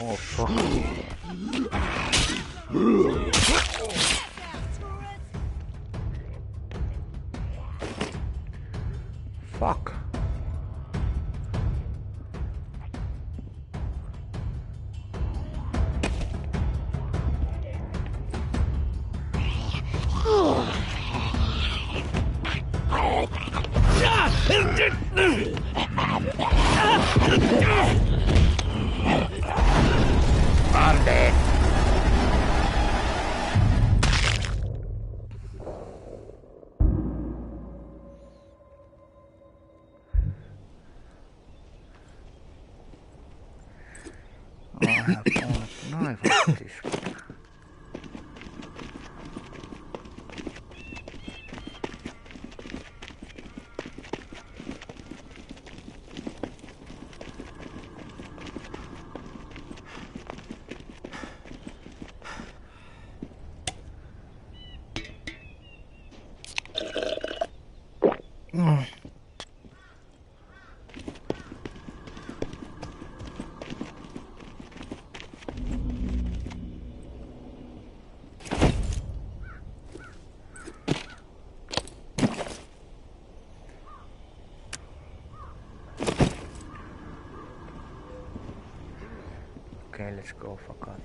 Oh, fuck. Fuck. I'm dead. I have found a knife like this. Okay, let's go, fuck out.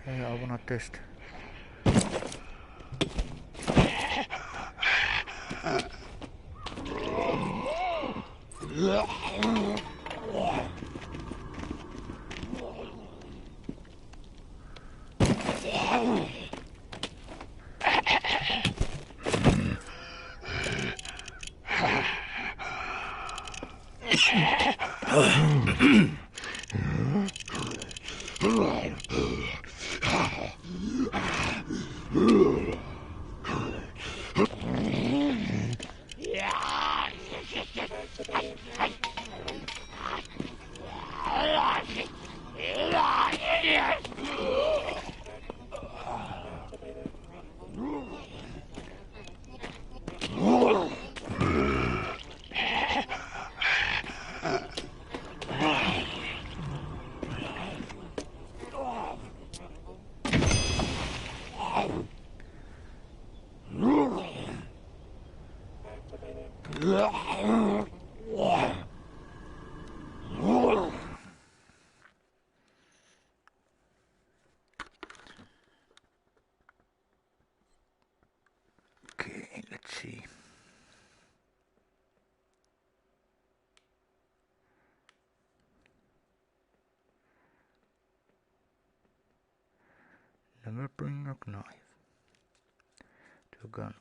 Hey, I wanna test. Okay, let's see. Never bring a knife to a gunfight.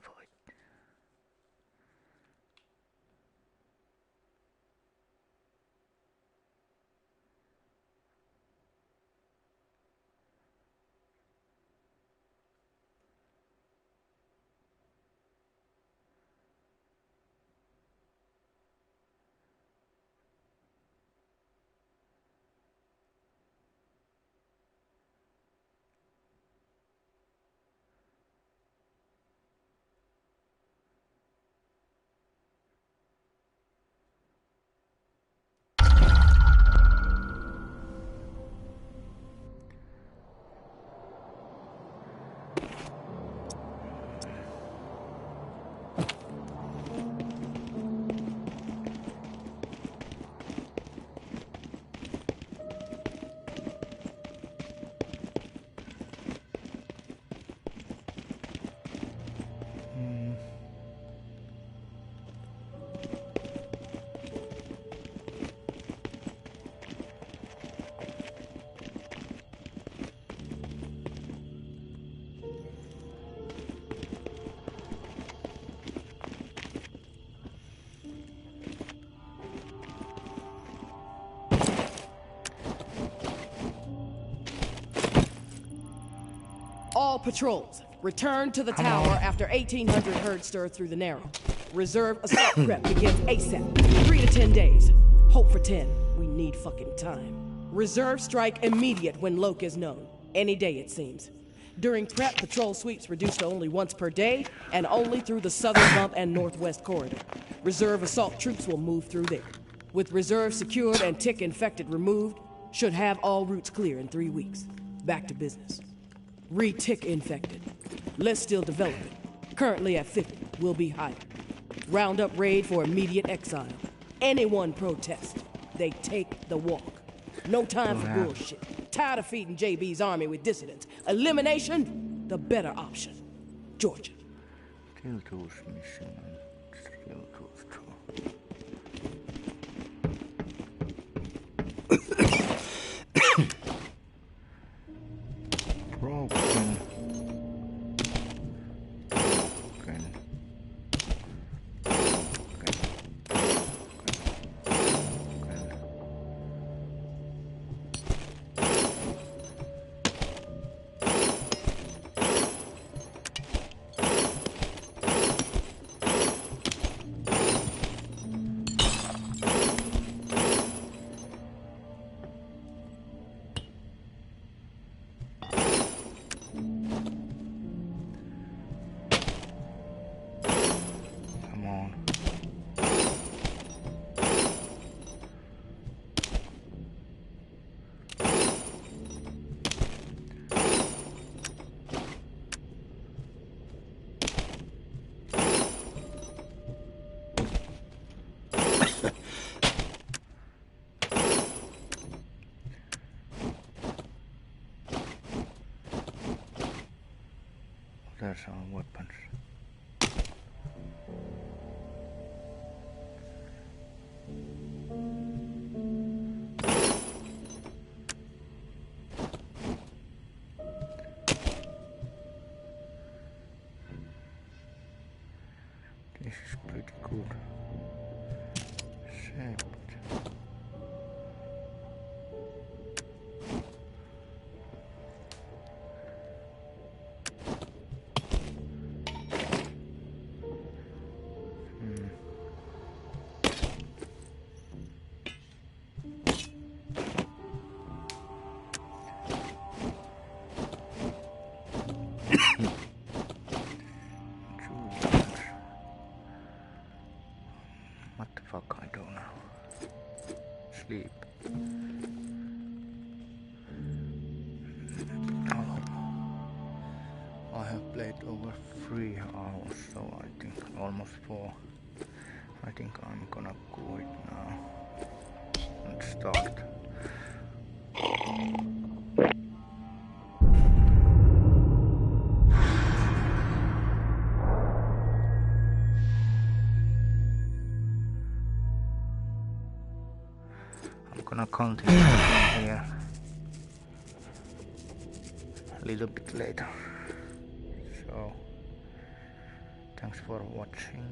All patrols, return to the tower after 1800 herd stir through the Narrow. Reserve assault prep begins ASAP. 3 to 10 days. Hope for 10. We need fucking time. Reserve strike immediate when Loke is known. Any day, it seems. During prep, patrol sweeps reduced to only once per day, and only through the southern bump and northwest corridor. Reserve assault troops will move through there. With reserve secured and tick infected removed, should have all routes clear in 3 weeks. Back to business. Re-tick infected. Let's still develop it. Currently at 50, will be higher. Roundup raid for immediate exile. Anyone protest, they take the walk. No time for bullshit. Tired of feeding JB's army with dissidents. Elimination, the better option. Georgia. Skill tools missing and skill tools too. Broken. There's our weapons. This is pretty good. Shaped. What the fuck I do now? Sleep. Oh. I have played over 3 hours, so I think almost 4. I think I'm gonna quit now and start. I'm gonna continue here a little bit later. So, thanks for watching.